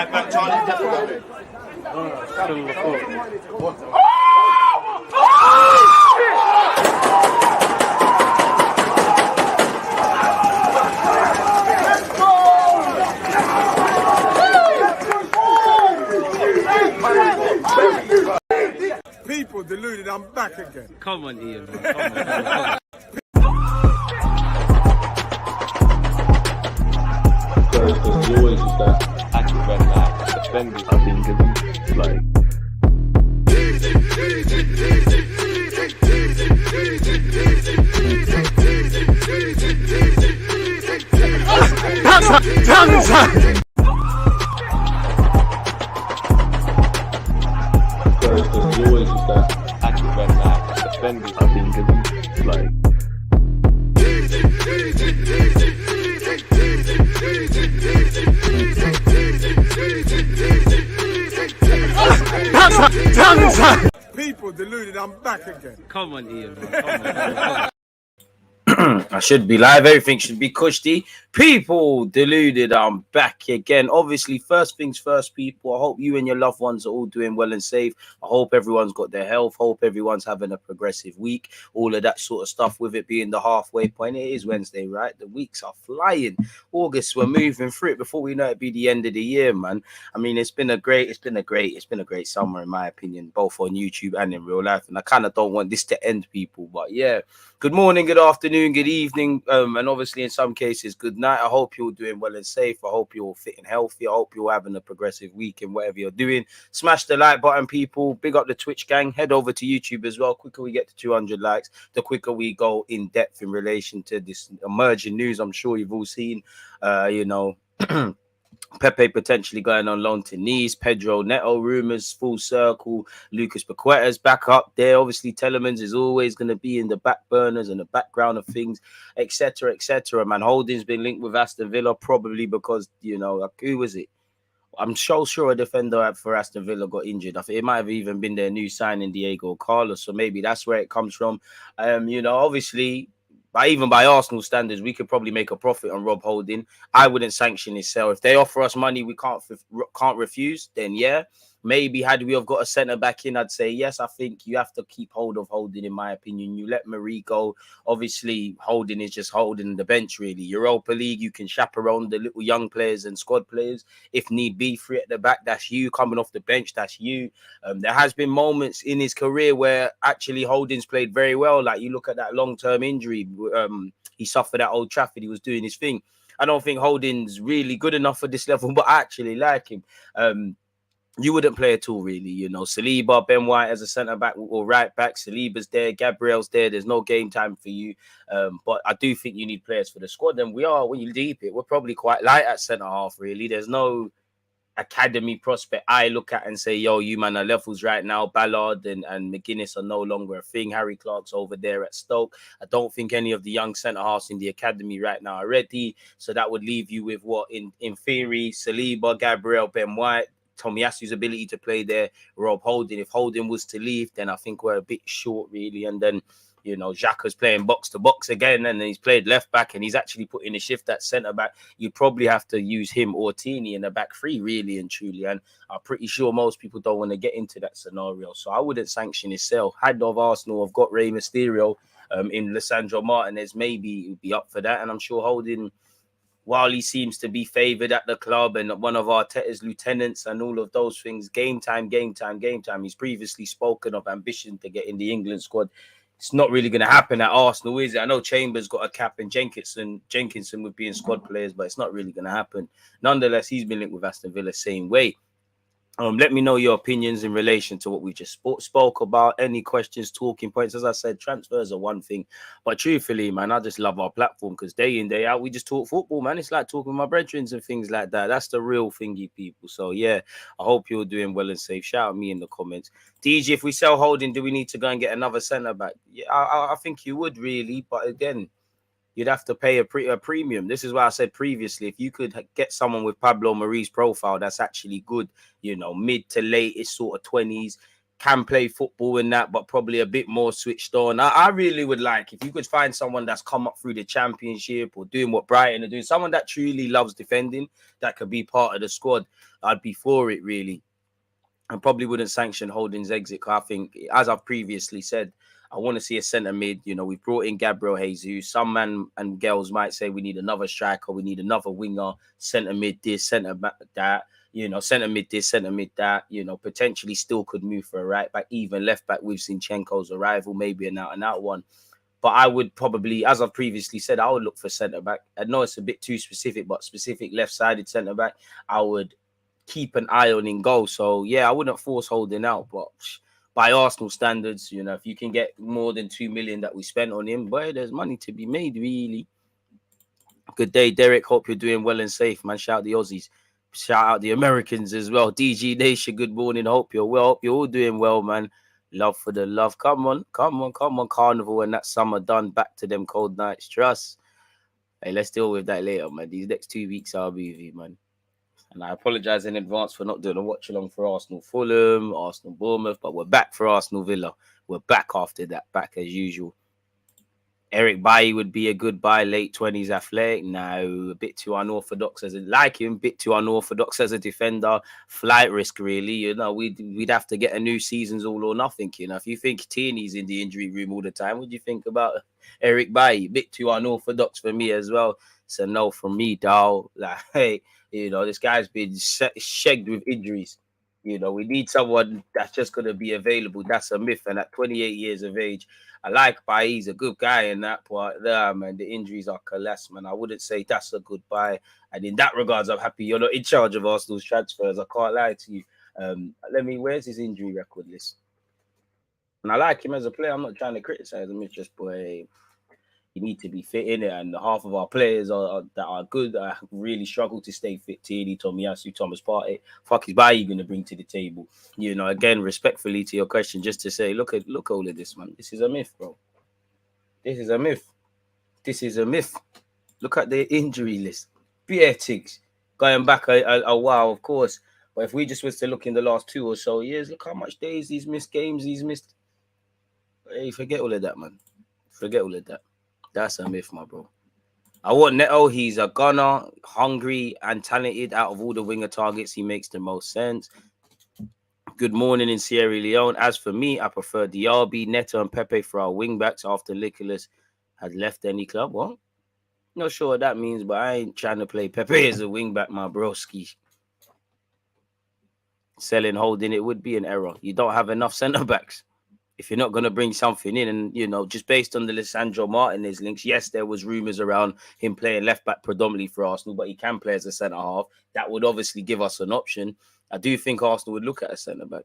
right back, Charlie. People deluded, I'm back again. Come on, Ian. Come on. Because you always use that active red light defenders. I think it's like because you always use that active red light defenders. I think it's like People deluded, I'm back again. Come on, Ian. Come on. I should be live. Everything should be cushy. People deluded. I'm back again. Obviously, first things first, people. I hope you and your loved ones are all doing well and safe. I hope everyone's got their health. Hope everyone's having a progressive week. All of that sort of stuff. With it being the halfway point, it is Wednesday, right? The weeks are flying. August, we're moving through it. Before we know it, be the end of the year, man. I mean, it's been a great summer, in my opinion, both on YouTube and in real life. And I kind of don't want this to end, people. But yeah. Good morning, good afternoon, good evening, and obviously in some cases, good night. I hope you're doing well and safe. I hope you're fit and healthy. I hope you're having a progressive week in whatever you're doing. Smash the like button, people. Big up the Twitch gang. Head over to YouTube as well. Quicker we get to 200 likes, the quicker we go in depth in relation to this emerging news. I'm sure you've all seen, Pepe potentially going on loan to Nice, Pedro Neto rumors full circle, Lucas Paqueta's back up there. Obviously, Tielemans is always going to be in the back burners and the background of things, etc., etc. Man, Holding's been linked with Aston Villa probably because, who was it? I'm so sure a defender for Aston Villa got injured. I think it might have even been their new signing, Diego Carlos, so maybe that's where it comes from. Obviously, even by Arsenal standards, we could probably make a profit on Rob Holding. I wouldn't sanction his sale. If they offer us money we can't refuse, then yeah. Maybe had we have got a centre back in, I'd say yes. I think you have to keep hold of Holding, in my opinion. You let Marie go. Obviously, Holding is just holding the bench, really. Europa League, you can chaperone the little young players and squad players. If need be, free at the back, that's you. Coming off the bench, that's you. There has been moments in his career where actually Holding's played very well. Like you look at that long-term injury. He suffered at Old Trafford. He was doing his thing. I don't think Holding's really good enough for this level, but I actually like him. You wouldn't play at all, really. Saliba, Ben White as a centre-back or right-back. Saliba's there. Gabriel's there. There's no game time for you. But I do think you need players for the squad. And we are, when you deep it, we're probably quite light at centre-half, really. There's no academy prospect I look at and say, yo, you man are levels right now. Ballard and McGuinness are no longer a thing. Harry Clark's over there at Stoke. I don't think any of the young centre-halves in the academy right now are ready. So that would leave you with what, in theory, Saliba, Gabriel, Ben White, Tomiyasu's ability to play there, Rob Holding. If Holding was to leave, then I think we're a bit short, really. And then, Xhaka's playing box to box again, and then he's played left back, and he's actually put in a shift at centre back. You'd probably have to use him or Tini in the back three, really and truly. And I'm pretty sure most people don't want to get into that scenario. So I wouldn't sanction his sale. Had of Arsenal have got Rey Mysterio in Lisandro Martinez, maybe it would be up for that. And I'm sure Holding, while he seems to be favoured at the club and one of Arteta's lieutenants and all of those things, game time. He's previously spoken of ambition to get in the England squad. It's not really going to happen at Arsenal, is it? I know Chambers got a cap and Jenkinson would be in squad players, but it's not really going to happen. Nonetheless, he's been linked with Aston Villa same way. Let me know your opinions in relation to what we just spoke about. Any questions, talking points? As I said, transfers are one thing. But truthfully, man, I just love our platform because day in, day out, we just talk football, man. It's like talking with my brethren and things like that. That's the real thingy, people. So, yeah, I hope you're doing well and safe. Shout out me in the comments. DJ, if we sell Holding, do we need to go and get another centre-back? Yeah, I think you would, really. But again, you'd have to pay a premium. This is what I said previously. If you could get someone with Pablo Mari's profile that's actually good, mid to late, it's sort of 20s, can play football in that, but probably a bit more switched on. I really would like if you could find someone that's come up through the Championship or doing what Brighton are doing, someone that truly loves defending, that could be part of the squad. I'd be for it, really. I probably wouldn't sanction Holding's exit. I think, as I've previously said, I want to see a centre mid. You know, we've brought in Gabriel Jesus. Some men and girls might say we need another striker, we need another winger, centre mid this, centre back that. You know, centre mid this, centre mid that. You know, potentially still could move for a right back, even left back with Zinchenko's arrival, maybe an out one. But I would probably, as I've previously said, I would look for centre back. I know it's a bit too specific, but specific left-sided centre back, I would keep an eye on in goal. So yeah, I wouldn't force Holding out, but by Arsenal standards, you know, if you can get more than 2 million that we spent on him, boy, there's money to be made, really. Good day, Derek. Hope you're doing well and safe, man. Shout out the Aussies. Shout out the Americans as well. DG Nation, good morning. Hope you're well. Hope you're all doing well, man. Love for the love. Come on. Carnival and that summer done. Back to them cold nights. Trust. Hey, let's deal with that later, man. These next 2 weeks I'll be with you, man. And I apologise in advance for not doing a watch-along for Arsenal Fulham, Arsenal Bournemouth, but we're back for Arsenal Villa. We're back after that, back as usual. Eric Bailly would be a good buy, late 20s athletic. No, a bit too unorthodox as a bit too unorthodox as a defender. Flight risk, really. You know, we'd have to get a new season's all or nothing. You know, if you think Tierney's in the injury room all the time, what do you think about Eric Bailly? Bit too unorthodox for me as well. So no from me, dawg. Like, hey, you know, this guy's been shagged with injuries. You know, we need someone that's just going to be available. That's a myth. And at 28 years of age, I like Bailly. He's a good guy in that part there, man. The injuries are colossal, man. I wouldn't say that's a good buy. And in that regards, I'm happy you're not in charge of Arsenal's transfers. I can't lie to you. Where's his injury record list? And I like him as a player. I'm not trying to criticize him. It's just, boy, you need to be fit in it, and half of our players that are good really struggle to stay fit. Tierney, Tomiyasu, Thomas Partey. Fuck is Bailly going to bring to the table? You know, again, respectfully to your question, just to say, look all of this, man. This is a myth, bro. This is a myth. Look at the injury list. Beatigs going back a while, of course. But if we just was to look in the last 2 or so years, look how much days he's missed, games he's missed. Hey, forget all of that, man. Forget all of that. That's a myth, my bro. I want Neto. He's a gunner, hungry and talented. Out of all the winger targets, he makes the most sense. Good morning in Sierra Leone. As for me, I prefer Diaby, Neto and Pepe for our wing-backs after Nicholas had left any club. What? Not sure what that means, but I ain't trying to play Pepe as a wing-back, my broski. Selling Holding, it would be an error. You don't have enough centre-backs. If you're not going to bring something in, and, you know, just based on the Lisandro Martinez links, yes, there was rumours around him playing left-back predominantly for Arsenal, but he can play as a centre-half. That would obviously give us an option. I do think Arsenal would look at a centre-back.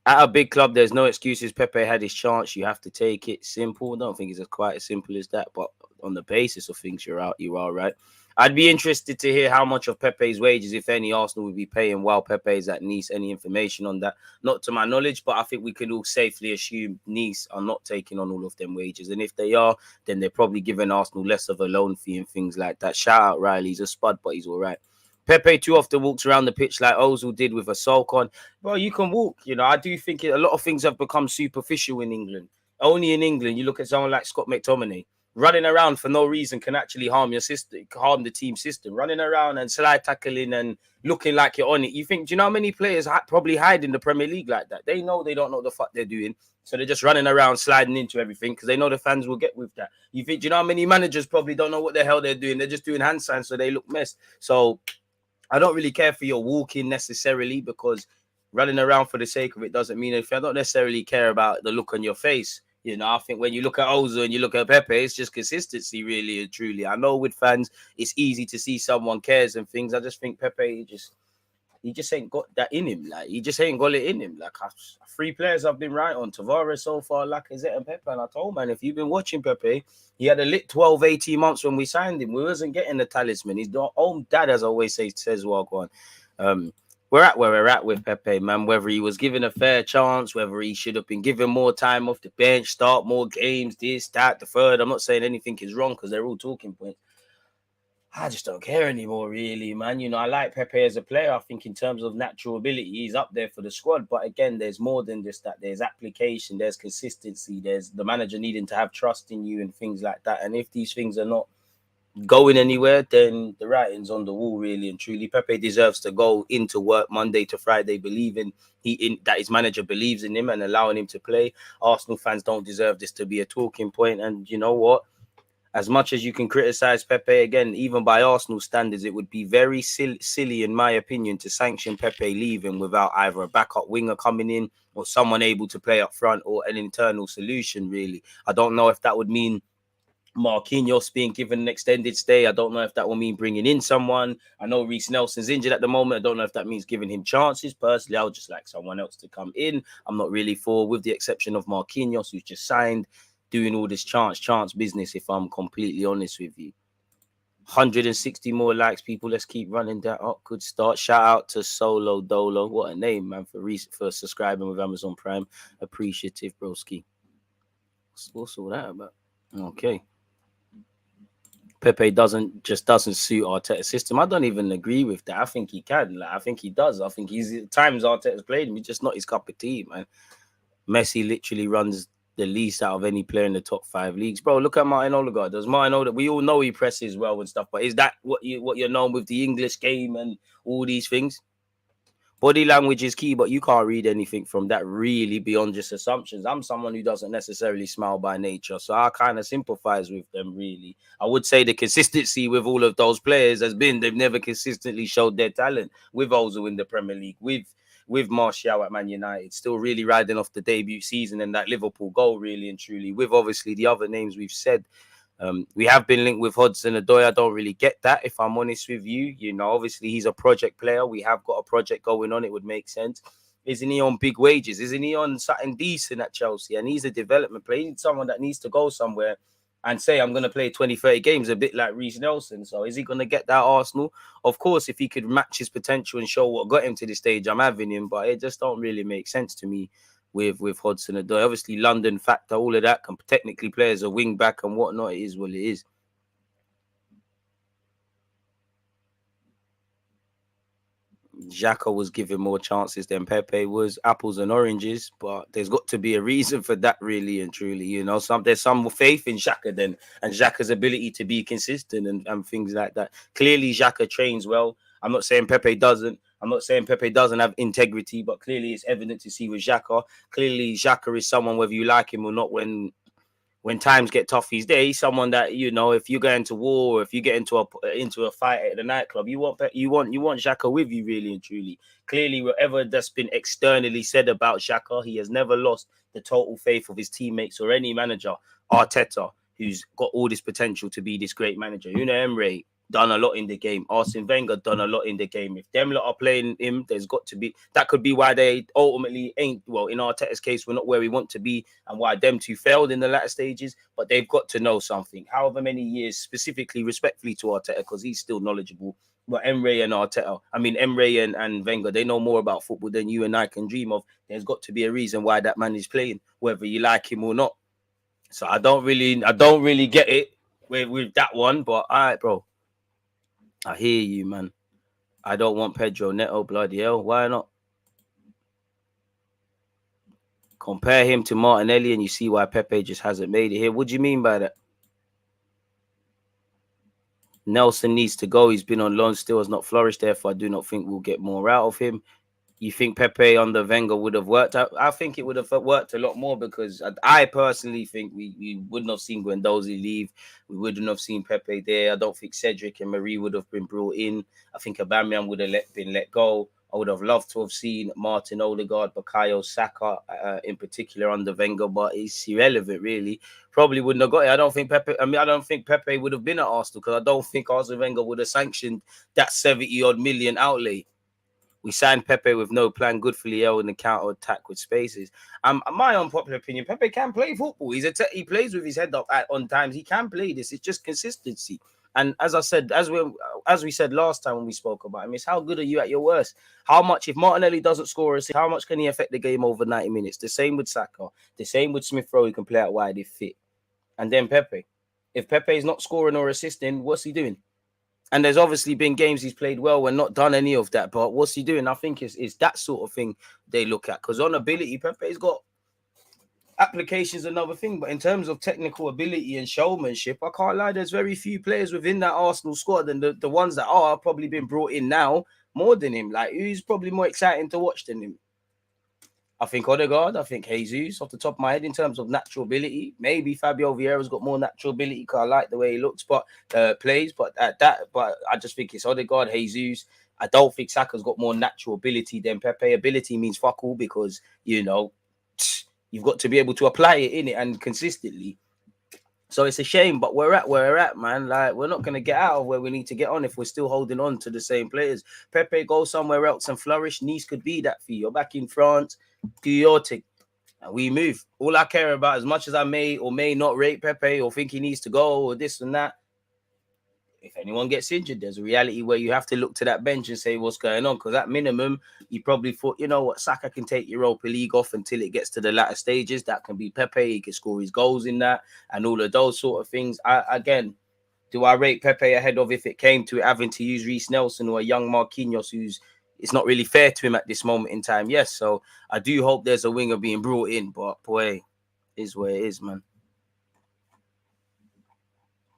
At a big club, there's no excuses. Pepe had his chance. You have to take it. Simple. I don't think it's quite as simple as that, but on the basis of things, you are right. I'd be interested to hear how much of Pepe's wages, if any, Arsenal would be paying while Pepe is at Nice. Any information on that? Not to my knowledge, but I think we can all safely assume Nice are not taking on all of them wages. And if they are, then they're probably giving Arsenal less of a loan fee and things like that. Shout out Riley. He's a spud, but he's all right. Pepe too often walks around the pitch like Ozil did with a sulk on. Well, you can walk. You know, I do think a lot of things have become superficial in England. Only in England, you look at someone like Scott McTominay. Running around for no reason can actually harm your system, harm the team system. Running around and slide tackling and looking like you're on it. You think, do you know how many players probably hide in the Premier League like that? They know they don't know what the fuck they're doing. So they're just running around, sliding into everything because they know the fans will get with that. You think, do you know how many managers probably don't know what the hell they're doing? They're just doing hand signs so they look messed. So I don't really care for your walking necessarily, because running around for the sake of it doesn't mean anything. I don't necessarily care about the look on your face. You know, I think when you look at Ozil and you look at Pepe, it's just consistency, really and truly. I know with fans, it's easy to see someone cares and things. I just think Pepe, he just ain't got that in him. Like, he just ain't got it in him. Like, 3 players I've been right on. Tavares so far, Lacazette and Pepe. And I told, man, if you've been watching Pepe, he had a lit 12, 18 months when we signed him. We wasn't getting the talisman. His own dad, as I always say, says, well, go on. We're at where we're at with Pepe, man. Whether he was given a fair chance, whether he should have been given more time off the bench, start more games, this, that, the third. I'm not saying anything is wrong because they're all talking points. I just don't care anymore, really, man. You know, I like Pepe as a player. I think in terms of natural ability, he's up there for the squad. But again, there's more than just that. There's application, there's consistency, there's the manager needing to have trust in you and things like that. And if these things are not going anywhere, then the writing's on the wall, really and truly. Pepe deserves to go into work Monday to Friday, believing that his manager believes in him and allowing him to play. Arsenal fans don't deserve this to be a talking point. And you know what? As much as you can criticize Pepe, again, even by Arsenal standards, it would be very silly, in my opinion, to sanction Pepe leaving without either a backup winger coming in or someone able to play up front or an internal solution, really. I don't know if that would mean Marquinhos being given an extended stay. I don't know if that will mean bringing in someone. I know Reece Nelson's injured at the moment. I don't know if that means giving him chances. Personally, I would just like someone else to come in. I'm not really for, with the exception of Marquinhos, who's just signed, doing all this chance business, if I'm completely honest with you. 160 more likes, people. Let's keep running that up. Good start. Shout out to Solo Dolo. What a name, man, for subscribing with Amazon Prime. Appreciative, broski. What's all that about? Okay. Pepe doesn't suit Arteta's system. I don't even agree with that. I think he can. I think he does. I think he's times Arteta's played him. He's just not his cup of tea, man. Messi literally runs the least out of any player in the top 5 leagues. Bro, look at Martin Odegaard. Does Martin Odegaard, we all know he presses well and stuff, but is that what you're known with the English game and all these things? Body language is key, but you can't read anything from that really beyond just assumptions. I'm someone who doesn't necessarily smile by nature, so I kind of sympathize with them, really. I would say the consistency with all of those players has been they've never consistently showed their talent. With Ozil in the Premier League, with Martial at Man United, still really riding off the debut season and that Liverpool goal, really and truly, with obviously the other names we've said. We have been linked with HUDSON-ODOI. I don't really get that, if I'm honest with you. You know, obviously he's a project player. We have got a project going on. It would make sense. Isn't he on big wages? Isn't he on something decent at Chelsea? And he's a development player. He's someone that needs to go somewhere and say, I'm going to play 20, 30 games, a bit like Reece Nelson. So is he going to get that Arsenal? Of course, if he could match his potential and show what got him to this stage, I'm having him. But it just don't really make sense to me with HUDSON-ODOI. Obviously, London factor, all of that can technically play as a wing back and whatnot. It is what it is. Xhaka was given more chances than Pepe was. Apples and oranges, but there's got to be a reason for that, really and truly. You know, there's some faith in Xhaka then, and Xhaka's ability to be consistent and things like that. Clearly, Xhaka trains well. I'm not saying Pepe doesn't. I'm not saying Pepe doesn't have integrity, but clearly it's evident to see with Xhaka. Clearly, Xhaka is someone, whether you like him or not, when times get tough, he's there. He's someone that, you know, if you go into war, or if you get into a fight at the nightclub, you want Xhaka with you, really and truly. Clearly, whatever that's been externally said about Xhaka, he has never lost the total faith of his teammates or any manager. Arteta, who's got all this potential to be this great manager. Unai Emery done a lot in the game. Arsene Wenger done a lot in the game. If them lot are playing him, there's got to be, that could be why they ultimately ain't, well, in Arteta's case, we're not where we want to be, and why them two failed in the latter stages, but they've got to know something. However many years, specifically, respectfully to Arteta, because he's still knowledgeable, but Emery and Wenger, they know more about football than you and I can dream of. There's got to be a reason why that man is playing, whether you like him or not. So I don't really get it with that one, but all right, bro. I hear you, man. I don't want Pedro Neto, bloody hell. Why not? Compare him to Martinelli and you see why Pepe just hasn't made it here. What do you mean by that? Nelson needs to go. He's been on loan, still has not flourished. Therefore, I do not think we'll get more out of him. You think Pepe under Wenger would have worked out? I think it would have worked a lot more, because I personally think we wouldn't have seen Guendouzi leave. We wouldn't have seen Pepe there. I don't think Cedric and Marie would have been brought in. I think Aubameyang would have been let go. I would have loved to have seen Martin Odegaard, Bukayo Saka in particular under Wenger, but it's irrelevant, really. Probably wouldn't have got it. I don't think Pepe would have been at Arsenal, because I don't think Arsene Wenger would have sanctioned that 70-odd million outlay. We signed Pepe with no plan. Good for Liel in the counter attack with spaces. My unpopular opinion, Pepe can play football. He plays with his head up on times. He can play this. It's just consistency. And as I said, as we said last time when we spoke about him, it's how good are you at your worst? How much, if Martinelli doesn't score, how much can he affect the game over 90 minutes? The same with Saka. The same with Smith Rowe. He can play out wide if fit. And then Pepe. If Pepe is not scoring or assisting, what's he doing? And there's obviously been games he's played well and not done any of that. But what's he doing? I think it's that sort of thing they look at. Because on ability, Pepe's got applications, another thing. But in terms of technical ability and showmanship, I can't lie, there's very few players within that Arsenal squad. And the ones that are probably been brought in now more than him. Like, who's probably more exciting to watch than him? I think Odegaard, I think Jesus, off the top of my head, in terms of natural ability. Maybe Fabio Vieira's got more natural ability because I like the way he looks, but plays. But I just think it's Odegaard, Jesus. I don't think Saka's got more natural ability than Pepe. Ability means fuck all because, you know, you've got to be able to apply it in it and consistently. So it's a shame, but we're at where we're at, man. Like, we're not going to get out of where we need to get on if we're still holding on to the same players. Pepe, go somewhere else and flourish. Nice could be that for you. You're back in France. Do your thing, and we move. All I care about, as much as I may or may not rate Pepe or think he needs to go or this and that, if anyone gets injured, there's a reality where you have to look to that bench and say what's going on. Because at minimum, you probably thought, you know what, Saka can take Europa League off until it gets to the latter stages. That can be Pepe. He can score his goals in that and all of those sort of things. Again, do I rate Pepe ahead of if it came to having to use Reece Nelson or a young Marquinhos who's it's not really fair to him at this moment in time? Yes, so I do hope there's a winger being brought in, but boy, is where it is, man.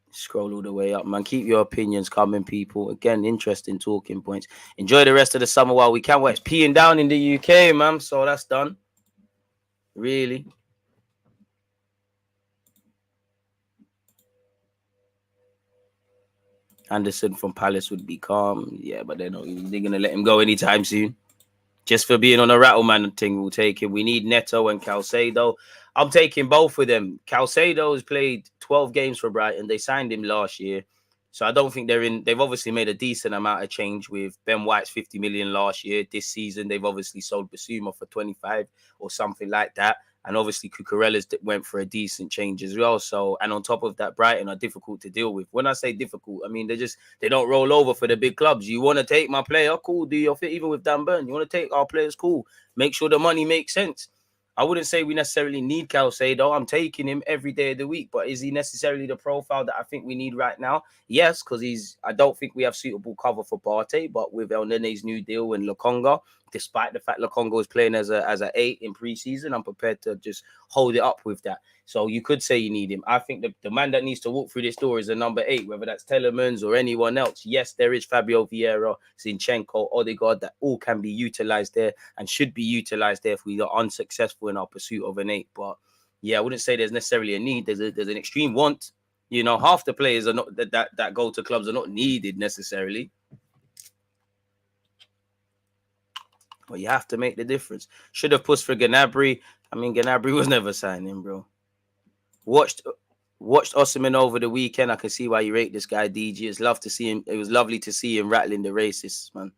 Scroll all the way up, man. Keep your opinions coming, people. Again, interesting talking points. Enjoy the rest of the summer while we can. Well, it's peeing down in the UK, man, so that's done. Really. Anderson from Palace would be calm. Yeah, but they're going to let him go anytime soon. Just for being on a rattle man thing, we'll take him. We need Neto and Caicedo. I'm taking both of them. Caicedo has played 12 games for Brighton. They signed him last year. So I don't think they're in. They've obviously made a decent amount of change with Ben White's 50 million last year. This season, they've obviously sold Basuma for 25 or something like that. And obviously, Cucurella's went for a decent change as well. So, and on top of that, Brighton are difficult to deal with. When I say difficult, I mean, they don't roll over for the big clubs. You want to take my player? Cool. Do your fit, even with Dan Burn. You want to take our players? Cool. Make sure the money makes sense. I wouldn't say we necessarily need Caicedo. I'm taking him every day of the week. But is he necessarily the profile that I think we need right now? Yes, because I don't think we have suitable cover for Partey. But with El Nene's new deal and Lokonga, despite the fact Lokonga is playing as a 8 in preseason, I'm prepared to just hold it up with that. So you could say you need him. I think the man that needs to walk through this door is a number 8, whether that's TIELEMANS or anyone else. Yes, there is Fabio Vieira, Zinchenko, Odegaard that all can be utilized there and should be utilized there if we are unsuccessful in our pursuit of an 8. But yeah, I wouldn't say there's necessarily a need. There's an extreme want. You know, half the players are not that go to clubs are not needed necessarily. But you have to make the difference. Should have pushed for Gnabry. I mean, Gnabry was never signing, bro. Watched Osimhen over the weekend. I can see why you rate this guy, DG. It's love to see him. It was lovely to see him rattling the racists, man.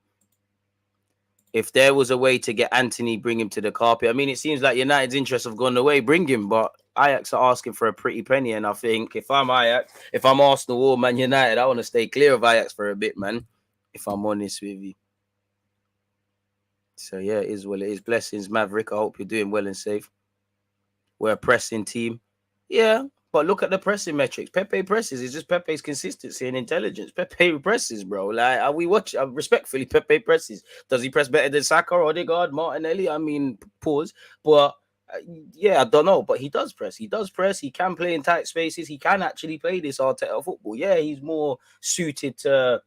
If there was a way to get Anthony, bring him to the carpet. I mean, it seems like United's interests have gone away. Bring him, but Ajax are asking for a pretty penny. And I think if I'm Ajax, if I'm Arsenal or Man United, I want to stay clear of Ajax for a bit, man. If I'm honest with you. So, yeah, it is what it is. Blessings, Maverick. I hope you're doing well and safe. We're a pressing team. Yeah, but look at the pressing metrics. Pepe presses. It's just Pepe's consistency and intelligence. Pepe presses, bro. Like, we watch respectfully, Pepe presses. Does he press better than Saka, Odegaard, Martinelli? I mean, pause. But, yeah, I don't know. But he does press. He does press. He can play in tight spaces. He can actually play this Arteta football. Yeah, he's more suited to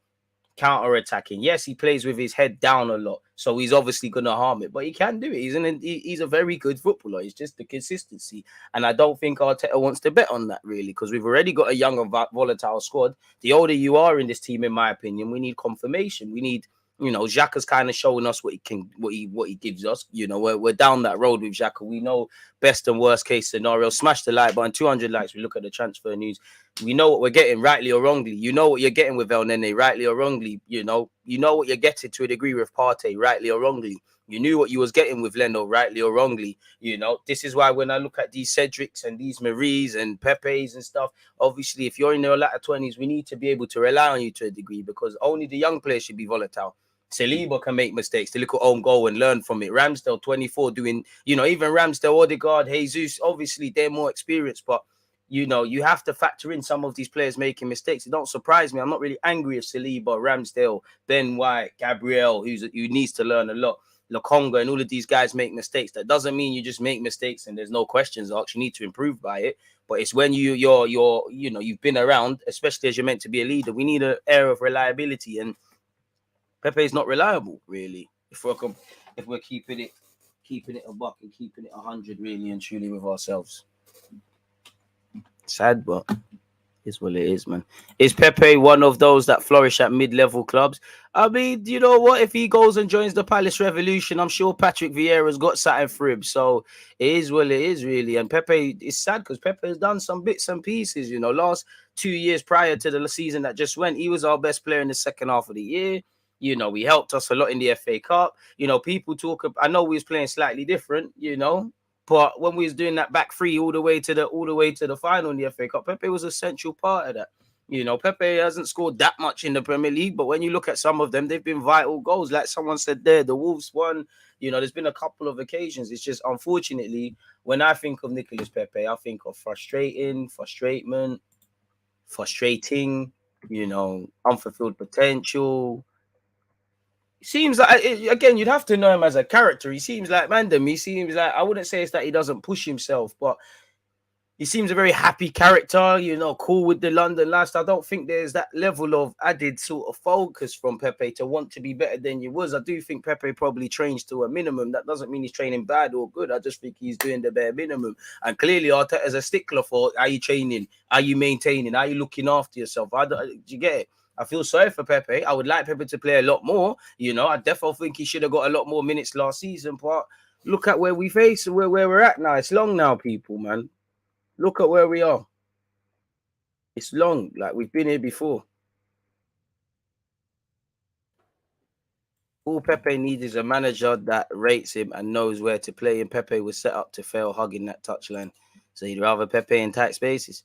counter-attacking. Yes, he plays with his head down a lot, so he's obviously going to harm it, but he can do it. He's a very good footballer. It's just the consistency, and I don't think Arteta wants to bet on that, really, because we've already got a young and volatile squad. The older you are in this team, in my opinion, we need confirmation. We need, you know, Xhaka's kind of showing us what he gives us. You know, we're down that road with Xhaka. We know best and worst case scenario. Smash the like button. 200 likes. We look at the transfer news. We know what we're getting, rightly or wrongly. You know what you're getting with El Nene, rightly or wrongly. You know what you're getting to a degree with Partey, rightly or wrongly. You knew what you was getting with Leno, rightly or wrongly. You know, this is why when I look at these Cedrics and these Maries and Pepes and stuff, obviously, if you're in your latter 20s, we need to be able to rely on you to a degree, because only the young players should be volatile. Saliba can make mistakes, the little own goal, and learn from it. Ramsdale, 24, doing, you know, even Ramsdale, Odegaard, Jesus, obviously, they're more experienced, but you know, you have to factor in some of these players making mistakes. It don't surprise me. I'm not really angry if Saliba, Ramsdale, Ben White, Gabriel, who needs to learn a lot, Lokonga, and all of these guys make mistakes. That doesn't mean you just make mistakes and there's no questions asked. You need to improve by it. But it's when you're you know, you've been around, especially as you're meant to be a leader. We need an air of reliability, and Pepe is not reliable, really. If we're keeping it a buck and keeping it 100 really and truly with ourselves. Sad, but it's what it is, man. Is Pepe one of those that flourish at mid-level clubs? I mean, you know what? If he goes and joins the Palace Revolution, I'm sure Patrick Vieira's got something for him. So it is what it is, really. And Pepe is sad because Pepe has done some bits and pieces. You know, last 2 years prior to the season that just went, he was our best player in the second half of the year. You know, he helped us a lot in the FA Cup. You know, people talk. I know we was playing slightly different. You know. But when we was doing that back three all the way to the final in the FA Cup, Pepe was a central part of that. You know, Pepe hasn't scored that much in the Premier League, but when you look at some of them, they've been vital goals. Like someone said there, the Wolves won. You know, there's been a couple of occasions. It's just, unfortunately, when I think of Nicolas Pepe, I think of frustrating, you know, unfulfilled potential. Seems like, again, you'd have to know him as a character. He seems like Mandem. He seems like, I wouldn't say it's that he doesn't push himself, but he seems a very happy character, you know, cool with the London lifestyle. I don't think there's that level of added sort of focus from Pepe to want to be better than you was. I do think Pepe probably trains to a minimum. That doesn't mean he's training bad or good. I just think he's doing the bare minimum. And clearly, Arteta's a stickler for, are you training? Are you maintaining? Are you looking after yourself? Do you get it? I feel sorry for Pepe. I would like Pepe to play a lot more. You know, I definitely think he should have got a lot more minutes last season. But look at where we face, where we're at now. It's long now, people, man. Look at where we are. It's long. Like, we've been here before. All Pepe needs is a manager that rates him and knows where to play. And Pepe was set up to fail hugging that touchline. So you'd rather Pepe in tight spaces?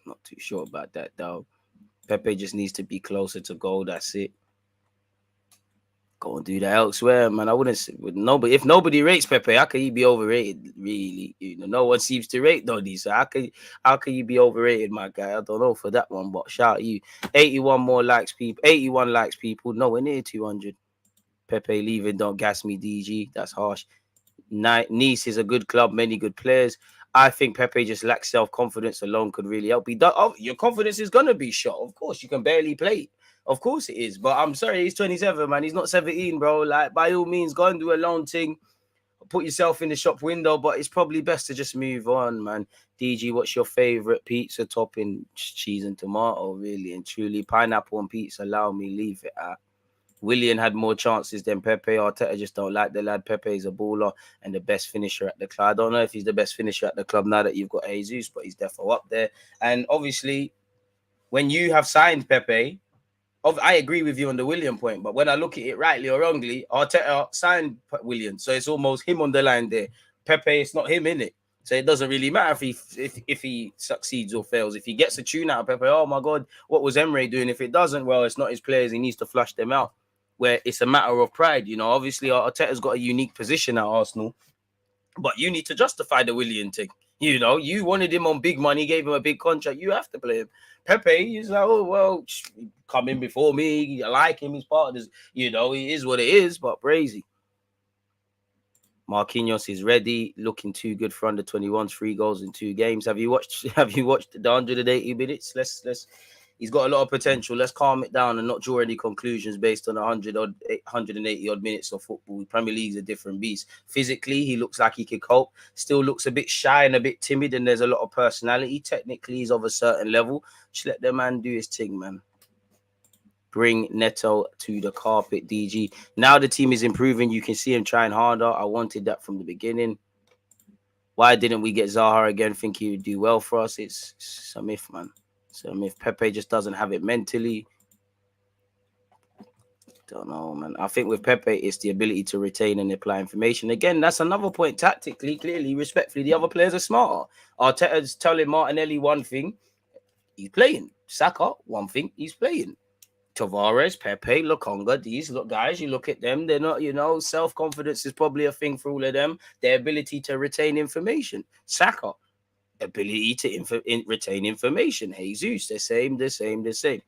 Not too sure about that, though. Pepe just needs to be closer to goal. That's it. Go and do that elsewhere, man. I wouldn't say with nobody. If nobody rates Pepe, how can he be overrated? Really, you know, no one seems to rate Doddy. So how can you be overrated, my guy? I don't know for that one, but shout out you. 81 more likes, people. 81 likes, people. Nowhere near 200. Pepe leaving. Don't gas me, DG. That's harsh. Nice is a good club. Many good players. I think Pepe just lacks self-confidence alone could really help. Your confidence is going to be shot. Of course, you can barely play. Of course it is. But I'm sorry, he's 27, man. He's not 17, bro. Like, by all means, go and do a loan thing. Put yourself in the shop window. But it's probably best to just move on, man. DG, what's your favorite pizza topping? Cheese and tomato, really and truly. Pineapple on pizza, allow me, leave it at. Willian had more chances than Pepe. Arteta just don't like the lad. Pepe is a baller and the best finisher at the club. I don't know if he's the best finisher at the club now that you've got Jesus, but he's definitely up there. And obviously, when you have signed Pepe, I agree with you on the Willian point, but when I look at it rightly or wrongly, Arteta signed Willian, so it's almost him on the line there. Pepe, it's not him, innit? So it doesn't really matter if he succeeds or fails. If he gets a tune out of Pepe, oh my God, what was Emre doing? If it doesn't, well, it's not his players. He needs to flush them out. Where it's a matter of pride, you know. Obviously, Arteta's got a unique position at Arsenal, but you need to justify the Willian thing. You know, you wanted him on big money, gave him a big contract. You have to play him. Pepe is like, oh well, come in before me. I like him. He's part of this. You know, he is what it is. But Brazy, Marquinhos is ready, looking too good for under 21s. 3 goals in 2 games. Have you watched the 180 minutes? Let's. He's got a lot of potential. Let's calm it down and not draw any conclusions based on 180 odd minutes of football. The Premier League's a different beast. Physically, he looks like he could cope. Still looks a bit shy and a bit timid, and there's a lot of personality. Technically, he's of a certain level. Just let the man do his thing, man. Bring Neto to the carpet, DG. Now the team is improving. You can see him trying harder. I wanted that from the beginning. Why didn't we get Zaha again? Think he would do well for us? It's a myth, man. So if Pepe just doesn't have it mentally, don't know, man. I think with Pepe, it's the ability to retain and apply information. Again, that's another point. Tactically, clearly, respectfully, the other players are smarter. Arteta's telling Martinelli one thing, he's playing. Saka, one thing, he's playing. Tavares, Pepe, Lokonga, these guys, you look at them, they're not, self-confidence is probably a thing for all of them. Their ability to retain information. Saka, ability to retain information. Jesus, the same.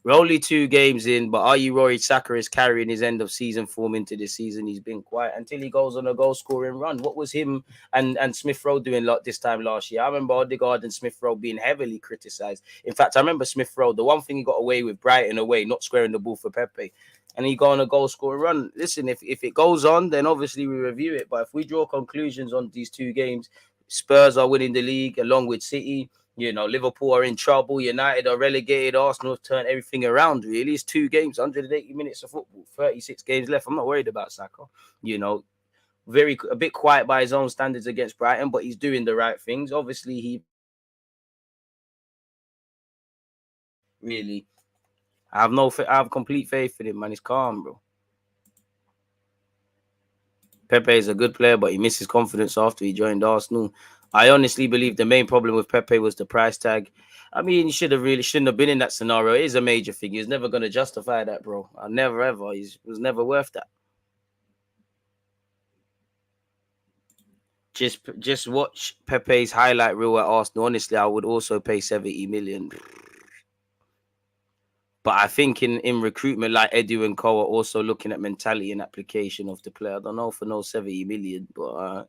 We're only 2 games in, but are you worried Saka is carrying his end of season form into this season? He's been quiet until he goes on a goal scoring run. What was him and Smith Rowe doing this time last year? I remember Odegaard and Smith Rowe being heavily criticised. In fact, I remember Smith Rowe, the one thing he got away with Brighton away, not squaring the ball for Pepe. And he got on a goal scoring run. Listen, if it goes on, then obviously we review it. But if we draw conclusions on these 2 games, Spurs are winning the league along with City. Liverpool are in trouble. United are relegated. Arsenal have turned everything around, really. It's 2 games, 180 minutes of football, 36 games left. I'm not worried about Saka. A bit quiet by his own standards against Brighton, but he's doing the right things. Obviously, I have complete faith in him, man. He's calm, bro. Pepe is a good player, but he missed his confidence after he joined Arsenal. I honestly believe the main problem with Pepe was the price tag. I mean, he shouldn't have been in that scenario. It is a major thing. He's never going to justify that, bro. Never, ever. He was never worth that. Just watch Pepe's highlight reel at Arsenal. Honestly, I would also pay 70 million. But I think in recruitment, like Edu and Co are also looking at mentality and application of the player. I don't know for no 70 million, but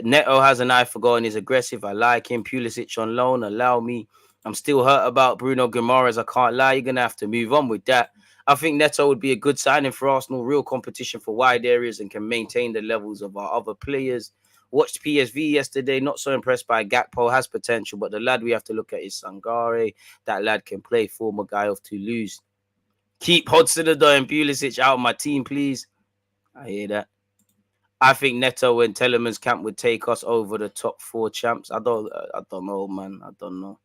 Neto has an eye for goal and is aggressive. I like him. Pulisic on loan. Allow me. I'm still hurt about Bruno Guimaraes. I can't lie. You're going to have to move on with that. I think Neto would be a good signing for Arsenal. Real competition for wide areas and can maintain the levels of our other players. Watched PSV yesterday. Not so impressed by Gakpo. Has potential, but the lad we have to look at is Sangare. That lad can play. Former guy of Toulouse. Keep HUDSON-ODOI and Pulisic out of my team, please. I hear that. I think Neto and Tielemans camp would take us over the top 4 champs. I don't know, man. I don't know.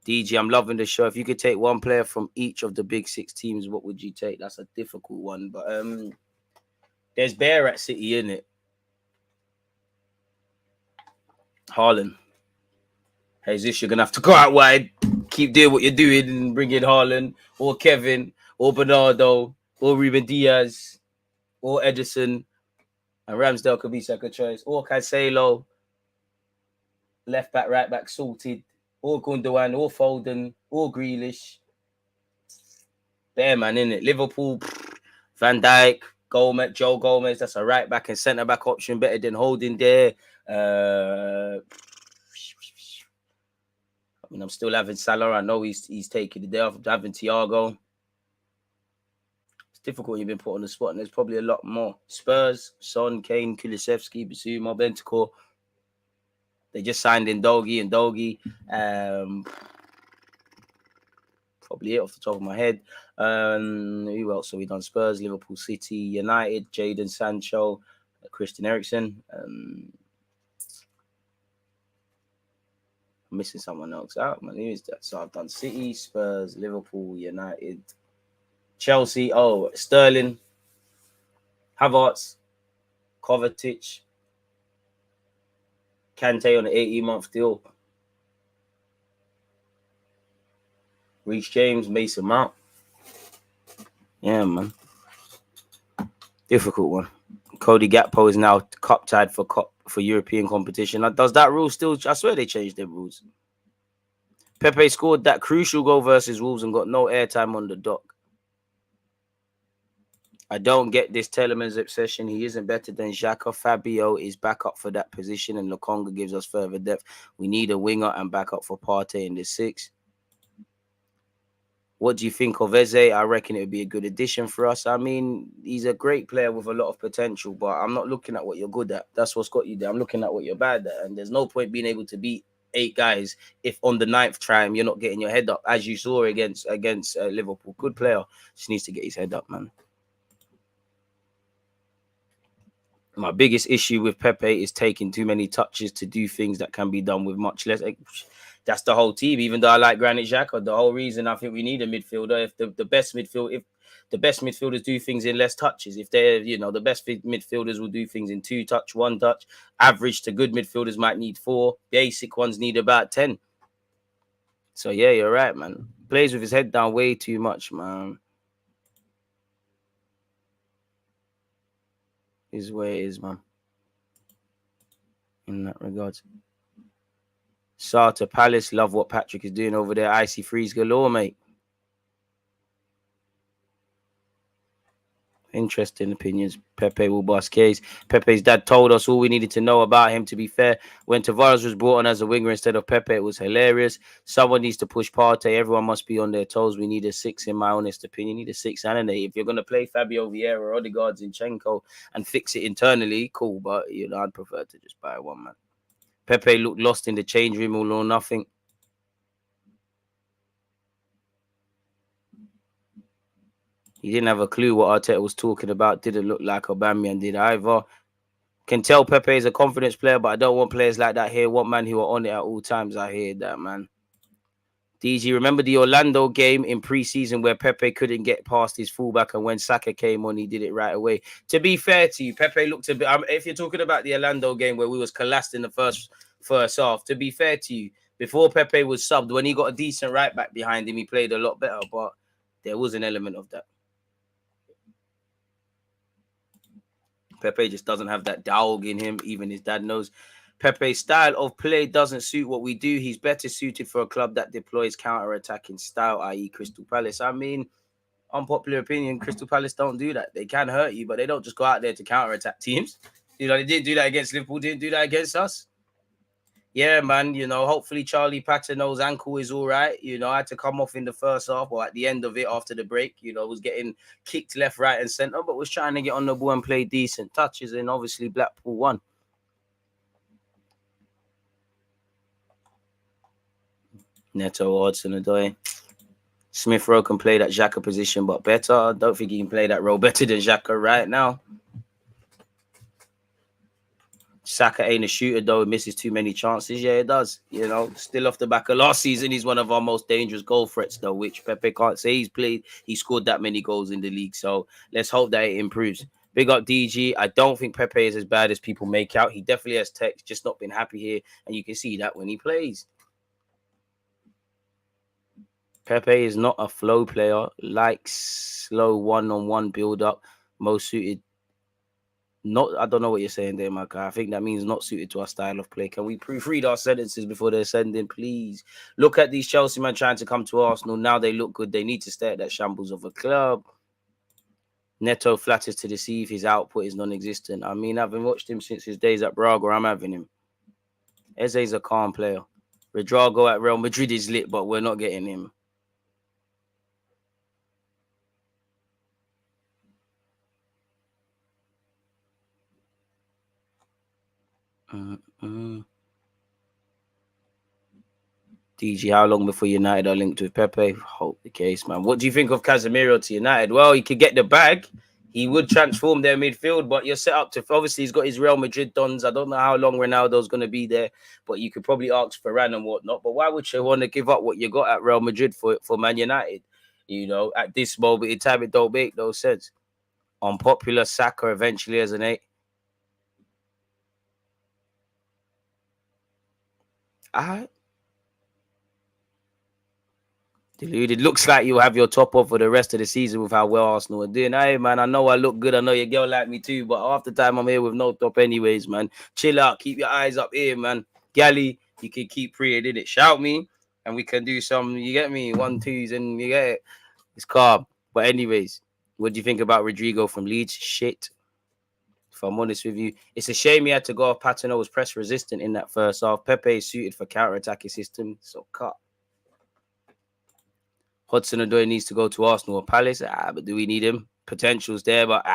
DG, I'm loving the show. If you could take one player from each of the big 6 teams, what would you take? That's a difficult one, but there's Bear at City, in it. Haaland. Jesus, you're gonna have to go out wide, keep doing what you're doing, and bring in Haaland or Kevin or Bernardo or Ruben Diaz or Edison. And Ramsdale could be second choice. Or Cancelo. Left back, right back, sorted. Or Gundogan, or Foden, or Grealish. There, man, innit? Liverpool, Van Dijk, Gomez, Joe Gomez. That's a right back and centre back option. Better than Holding there. I mean, I'm still having Salah. I know he's taking the day off. I'm having Thiago. Difficult when you've been put on the spot, and there's probably a lot more. Spurs, Son, Kane, Kulusevski, Bissouma, Bentancur. They just signed in Dogi and Dogi. Probably it off the top of my head. Who else have we done? Spurs, Liverpool, City, United, Jadon Sancho, Christian Eriksen. I'm missing someone else out, man. Who is that? So I've done City, Spurs, Liverpool, United, Chelsea, Sterling, Havertz, Kovacic, Kante on an 18-month deal, Reece James, Mason Mount. Yeah, man. Difficult one. Cody Gakpo is now cup tied for European competition. Does that rule still? I swear they changed their rules. Pepe scored that crucial goal versus Wolves and got no airtime on the dock. I don't get this Tielemans obsession. He isn't better than Xhaka. Fabio is back up for that position, and Lokonga gives us further depth. We need a winger and backup for Partey in the 6. What do you think of Eze? I reckon it would be a good addition for us. I mean, he's a great player with a lot of potential, but I'm not looking at what you're good at. That's what's got you there. I'm looking at what you're bad at, and there's no point being able to beat 8 guys if on the 9th try you're not getting your head up, as you saw against Liverpool. Good player. Just needs to get his head up, man. My biggest issue with Pepe is taking too many touches to do things that can be done with much less. That's the whole team. Even though I like Granit Xhaka, the whole reason I think we need a midfielder. If the best midfielders do things in less touches, if they're the best midfielders will do things in 2 touch, 1 touch. Average to good midfielders might need 4. Basic ones need about 10. So yeah, you're right, man. plays with his head down way too much, man. Is where it is, man. In that regard. Sarta Palace, love what Patrick is doing over there. Icy freeze galore, mate. Interesting opinions. Pepe will bust case. Pepe's dad told us all we needed to know about him, to be fair. When Tavares was brought on as a winger instead of Pepe, it was hilarious. Someone needs to push Partey. Everyone must be on their toes. We need a 6, in my honest opinion. You need a 6 and an 8. If you're going to play Fabio Vieira, Odegaard, Zinchenko and fix it internally, cool. But, you know, I'd prefer to just buy one, man. Pepe looked lost in the change room, all or nothing. He didn't have a clue what Arteta was talking about. Didn't look like Aubameyang did either. Can tell Pepe is a confidence player, but I don't want players like that here. Want man who are on it at all times. I hear that, man. DG, remember the Orlando game in pre-season where Pepe couldn't get past his fullback, and when Saka came on, he did it right away. To be fair to you, Pepe looked a bit... if you're talking about the Orlando game where we was collapsed in the first half, to be fair to you, before Pepe was subbed, when he got a decent right back behind him, he played a lot better, but there was an element of that. Pepe just doesn't have that dog in him. Even his dad knows. Pepe's style of play doesn't suit what we do. He's better suited for a club that deploys counter-attacking style, i.e. Crystal Palace. I mean, unpopular opinion, Crystal Palace don't do that. They can hurt you, but they don't just go out there to counter-attack teams. You know, they didn't do that against Liverpool, didn't do that against us. Yeah, man, you know, hopefully Charlie Patino's ankle is all right. You know, I had to come off in the first half or at the end of it after the break. You know, was getting kicked left, right and centre, but was trying to get on the ball and play decent touches, and obviously Blackpool won. Neto, HUDSON-ODOI. Smith Rowe can play that Xhaka position, but better. I don't think he can play that role better than Xhaka right now. Saka ain't a shooter, though. He misses too many chances. Yeah, it does. You know, still off the back of last season, he's one of our most dangerous goal threats, though, which Pepe can't say he's played. He scored that many goals in the league. So let's hope that it improves. Big up DG. I don't think Pepe is as bad as people make out. He definitely has text, just not been happy here. And you can see that when he plays. Pepe is not a flow player. Likes slow one-on-one build-up. Most suited. Not, I don't know what you're saying there, my guy. I think that means not suited to our style of play. Can we proofread our sentences before they're sending, please? Look at these Chelsea men trying to come to Arsenal. Now they look good. They need to stay at that shambles of a club. Neto flatters to deceive. His output is non-existent. I mean, I've watched him since his days at Braga. I'm having him. Eze's a calm player. Redrago at Real Madrid is lit, but we're not getting him. DG, how long before United are linked with Pepe? Hope the case, man. What do you think of Casemiro to United? Well, he could get the bag. He would transform their midfield, but you're set up to... Obviously, he's got his Real Madrid dons. I don't know how long Ronaldo's going to be there, but you could probably ask for Varane and whatnot. But why would you want to give up what you got at Real Madrid for Man United? You know, at this moment in time, it don't make no sense. Unpopular, Saka eventually as an 8. Deluded. Looks like you'll have your top off for the rest of the season with how well Arsenal are doing. Hey, man, I know I look good. I know your girl like me too, but half the time I'm here with no top anyways, man. Chill out. Keep your eyes up here, man. Gally, you can keep praying in it. Shout me, and we can do some, you get me, 1-2s, and you get it. It's calm. But anyways, what do you think about Rodrigo from Leeds? Shit. If I'm honest with you, it's a shame he had to go off. Patino was press resistant in that first half. Pepe is suited for counter-attacking system, so cut. HUDSON-ODOI needs to go to Arsenal or Palace. But do we need him? Potential's there, but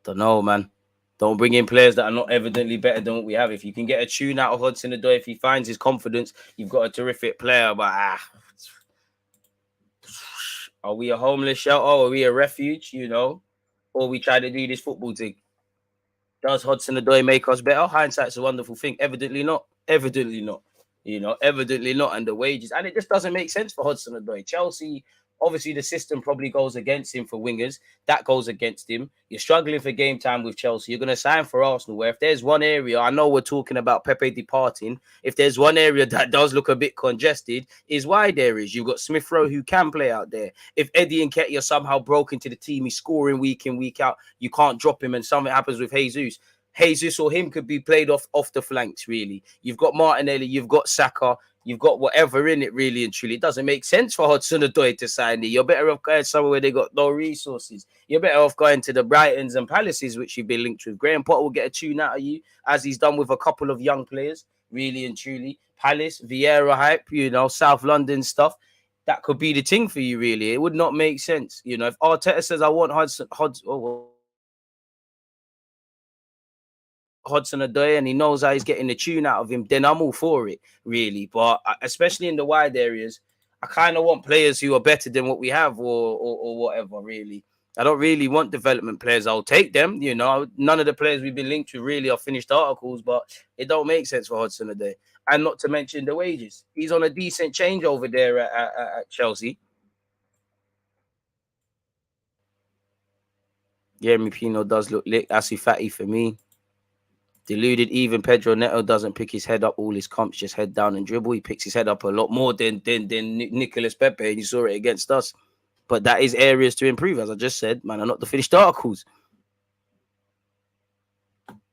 don't know, man. Don't bring in players that are not evidently better than what we have. If you can get a tune out of HUDSON-ODOI, if he finds his confidence, you've got a terrific player, but are we a homeless shelter? Are we a refuge, you know? Or we try to do this football thing? Does HUDSON-ODOI make us better? Hindsight's a wonderful thing. Evidently not. Evidently not. You know, evidently not. And the wages. And it just doesn't make sense for HUDSON-ODOI. Chelsea Obviously, the system probably goes against him for wingers. That goes against him. You're struggling for game time with Chelsea. You're going to sign for Arsenal, where if there's one area, I know we're talking about Pepe departing. If there's one area that does look a bit congested, is wide areas. You've got Smith Rowe who can play out there. If Eddie Nketiah somehow broke into the team, he's scoring week in, week out, you can't drop him and something happens with Jesus or him could be played off the flanks, really. You've got Martinelli, you've got Saka, you've got whatever in it, really and truly. It doesn't make sense for HUDSON-ODOI to sign it. You're better off going somewhere where they got no resources. You're better off going to the Brightons and Palaces, which you've been linked with. Graham Potter will get a tune out of you, as he's done with a couple of young players, really and truly. Palace, Vieira hype, South London stuff. That could be the thing for you, really. It would not make sense. If Arteta says, I want HUDSON-ODOI and he knows how he's getting the tune out of him, then I'm all for it, really. But especially in the wide areas, I kind of want players who are better than what we have or whatever, really. I don't really want development players. I'll take them, None of the players we've been linked to really are finished articles, but it don't make sense for HUDSON-ODOI. And not to mention the wages. He's on a decent change over there at Chelsea. Jeremy Pino does look lit. Assi Fatty for me. Deluded. Even Pedro Neto doesn't pick his head up. All his comps just head down and dribble. He picks his head up a lot more than Nicolas Pepe, and you saw it against us. But that is areas to improve, as I just said. Man, are not the finished articles.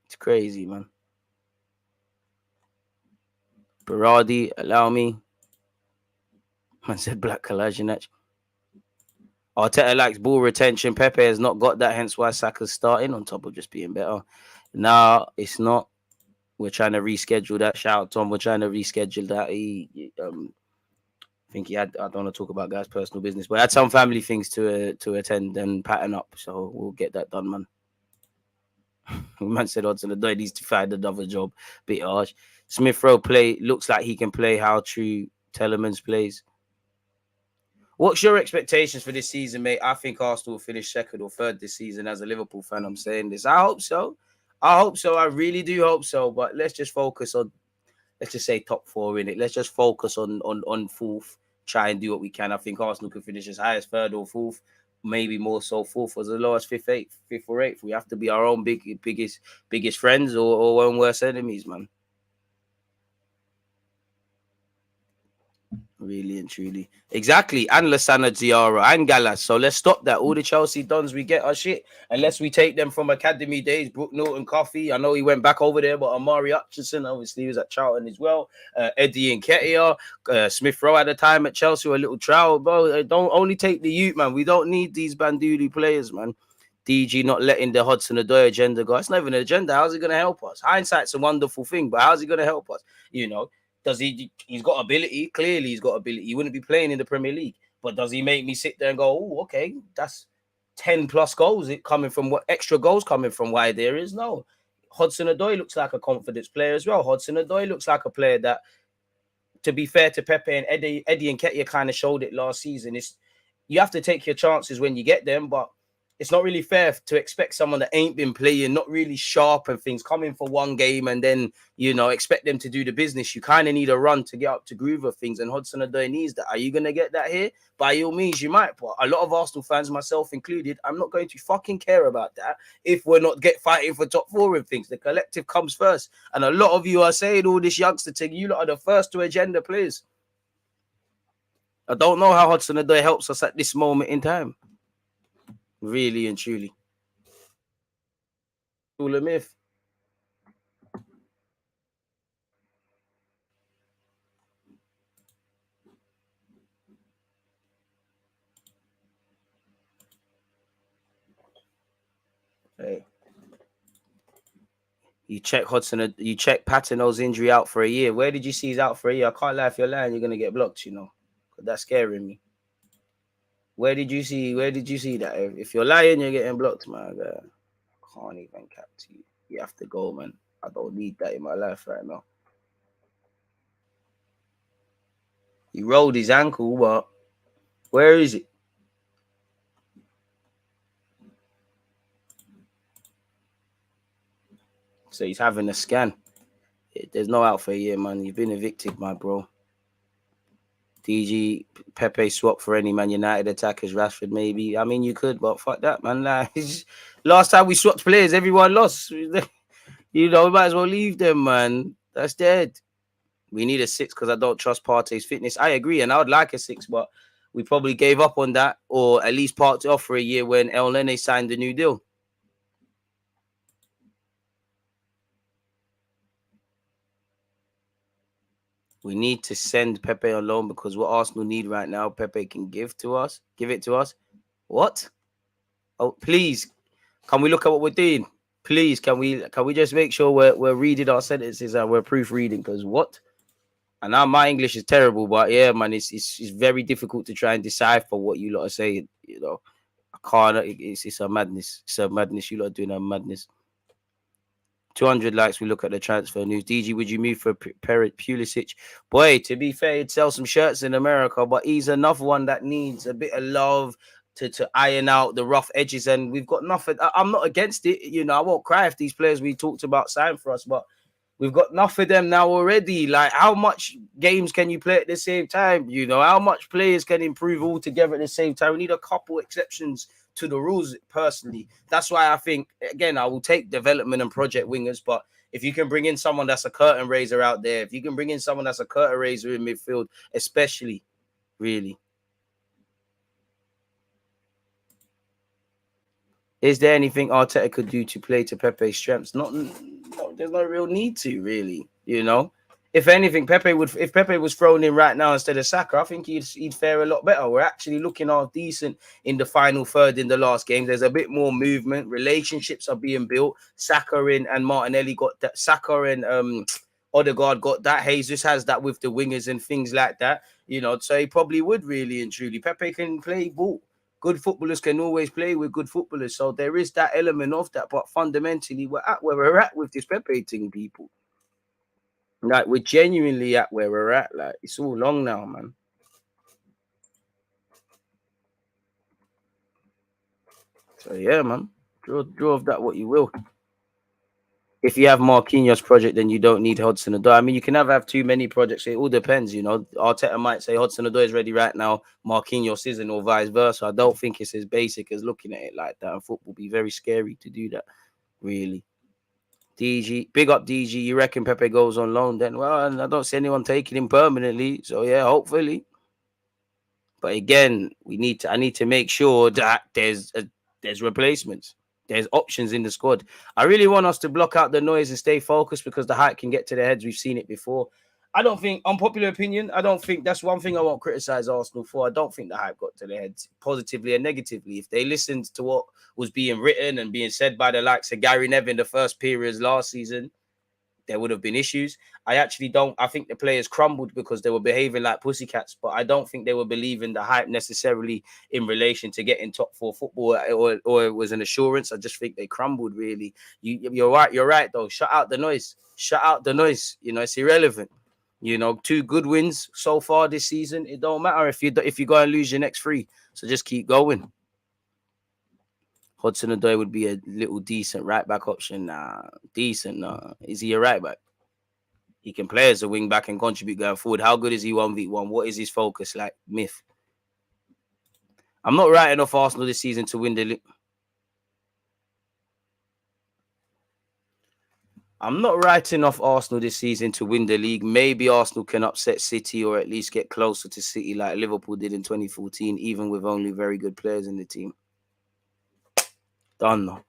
It's crazy, man. Berardi, allow me. Man said Black Kalajinac. Arteta likes ball retention. Pepe has not got that, hence why Saka's starting on top of just being better. No, it's not. We're trying to reschedule that. Shout out, Tom. We're trying to reschedule that. I think he had, I don't want to talk about guys' personal business, but I had some family things to attend and pattern up. So we'll get that done, man. Man said HUDSON-ODOI needs to find another job. Bit harsh. Smith Rowe looks like he can play how true Tielemans plays. What's your expectations for this season, mate? I think Arsenal will finish second or third this season. As a Liverpool fan, I'm saying this. I hope so. I really do hope so. But let's just focus on, let's just say top four in it. Let's just focus on fourth. Try and do what we can. I think Arsenal can finish as high as third or fourth. Maybe more so fourth, as low as fifth or eighth. We have to be our own biggest friends or own worst enemies, man. Really and truly. Exactly. And Lasana Diarra and Gallas. So let's stop that. All the Chelsea dons, we get our shit. Unless we take them from academy days. Brooke Norton Coffee. I know he went back over there, but Amari Hutchinson, obviously, he was at Charlton as well. Eddie Nketiah, Smith Rowe at the time at Chelsea, a little trial. Bro, don't only take the youth, man. We don't need these Bandulu players, man. DG not letting the HUDSON-ODOI agenda go. It's not even an agenda. How's it going to help us? Hindsight's a wonderful thing, but how's it going to help us? Does he's got ability? Clearly, he's got ability. He wouldn't be playing in the Premier League. But does he make me sit there and go, oh, okay, that's 10 plus goals coming from what extra goals coming from wide areas? No. HUDSON-ODOI looks like a confidence player as well. HUDSON-ODOI looks like a player that, to be fair to Pepe and Eddie Nketiah kind of showed it last season. You have to take your chances when you get them, but it's not really fair to expect someone that ain't been playing, not really sharp and things, coming for one game and then, expect them to do the business. You kind of need a run to get up to groove of things, and HUDSON-ODOI needs that. Are you going to get that here? By all means, you might. But a lot of Arsenal fans, myself included, I'm not going to fucking care about that if we're not fighting for top four and things. The collective comes first. And a lot of you are saying all this youngster thing. You lot are the first to agenda players. I don't know how HUDSON-ODOI helps us at this moment in time. Really and truly. All a myth. Hey. You check Patino's injury out for a year. Where did you see he's out for a year? I can't lie, if you're lying, you're gonna get blocked, That's scaring me. Where did you see that? If you're lying, you're getting blocked, man. I can't even cap to you. You have to go, man. I don't need that in my life right now. He rolled his ankle, but where is it? So he's having a scan. There's no out for a year, man. You've been evicted, my bro. DG, Pepe swap for any Man United attackers, Rashford maybe. I mean, you could, but fuck that, man. Like, last time we swapped players, everyone lost. You know, we might as well leave them, man. That's dead. We need a 6 because I don't trust Partey's fitness. I agree, and I would like a 6, but we probably gave up on that, or at least parked it off for a year when El Nene signed the new deal. We need to send Pepe on loan because what Arsenal need right now, Pepe can give it to us. What? Oh, please, can we look at what we're doing? Please, can we just make sure we're reading our sentences and we're proofreading? Because what? And now my English is terrible, but yeah, man, it's very difficult to try and decipher what you lot are saying. You know, I can't. It's a madness. It's a madness. You lot are doing a madness. 200 likes. We look at the transfer news. DG, would you move for Pulisic? Boy, to be fair, he'd sell some shirts in America, but he's another one that needs a bit of love to iron out the rough edges. And we've got nothing. I'm not against it. You know, I won't cry if these players we talked about sign for us, but we've got enough of them now already. Like, how much games can you play at the same time? You know, how much players can improve all together at the same time? We need a couple exceptions to the rules, personally. That's why I think, again, I will take development and project wingers, but if you can bring in someone that's a curtain raiser out there, if you can bring in someone that's a curtain raiser in midfield, especially, really. Is there anything Arteta could do to play to Pepe's strengths? No, there's no real need to, really, you know. If anything, if Pepe was thrown in right now instead of Saka, I think he'd fare a lot better. We're actually looking half decent in the final third in the last game. There's a bit more movement. Relationships are being built. Saka and Martinelli got that. Saka and Odegaard got that. Jesus has that with the wingers and things like that. You know, so he probably would really and truly. Pepe can play ball. Good footballers can always play with good footballers. So there is that element of that. But fundamentally, we're at where we're at with this Pepe thing, people. Like, we're genuinely at where we're at. Like, it's all long now, man. So, yeah, man. Draw of that what you will. If you have Marquinhos' project, then you don't need HUDSON-ODOI. I mean, you can never have too many projects. It all depends, you know. Arteta might say HUDSON-ODOI is ready right now, Marquinhos isn't, or vice versa. I don't think it's as basic as looking at it like that. And football be very scary to do that, really. DG, big up DG. You reckon Pepe goes on loan then? Well, I don't see anyone taking him permanently. So yeah, hopefully. But again, I need to make sure that there's replacements. There's options in the squad. I really want us to block out the noise and stay focused because the hype can get to their heads. We've seen it before. I don't think, unpopular opinion, I don't think that's one thing I won't criticize Arsenal for. I don't think the hype got to their heads positively and negatively. If they listened to what was being written and being said by the likes of Gary Neville the first periods last season, there would have been issues. I think the players crumbled because they were behaving like pussycats, but I don't think they were believing the hype necessarily in relation to getting top 4 football or it was an assurance. I just think they crumbled, really. You're right, though. Shut out the noise. You know, it's irrelevant. You know, 2 good wins so far this season. It don't matter if you go and lose your next 3. So just keep going. HUDSON-ODOI would be a little decent right back option. Decent. Is he a right back? He can play as a wing back and contribute going forward. How good is he 1v1? What is his focus like? Myth. I'm not writing off Arsenal this season to win the league. I'm not writing off Arsenal this season to win the league. Maybe Arsenal can upset City or at least get closer to City like Liverpool did in 2014, even with only very good players in the team. Done though.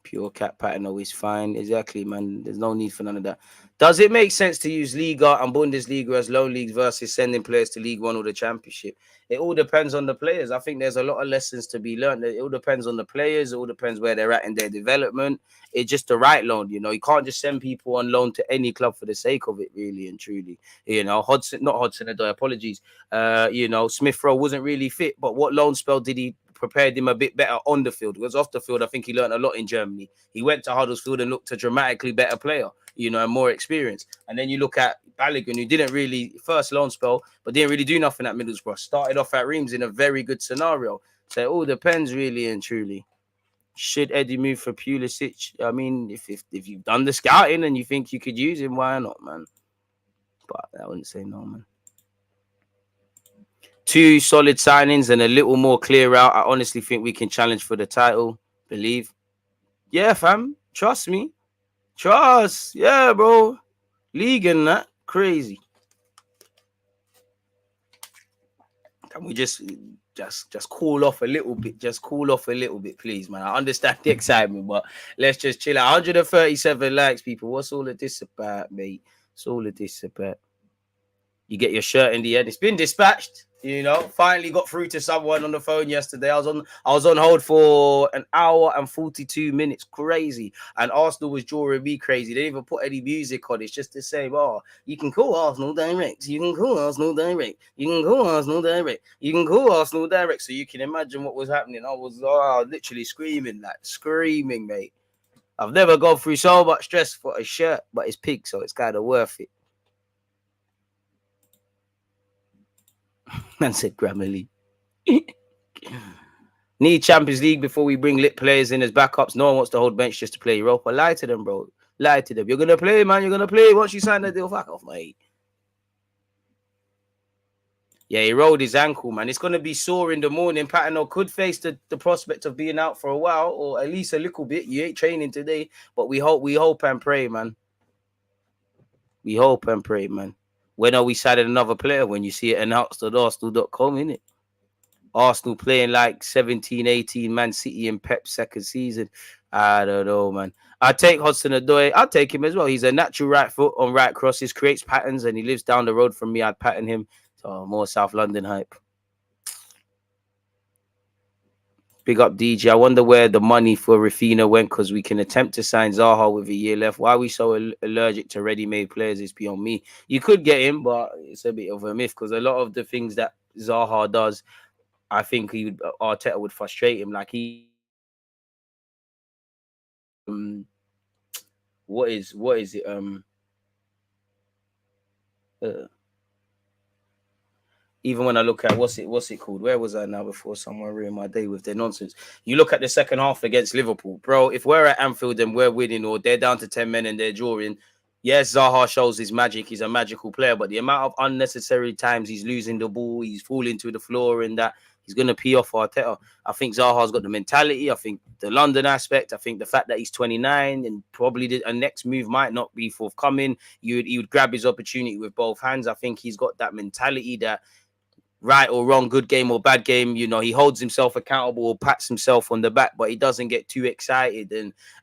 Pure cat pattern always fine. Exactly, man. There's no need for none of that. Does it make sense to use Liga and Bundesliga as loan leagues versus sending players to League One or the Championship? It all depends on the players. I think there's a lot of lessons to be learned. It all depends on the players. It all depends where they're at in their development. It's just the right loan. You know, you can't just send people on loan to any club for the sake of it, really and truly. You know, HUDSON-ODOI, apologies. You know, Smith Rowe wasn't really fit, but what loan spell did he prepared him a bit better on the field? Because off the field, I think he learned a lot in Germany. He went to Huddersfield and looked a dramatically better player, you know, and more experience. And then you look at Balogun, who didn't really, first loan spell, but didn't really do nothing at Middlesbrough. Started off at Reims in a very good scenario. So it all depends, really and truly. Should Eddie move for Pulisic? I mean, if you've done the scouting and you think you could use him, why not, man? But I wouldn't say no, man. 2 solid signings and a little more clear out. I honestly think we can challenge for the title. Believe. Yeah, fam. Trust me. Trust. Yeah, bro. League and that. Crazy. Can we just cool off a little bit? Just cool off a little bit, please, man. I understand the excitement, but let's just chill out. 137 likes, people. What's all of this about, mate? What's all of this about? You get your shirt in the end. It's been dispatched. You know, finally got through to someone on the phone yesterday. I was on hold for an hour and 42 minutes. Crazy. And Arsenal was drawing me crazy. They didn't even put any music on. It's just the same. Oh, you can call Arsenal direct. You can call Arsenal direct. You can call Arsenal direct. You can call Arsenal direct. So you can imagine what was happening. I was literally screaming, mate. I've never gone through so much stress for a shirt, but it's pig, so it's kind of worth it. Man said Grammarly. Need Champions League before we bring lit players in as backups. No one wants to hold bench just to play Europa. Lie to them, bro. Lie to them. You're going to play, man. You're going to play once you sign the deal. Fuck off, mate. Yeah, he rolled his ankle, man. It's going to be sore in the morning. Patino could face the prospect of being out for a while, or at least a little bit. You ain't training today, but we hope and pray, man. We hope and pray, man. When are we signing another player? When you see it announced at Arsenal.com, innit? Arsenal playing like 17, 18, Man City in Pep's second season. I don't know, man. I take HUDSON-ODOI. I'll take him as well. He's a natural right foot on right crosses, creates patterns, and he lives down the road from me. I'd pattern him. So more South London hype. Big up DJ. I wonder where the money for Rafinha went, because we can attempt to sign Zaha with a year left. Why are we so allergic to ready-made players? It's beyond me. You could get him, but it's a bit of a myth, because a lot of the things that Zaha does, I think Arteta would frustrate him. Like what is it? Even when I look at what's it called? Where was I now before someone ruined my day with their nonsense? You look at the second half against Liverpool, bro. If we're at Anfield and we're winning, or they're down to 10 men and they're drawing, yes, Zaha shows his magic. He's a magical player, but the amount of unnecessary times he's losing the ball, he's falling to the floor, and that he's going to pee off Arteta. I think Zaha's got the mentality. I think the London aspect. I think the fact that he's 29 and probably a next move might not be forthcoming. He would grab his opportunity with both hands. I think he's got that mentality that, right or wrong, good game or bad game, you know, he holds himself accountable or pats himself on the back, but he doesn't get too excited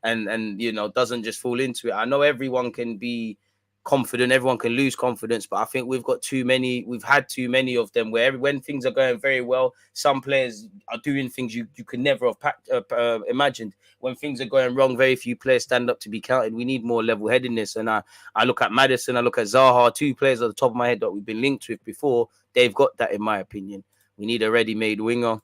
and you know, doesn't just fall into it. I know everyone can be confident, everyone can lose confidence, but I think we've had too many of them where when things are going very well, some players are doing things you could never have imagined. When things are going wrong, very few players stand up to be counted. We need more level-headedness. And I look at Maddison, I look at Zaha, 2 players at the top of my head that we've been linked with before. They've got that, in my opinion. We need a ready-made winger.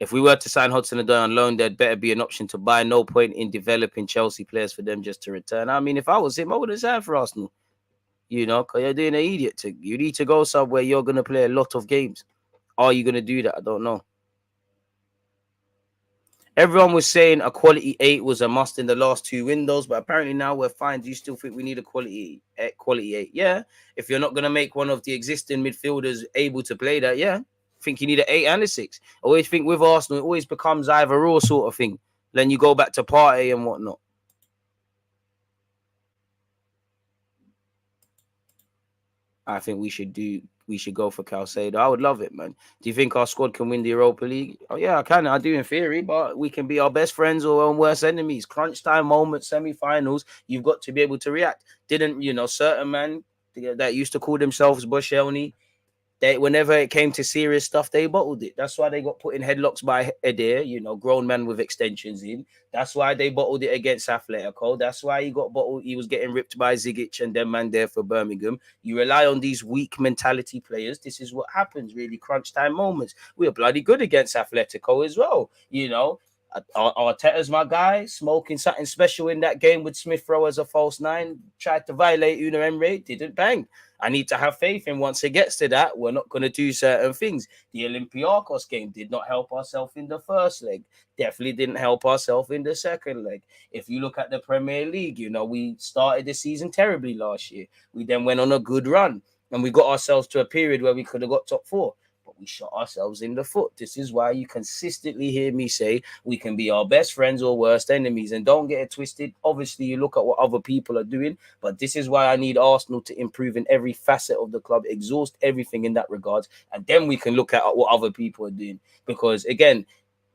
If we were to sign HUDSON-ODOI on loan, there'd better be an option to buy. No point in developing Chelsea players for them just to return. I mean, if I was him, I wouldn't sign for Arsenal. You know, because you're doing an idiot. You need to go somewhere you're going to play a lot of games. Are you going to do that? I don't know. Everyone was saying a quality 8 was a must in the last 2 windows, but apparently now we're fine. Do you still think we need a quality 8? Yeah. If you're not going to make one of the existing midfielders able to play that, yeah. I think you need an 8 and a 6. I always think with Arsenal, it always becomes either or sort of thing. Then you go back to Partey and whatnot. I think we should go for Calcedo. I would love it, man. Do you think our squad can win the Europa League? Oh, yeah, I can. I do in theory, but we can be our best friends or our worst enemies. Crunch time moments, semi-finals, you've got to be able to react. Didn't, you know, certain man that used to call themselves Bushelny, whenever it came to serious stuff, they bottled it. That's why they got put in headlocks by Adair, you know, grown man with extensions in. That's why they bottled it against Atletico. That's why he got bottled. He was getting ripped by Zigic and them man there for Birmingham. You rely on these weak mentality players. This is what happens, really. Crunch time moments. We are bloody good against Atletico as well, you know. Arteta's my guy, smoking something special in that game with Smith Rowe as a false nine. Tried to violate Una Emre, didn't bang. I need to have faith in once it gets to that, we're not going to do certain things. The Olympiacos game did not help ourselves in the first leg. Definitely didn't help ourselves in the second leg. If you look at the Premier League, you know, we started the season terribly last year. We then went on a good run and we got ourselves to a period where we could have got top 4. But we shot ourselves in the foot. This is why you consistently hear me say we can be our best friends or worst enemies. And don't get it twisted. Obviously, you look at what other people are doing. But this is why I need Arsenal to improve in every facet of the club, exhaust everything in that regard. And then we can look at what other people are doing. Because, again,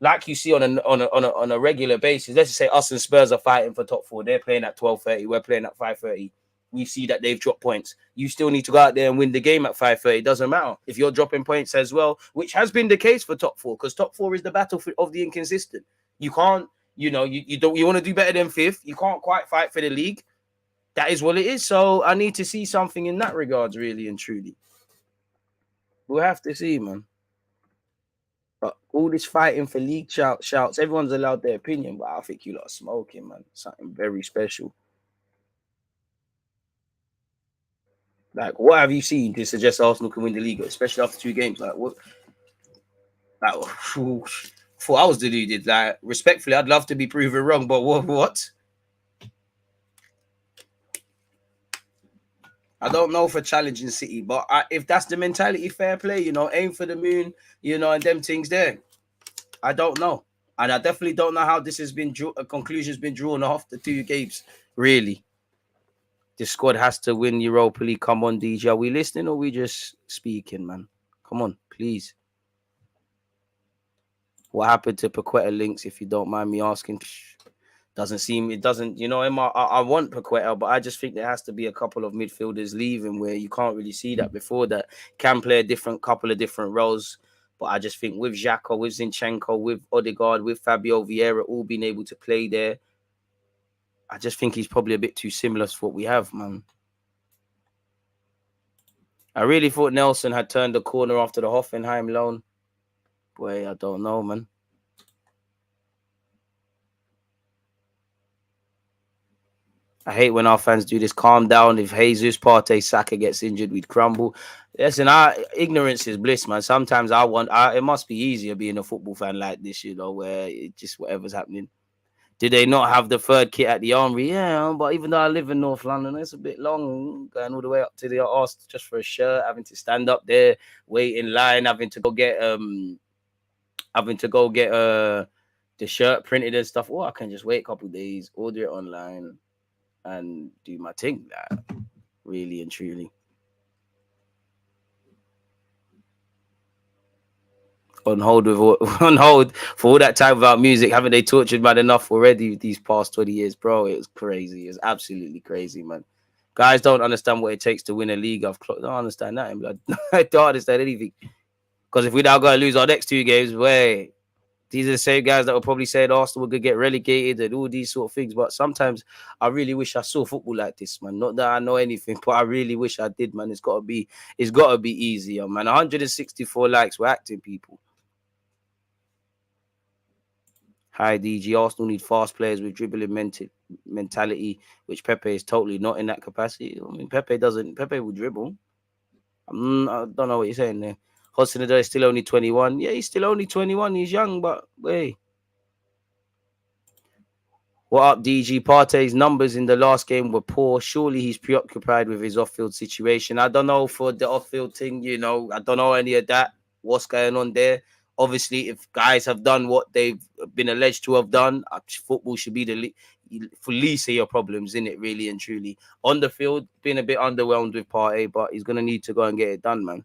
like you see on a regular basis, let's just say us and Spurs are fighting for top 4. They're playing at 12:30. We're playing at 5:30. We see that they've dropped points. You still need to go out there and win the game at 5:30. It doesn't matter if you're dropping points as well, which has been the case for top 4, because top 4 is the battle of the inconsistent. You can't, you know, you want to do better than 5th. You can't quite fight for the league. That is what it is. So I need to see something in that regards, really and truly. We'll have to see, man. But all this fighting for league shouts, everyone's allowed their opinion, but I think you lot are smoking, man. Something very special. Like, what have you seen to suggest Arsenal can win the league, especially after 2 games? Like, what? Like, thought I was deluded. Like, respectfully, I'd love to be proven wrong, but what? I don't know for challenging City, but if that's the mentality, fair play, you know, aim for the moon, you know, and them things there. I don't know. And I definitely don't know how this has been, a conclusion's been drawn off the 2 games, really. This squad has to win Europa League. Come on, DJ. Are we listening or are we just speaking, man? Come on, please. What happened to Paqueta links, if you don't mind me asking? It doesn't, you know, I want Paqueta, but I just think there has to be a couple of midfielders leaving where you can't really see that before that can play a couple of different roles. But I just think with Xhaka, with Zinchenko, with Odegaard, with Fabio Vieira all being able to play there, I just think he's probably a bit too similar to what we have, man. I really thought Nelson had turned the corner after the Hoffenheim loan. Boy, I don't know, man. I hate when our fans do this. Calm down. If Jesus, Partey, Saka gets injured, we'd crumble. Listen, ignorance is bliss, man. Sometimes it must be easier being a football fan like this, you know, where it just whatever's happening. Did they not have the 3rd kit at the Armory? Yeah, but even though I live in North London, it's a bit long going all the way up to the arse just for a shirt, having to stand up there, wait in line, having to go get the shirt printed and stuff. Or I can just wait a couple of days, order it online, and do my thing. Like, really and truly. On hold for all that time without music. Haven't they tortured man enough already these past 20 years, bro? It was crazy. It's absolutely crazy, man. Guys don't understand what it takes to win a league. I don't understand that. I don't understand anything. Because if we now got to lose our next 2 games, these are the same guys that will probably say Arsenal could get relegated and all these sort of things. But sometimes I really wish I saw football like this, man. Not that I know anything, but I really wish I did, man. It's got to be easier, man. 164 likes. We're acting, people. Hi, DG. Arsenal need fast players with dribbling mentality, which Pepe is totally not in that capacity. I mean, Pepe will dribble. I don't know what you're saying there. HUDSON-ODOI is still only 21. Yeah, he's still only 21. He's young, but hey. What up, DG? Partey's numbers in the last game were poor. Surely he's preoccupied with his off-field situation. I don't know for the off-field thing, you know. I don't know any of that. What's going on there? Obviously, if guys have done what they've been alleged to have done, football should be the least of your problems, isn't it, really and truly? On the field, been a bit underwhelmed with Partey, but he's going to need to go and get it done, man.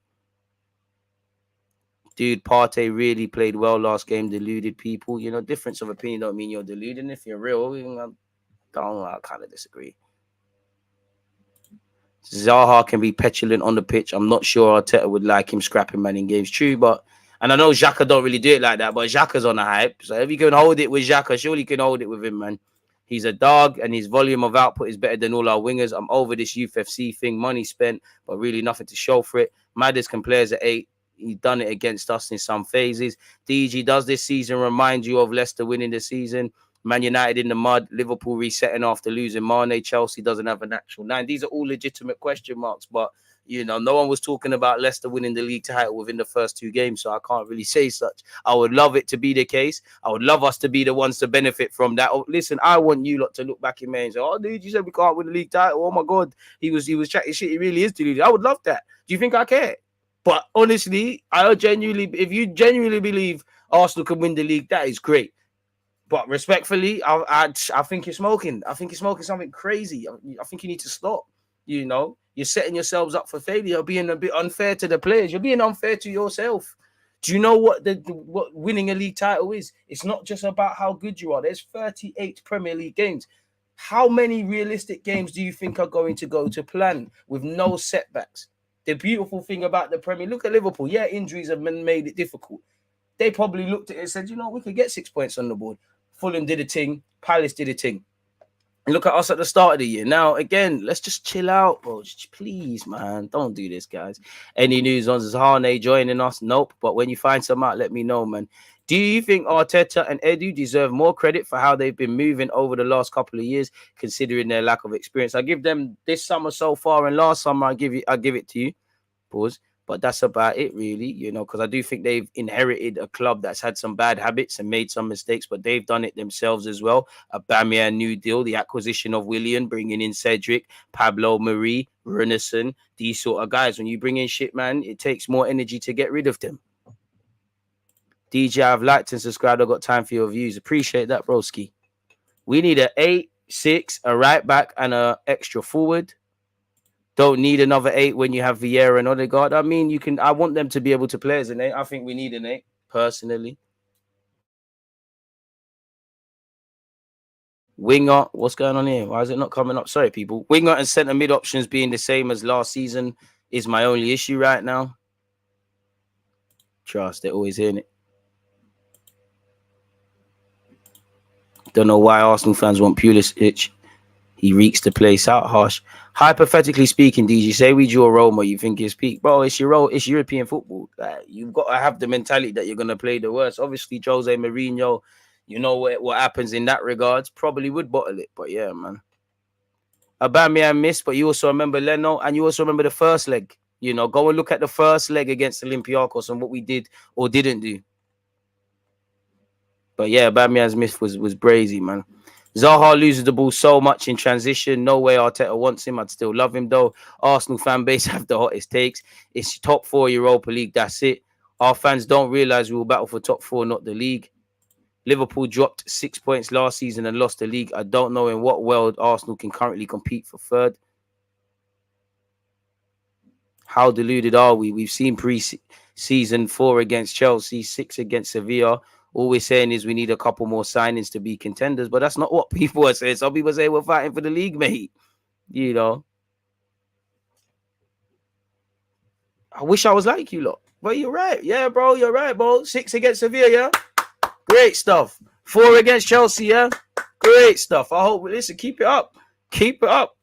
Dude, Partey really played well last game. Deluded people. You know, difference of opinion don't mean you're deluded. If you're real, I kind of disagree. Zaha can be petulant on the pitch. I'm not sure Arteta would like him scrapping man in games. True, and I know Xhaka don't really do it like that, but Xhaka's on the hype. So if you can hold it with Xhaka, surely you can hold it with him, man. He's a dog, and his volume of output is better than all our wingers. I'm over this Youth FC thing. Money spent, but really nothing to show for it. Madders can play as an 8. He's done it against us in some phases. DG, does this season remind you of Leicester winning the season? Man United in the mud, Liverpool resetting after losing Mane, Chelsea doesn't have a natural 9. These are all legitimate question marks, but you know, no one was talking about Leicester winning the league title within the first 2 games, so I can't really say such. I would love it to be the case. I would love us to be the ones to benefit from that. Oh, listen, I want you lot to look back in May and say, oh, dude, you said we can't win the league title. Oh, my God. He was chatting shit. He really is deluded. I would love that. Do you think I care? But honestly, if you genuinely believe Arsenal can win the league, that is great. But respectfully, I think you're smoking. I think you're smoking something crazy. I think you need to stop. You know, you're setting yourselves up for failure. You're being a bit unfair to the players. You're being unfair to yourself. Do you know what what winning a league title is? It's not just about how good you are. There's 38 Premier League games. How many realistic games do you think are going to go to plan with no setbacks? The beautiful thing about the Premier, look at Liverpool. Yeah, injuries have made it difficult. They probably looked at it and said, you know, we could get 6 points on the board. Fulham did a thing. Palace did a thing. And look at us at the start of the year. Now, again, let's just chill out, bro. Just please, man. Don't do this, guys. Any news on Zahane joining us? Nope. But when you find some out, let me know, man. Do you think Arteta and Edu deserve more credit for how they've been moving over the last couple of years, considering their lack of experience? I give them this summer so far, and last summer I give it to you. Pause. But that's about it, really, you know, because I do think they've inherited a club that's had some bad habits and made some mistakes, but they've done it themselves as well. Aubameyang new deal, the acquisition of Willian, bringing in Cedric, Pablo Marie, Renison, these sort of guys. When you bring in shit, man, it takes more energy to get rid of them. DJ, I've liked and subscribed. I've got time for your views. Appreciate that, broski. We need an 8-6, a right back, and an extra forward. Don't need another 8 when you have Vieira and Odegaard. I mean, I want them to be able to play as an 8. I think we need an 8, personally. Winger, what's going on here? Why is it not coming up? Sorry, people. Winger and centre mid options being the same as last season is my only issue right now. Trust, they're always hearing it. Don't know why Arsenal fans want Pulisic. He reeks the place out harsh. Hypothetically speaking, DG, say we draw Roma, you think it's peak. Bro, it's it's European football. You've got to have the mentality that you're going to play the worst. Obviously, Jose Mourinho, you know what happens in that regards, probably would bottle it. But yeah, man. Aubameyang missed, but you also remember Leno, and you also remember the first leg. You know, go and look at the first leg against Olympiacos and what we did or didn't do. But yeah, Aubameyang's miss was brazy, man. Zaha loses the ball so much in transition. No way Arteta wants him. I'd still love him, though. Arsenal fan base have the hottest takes. It's top 4 Europa League. That's it. Our fans don't realise we will battle for top 4, not the league. Liverpool dropped 6 points last season and lost the league. I don't know in what world Arsenal can currently compete for 3rd. How deluded are we? We've seen pre-season 4 against Chelsea, 6 against Sevilla. All we're saying is we need a couple more signings to be contenders, but that's not what people are saying. Some people say we're fighting for the league, mate. You know. I wish I was like you lot. But you're right. Yeah, bro, you're right, bro. 6 against Sevilla, yeah? Great stuff. 4 against Chelsea, yeah? Great stuff. I hope, listen, keep it up. Keep it up.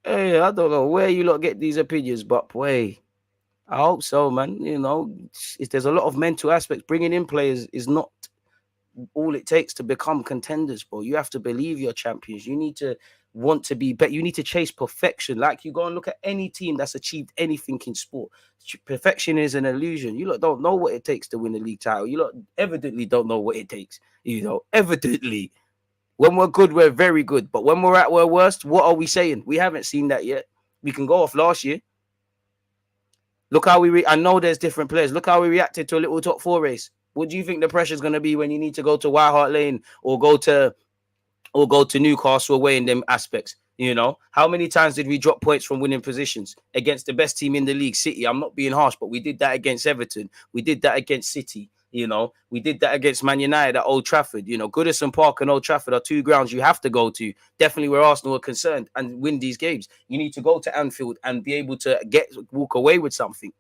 Hey, I don't know where you lot get these opinions, but boy, I hope so, man. You know, there's a lot of mental aspects. Bringing in players is not all it takes to become contenders, bro. You have to believe you're champions. You need to want to be better. You need to chase perfection. Like, you go and look at any team that's achieved anything in sport. Perfection is an illusion. You lot don't know what it takes to win a league title. You lot evidently don't know what it takes. You know, evidently. When we're good, we're very good. But when we're at our worst, what are we saying? We haven't seen that yet. We can go off last year. Look how I know there's different players. Look how we reacted to a little top 4 race. What do you think the pressure is going to be when you need to go to White Hart Lane or go to Newcastle away in them aspects? You know, how many times did we drop points from winning positions against the best team in the league, City? I'm not being harsh, but we did that against Everton. We did that against City. You know, we did that against Man United at Old Trafford. You know, Goodison Park and Old Trafford are 2 grounds you have to go to. Definitely where Arsenal are concerned and win these games. You need to go to Anfield and be able to walk away with something.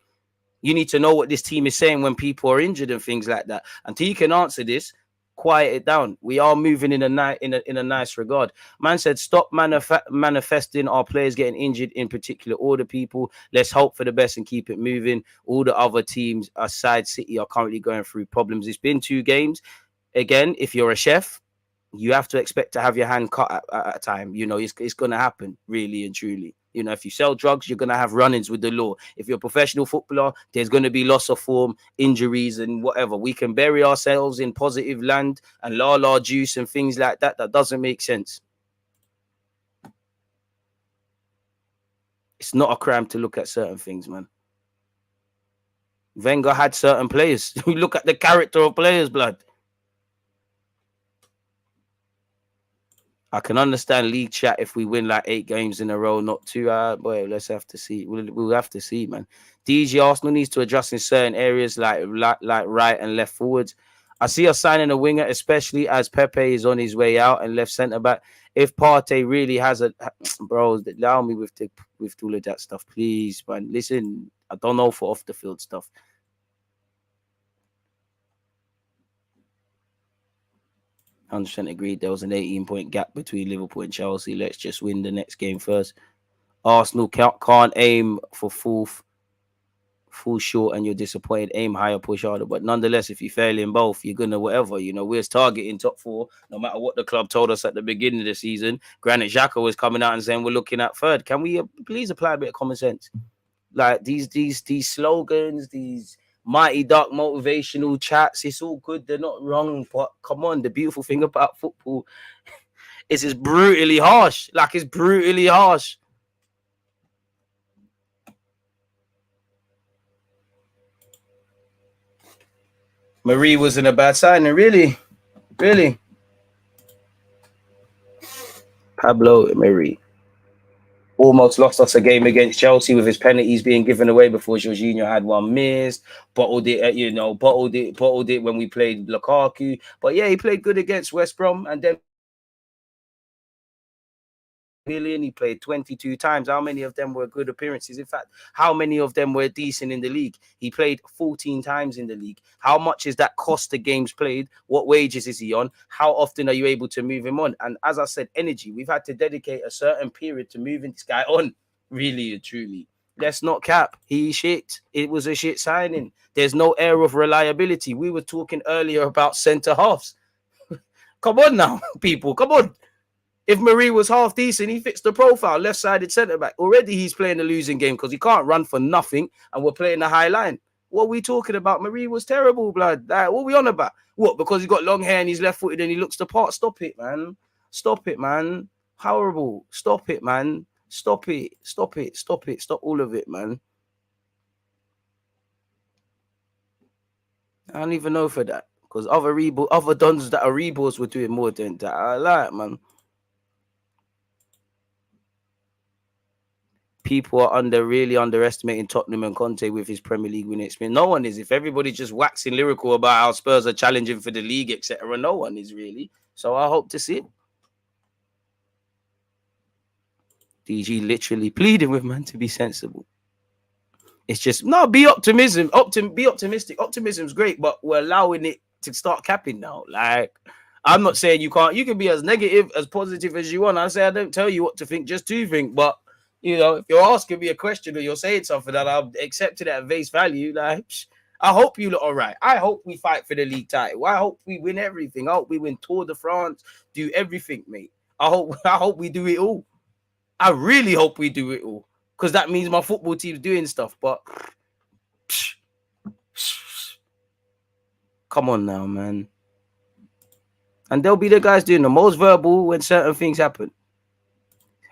You need to know what this team is saying when people are injured and things like that. Until you can answer this, quiet it down. We are moving in a nice regard. Man said, stop manifesting our players getting injured in particular order, people. Let's hope for the best and keep it moving. All the other teams aside City are currently going through problems. It's been 2 games. Again, if you're a chef, you have to expect to have your hand cut at a time. You know, it's going to happen, really and truly. You know, if you sell drugs, you're going to have run-ins with the law. If you're a professional footballer, there's going to be loss of form, injuries and whatever. We can bury ourselves in positive land and la juice and things like that. That doesn't make sense. It's not a crime to look at certain things, man. Wenger had certain players. We look at the character of players, blood. I can understand league chat if we win like 8 games in a row, not 2. Boy, let's have to see. We'll have to see, man. DG Arsenal needs to adjust in certain areas like right and left forwards. I see us signing a winger, especially as Pepe is on his way out and left centre back. If Partey really has a bro, allow me with all of that stuff, please, man. Listen, I don't know for off the field stuff. I 100% agreed. There was an 18-point gap between Liverpool and Chelsea. Let's just win the next game first. Arsenal can't aim for full short and you're disappointed. Aim higher, push harder. But nonetheless, if you fail in both, you're going to whatever. You know, we're targeting top 4, no matter what the club told us at the beginning of the season. Granit Xhaka was coming out and saying we're looking at 3rd. Can we please apply a bit of common sense? Like these slogans, these mighty dark motivational chats, it's all good, they're not wrong, but come on, the beautiful thing about football is it's brutally harsh. Like, it's brutally harsh. Marie wasn't a bad signing, really. Pablo Marie almost lost us a game against Chelsea with his penalties being given away before Jorginho had one missed. Bottled it when we played Lukaku. But yeah, he played good against West Brom, and then he played 22 times. How many of them were good appearances? In fact, how many of them were decent in the league? He played 14 times in the league. How much is that cost the games played? What wages is he on? How often are you able to move him on? And as I said, energy. We've had to dedicate a certain period to moving this guy on, really and truly. Let's not cap. He shit. It was a shit signing. There's no air of reliability. We were talking earlier about centre halves. Come on now, people. Come on. If Marie was half decent, he fits the profile, left-sided centre-back. Already he's playing a losing game because he can't run for nothing, and we're playing a high line. What are we talking about? Marie was terrible, blood. Like, what are we on about? What, because he's got long hair and he's left-footed and he looks the part? Stop it, man. Stop it, man. Horrible. Stop it, man. Stop it. Stop it. Stop it. Stop all of it, man. I don't even know for that. Because other dons that are reballs were doing more than that. I like, man. People are really underestimating Tottenham and Conte with his Premier League winning experience. No one is. If everybody's just waxing lyrical about how Spurs are challenging for the league, etc., no one is really. So I hope to see it. DG literally pleading with man to be sensible. It's just, no, be optimistic. Optimism's great, but we're allowing it to start capping now. Like, I'm not saying you can't. You can be as negative, as positive as you want. I say I don't tell you what to think, just to think, but you know, if you're asking me a question or you're saying something that I've accepted at face value, like, I hope you look all right. I hope we fight for the league title. I hope we win everything. I hope we win Tour de France, do everything, mate. I hope we do it all. I really hope we do it all, because that means my football team's doing stuff. But come on now, man. And they'll be the guys doing the most verbal when certain things happen.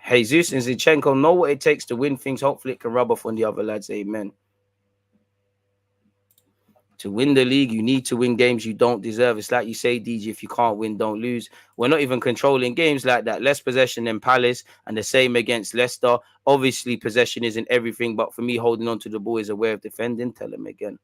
Jesus and Zinchenko know what it takes to win things. Hopefully it can rub off on the other lads. Amen. To win the league, you need to win games you don't deserve. It's like you say, DG, if you can't win, don't lose. We're not even controlling games like that. Less possession than Palace, and the same against Leicester. Obviously, possession isn't everything, but for me, holding on to the ball is a way of defending. Tell him again.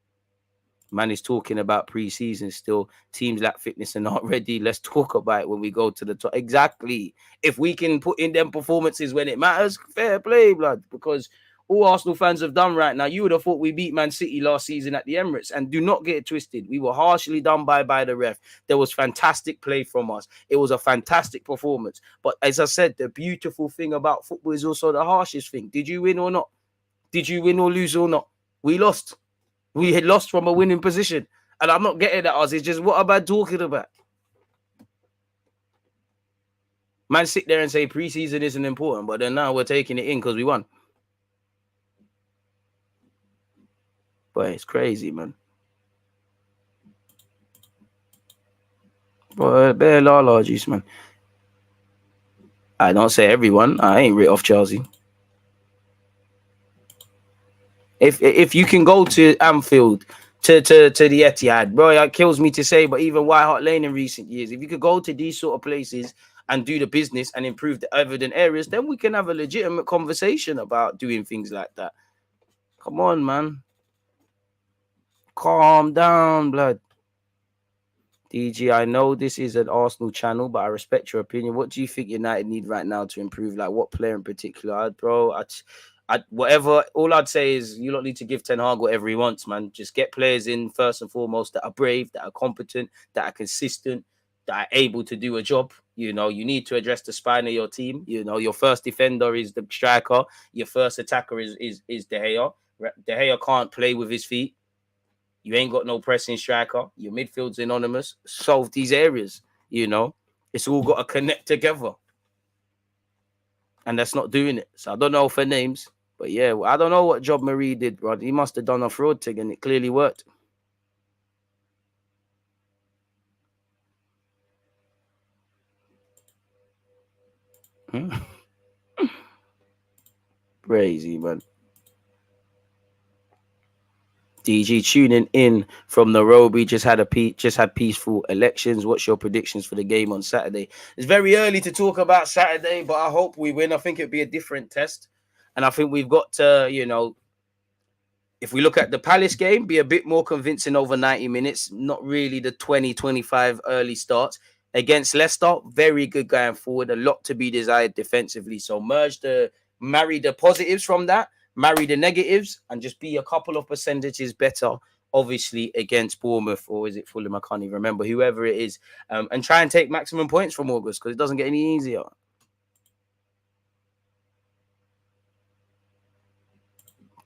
Man is talking about pre-season still. Teams lack fitness and not ready. Let's talk about it when we go to the top. Exactly. If we can put in them performances when it matters, fair play, blood. Because all Arsenal fans have done right now. You would have thought we beat Man City last season at the Emirates, and do not get it twisted. We were harshly done by the ref. There was fantastic play from us. It was a fantastic performance. But as I said, the beautiful thing about football is also the harshest thing. Did you win or not? Did you win or lose or not? We lost. We had lost from a winning position. And I'm not getting at us. It's just, what am I talking about? Man, sit there and say preseason isn't important, but then now we're taking it in because we won. But it's crazy, man. But bare la juice, man. I don't say everyone. I ain't writ off Chelsea. If you can go to Anfield, to the Etihad, bro, it kills me to say, but even White Hart Lane in recent years, if you could go to these sort of places and do the business and improve the evident areas, then we can have a legitimate conversation about doing things like that. Come on, man. Calm down, blood. DG, I know this is an Arsenal channel, but I respect your opinion. What do you think United need right now to improve? Like, what player in particular? Bro, whatever. All I'd say is you don't need to give Ten Hag whatever he wants, man. Just get players in first and foremost that are brave, that are competent, that are consistent, that are able to do a job. You know, you need to address the spine of your team. You know, your first defender is the striker. Your first attacker is De Gea. De Gea can't play with his feet. You ain't got no pressing striker. Your midfield's anonymous. Solve these areas, you know. It's all got to connect together. And that's not doing it. So I don't know for names. But yeah, I don't know what job Marie did, bro. He must have done a fraud thing and it clearly worked. Crazy, man. DG tuning in from Nairobi. Just had peaceful elections. What's your predictions for the game on Saturday? It's very early to talk about Saturday, but I hope we win. I think it'd be a different test. And I think we've got to, you know, if we look at the Palace game, be a bit more convincing over 90 minutes. Not really the 20-25 early starts. Against Leicester, very good going forward. A lot to be desired defensively. So marry the positives from that, marry the negatives, and just be a couple of percentages better, obviously, against Bournemouth, or is it Fulham? I can't even remember, whoever it is. And try and take maximum points from August, because it doesn't get any easier.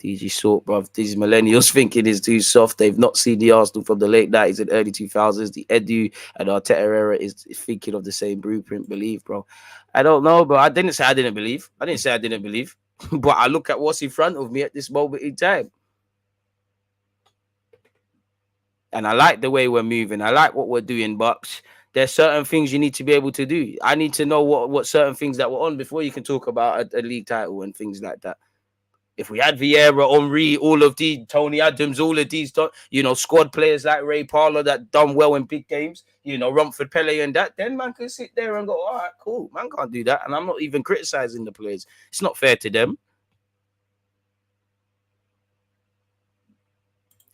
DG Sort, bruv. These millennials thinking is too soft. They've not seen the Arsenal from the late 90s and early 2000s. The Edu and Arteta era is thinking of the same blueprint. Believe, bro. I don't know, bro. I didn't say I didn't believe. But I look at what's in front of me at this moment in time. And I like the way we're moving. I like what we're doing, but there's certain things you need to be able to do. I need to know what certain things that were on before you can talk about a league title and things like that. If we had Vieira, Henry, all of these, Tony Adams, all of these, you know, squad players like Ray Parlour that done well in big games, you know, Romford, Pele and that, then man can sit there and go, all right, cool. Man can't do that. And I'm not even criticizing the players. It's not fair to them.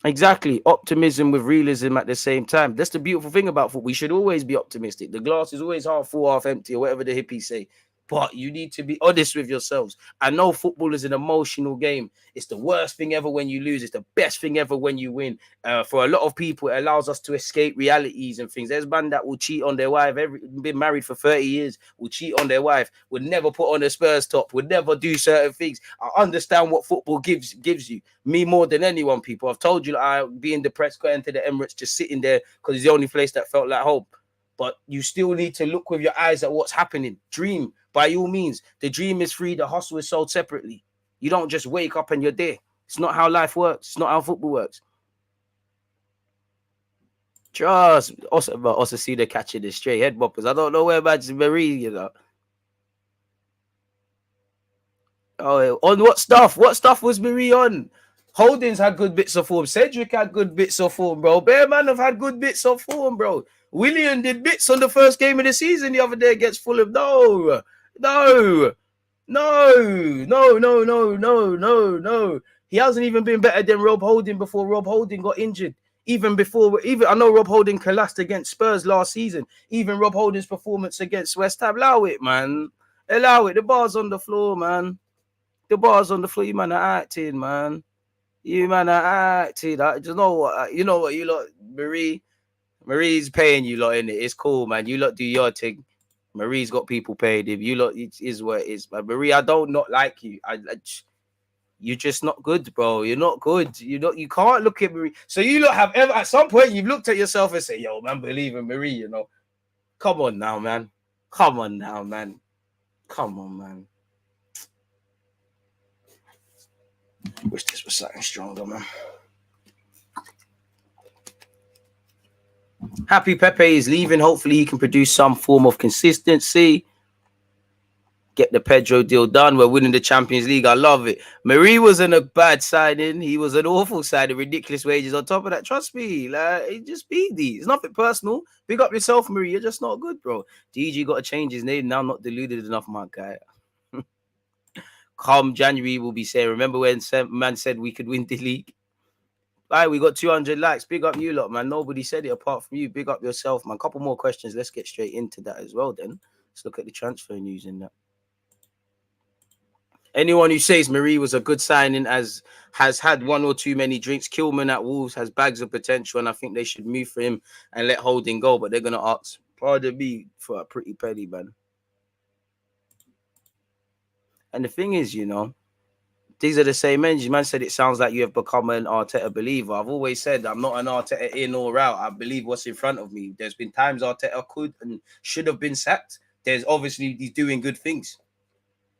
Exactly. Optimism with realism at the same time. That's the beautiful thing about football. We should always be optimistic. The glass is always half full, half empty, or whatever the hippies say. But you need to be honest with yourselves. I know football is an emotional game. It's the worst thing ever when you lose. It's the best thing ever when you win. For a lot of people, it allows us to escape realities and things. There's man that will cheat on their wife. Been married for 30 years, will cheat on their wife, would never put on a Spurs top, would never do certain things. I understand what football gives you. Me more than anyone, people. I've told you, I being depressed, going to the Emirates, just sitting there because it's the only place that felt like home. But you still need to look with your eyes at what's happening. Dream. By all means, the dream is free. The hustle is sold separately. You don't just wake up and you're there. It's not how life works. It's not how football works. Just also see the catching the stray head boppers. I don't know where Madge Marie, you know. Oh, on what stuff? What stuff was Marie on? Holdings had good bits of form. Cedric had good bits of form, bro. Bear man have had good bits of form, bro. William did bits on the first game of the season the other day against Fulham. No. He hasn't even been better than Rob Holding before Rob Holding got injured. Even I know Rob Holding collapsed against Spurs last season. Even Rob Holding's performance against West Ham. Allow it, man. Allow it. The bar's on the floor, man. The bars on the floor, you man are acting, man. You man are acting. You know what? You lot, Marie's paying you lot, innit? It's cool, man. You lot do your thing. Marie's got people paid. If you lot, it is what it is. But Marie, I don't not like you. You're just not good, bro. You're not good. You can't look at Marie. So you lot have ever, at some point, you've looked at yourself and say, yo, man, believe in Marie, you know. Come on now, man. Come on now, man. Come on, man. Wish this was something stronger, man. Happy Pepe is leaving. Hopefully he can produce some form of consistency. Get the Pedro deal done. We're winning the Champions League. I love it. Marie wasn't a bad signing. He was an awful signing. Ridiculous wages. On top of that, trust me, like, it just be these. It's nothing personal. Big up yourself, Marie. You're just not good, bro. DG got to change his name now. Not deluded enough, my guy. Come January, we'll be saying, remember when man said we could win the league? All right, we got 200 likes. Big up you lot, man. Nobody said it apart from you. Big up yourself, man. Couple more questions. Let's get straight into that as well then. Let's look at the transfer news in that. Anyone who says Marie was a good signing has had one or too many drinks. Kilman at Wolves has bags of potential, and I think they should move for him and let Holding go. But they're going to ask, pardon me, for a pretty penny, man. And the thing is, you know, these are the same ends. Man said it sounds like you have become an Arteta believer. I've always said I'm not an Arteta in or out. I believe what's in front of me. There's been times Arteta could and should have been sacked. There's obviously he's doing good things.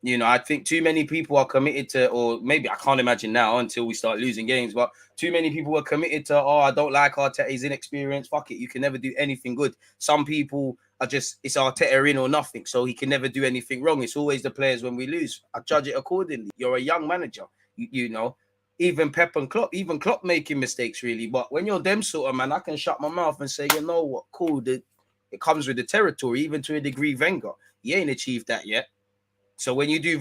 You know, I think too many people are committed to, or maybe I can't imagine now until we start losing games, but too many people are committed to, oh, I don't like Arteta, he's inexperienced. Fuck it, you can never do anything good. Some people are just, it's Arteta in or nothing, so he can never do anything wrong. It's always the players when we lose. I judge it accordingly. You're a young manager, you know. Even Pep and Klopp, even Klopp making mistakes, really. But when you're them sort of man, I can shut my mouth and say, you know what, cool, it comes with the territory, even to a degree. Wenger, he ain't achieved that yet. So when you do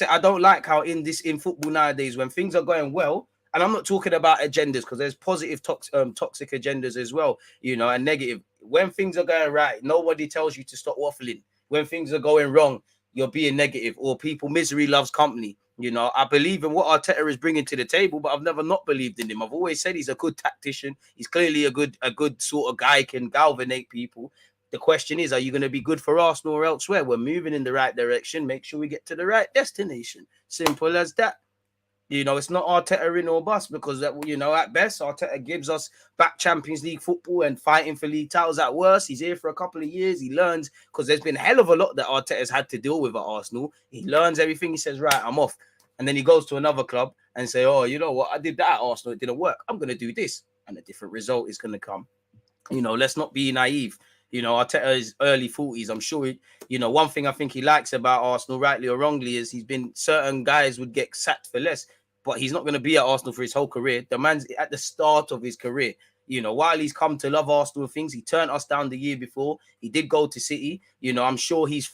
I don't like how in football nowadays, when things are going well, and I'm not talking about agendas because there's positive toxic agendas as well, you know, and negative. When things are going right, nobody tells you to stop waffling. When things are going wrong, you're being negative, or misery loves company. You know, I believe in what Arteta is bringing to the table, but I've never not believed in him. I've always said he's a good tactician. He's clearly a good sort of guy, can galvanate people. The question is, are you going to be good for Arsenal or elsewhere? We're moving in the right direction. Make sure we get to the right destination. Simple as that. You know, it's not Arteta in or bust because, you know, at best, Arteta gives us back Champions League football and fighting for league titles. At worst, he's here for a couple of years. He learns, because there's been a hell of a lot that Arteta's had to deal with at Arsenal. He learns everything. He says, right, I'm off. And then he goes to another club and say, oh, you know what? I did that at Arsenal. It didn't work. I'm going to do this. And a different result is going to come. You know, let's not be naive. You know, Arteta is early 40s. I'm sure, you know, one thing I think he likes about Arsenal, rightly or wrongly, is certain guys would get sacked for less, but he's not going to be at Arsenal for his whole career. The man's at the start of his career. You know, while he's come to love Arsenal and things, he turned us down the year before. He did go to City. You know, I'm sure he's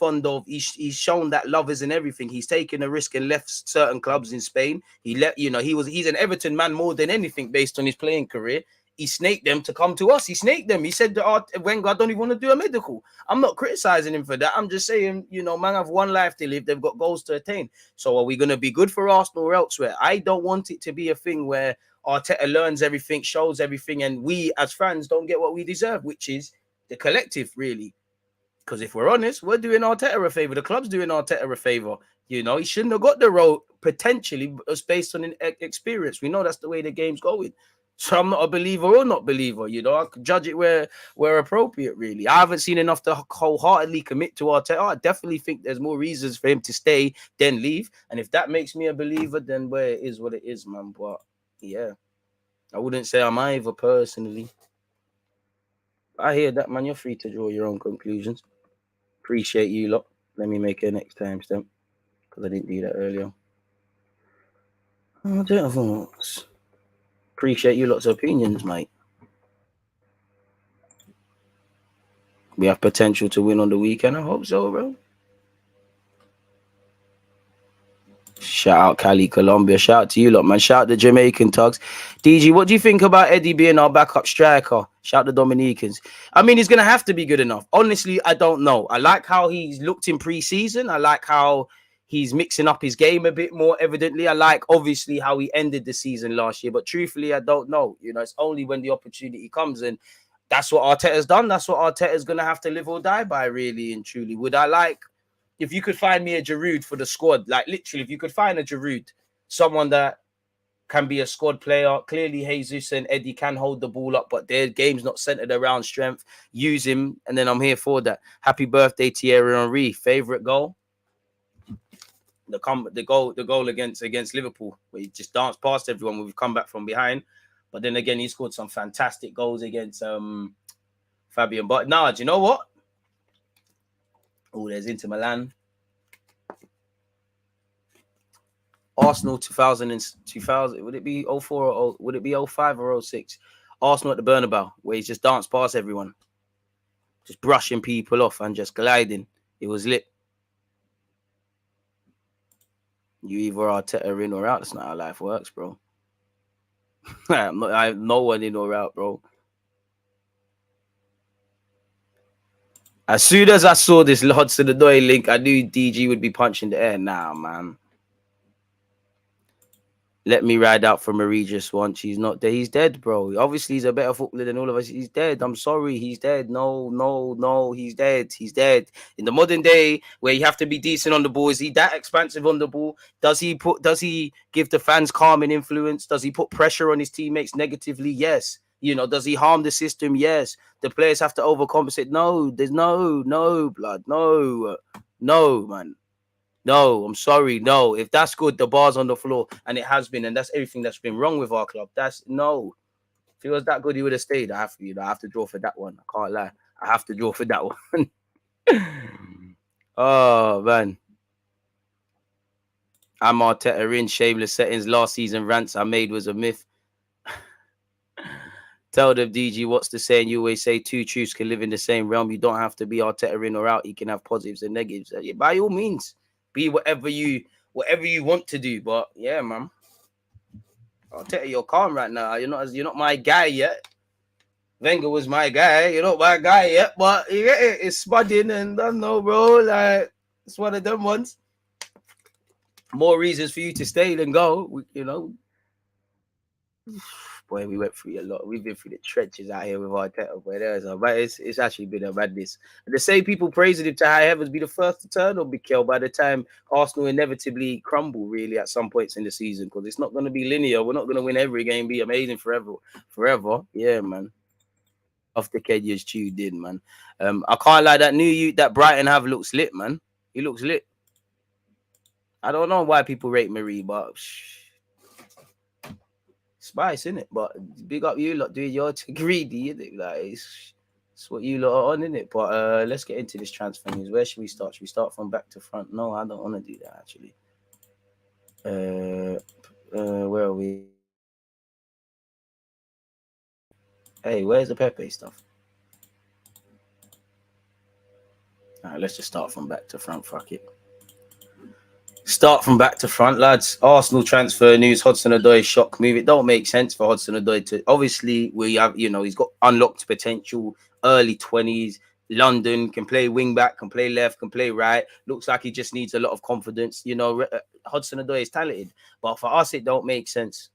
he's shown that love is in everything. He's taken a risk and left certain clubs in Spain. He's an Everton man more than anything based on his playing career. He snaked them to come to us. He snaked them. He said, Wenger, I don't even want to do a medical. I'm not criticizing him for that. I'm just saying, you know, man, have one life to live. They've got goals to attain. So are we going to be good for Arsenal or elsewhere? I don't want it to be a thing where Arteta learns everything, shows everything, and we as fans don't get what we deserve, which is the collective, really. Because if we're honest, we're doing Arteta a favor. The club's doing Arteta a favor. You know, he shouldn't have got the role potentially based on experience. We know that's the way the game's going. So I'm not a believer or not believer, you know. I can judge it where appropriate, really. I haven't seen enough to wholeheartedly commit to Arteta. I definitely think there's more reasons for him to stay than leave. And if that makes me a believer, then where it is what it is, man. But yeah, I wouldn't say I'm either personally. I hear that, man. You're free to draw your own conclusions. Appreciate you lot. Let me make a next timestamp because I didn't do that earlier. Appreciate you lots of opinions, mate. We have potential to win on the weekend. I hope so, bro. Shout out Cali, Colombia. Shout out to you lot, man. Shout out the Jamaican tugs. DG, what do you think about Eddie being our backup striker? Shout out the Dominicans. I mean, he's going to have to be good enough. Honestly, I don't know. I like how he's looked in pre-season. I like how he's mixing up his game a bit more, evidently. I like, obviously, how he ended the season last year. But truthfully, I don't know. You know, it's only when the opportunity comes. And that's what Arteta's done. That's what Arteta's going to have to live or die by, really and truly. Would I like, if you could find me a Giroud for the squad, like literally, if you could find a Giroud, someone that can be a squad player. Clearly, Jesus and Eddie can hold the ball up, but their game's not centered around strength. Use him, and then I'm here for that. Happy birthday, Thierry Henry. Favorite goal? The goal against Liverpool, where he just danced past everyone when we've come back from behind. But then again, he scored some fantastic goals against Fabian. But nah, do you know what? Oh, there's Inter Milan. Arsenal 2000, would it be 04 or would it be 05 or 06? Arsenal at the Bernabeu, where he's just danced past everyone, just brushing people off and just gliding. It was lit. You either are Arteta in or out. That's not how life works, bro. I have no one in or out, bro. As soon as I saw this HUDSON-ODOI link, I knew DG would be punching the air. Nah, man. Let me ride out for Regis once. He's not there. He's dead, bro. Obviously, he's a better footballer than all of us. He's dead. I'm sorry. He's dead. No. He's dead. He's dead. In the modern day, where you have to be decent on the ball, is he that expansive on the ball? Does he give the fans calming influence? Does he put pressure on his teammates negatively? Yes. You know, does he harm the system? Yes. The players have to overcompensate. No, there's no, blood. No, man. No, I'm sorry. No, if that's good, the bar's on the floor, and it has been, and that's everything that's been wrong with our club. That's no. If he was that good, he would have stayed. I have to draw for that one. I can't lie. I have to draw for that one. Oh man. I'm Arteta in shameless settings. Last season rants I made was a myth. Tell them, DG, what's the saying? You always say two truths can live in the same realm. You don't have to be Arteta in or out. You can have positives and negatives. By all means. Be whatever you want to do, but yeah, man. I'll tell you, you're calm right now. You're not my guy yet. Wenger was my guy. You're not my guy yet, but it's spudding and I don't know, bro. Like it's one of them ones. More reasons for you to stay than go. You know. Boy, we went through a lot. We've been through the trenches out here with Arteta, boy. But it's actually been a madness. And the same people praising him to high heavens be the first to turn on Mikel by the time Arsenal inevitably crumble, really, at some points in the season, because it's not going to be linear. We're not going to win every game, be amazing forever. Yeah, man. Off the Kenya's tuned in, man. I can't lie, that new youth that Brighton have looks lit, man. He looks lit. I don't know why people rate Marie, but spice, innit? But big up you lot doing your greedy, innit? Like it's what you lot are on, innit? But let's get into this transfer news. Where should we start? Should we start from back to front? No, I don't want to do that actually. Where are we? Hey, where's the Pepe stuff? All right, let's just start from back to front. Fuck it. Start from back to front, lads. Arsenal transfer news. HUDSON-ODOI shock move. It don't make sense for HUDSON-ODOI to. Obviously, we have, he's got unlocked potential. Early 20s. London, can play wing back, can play left, can play right. Looks like he just needs a lot of confidence. HUDSON-ODOI is talented, but for us, it don't make sense.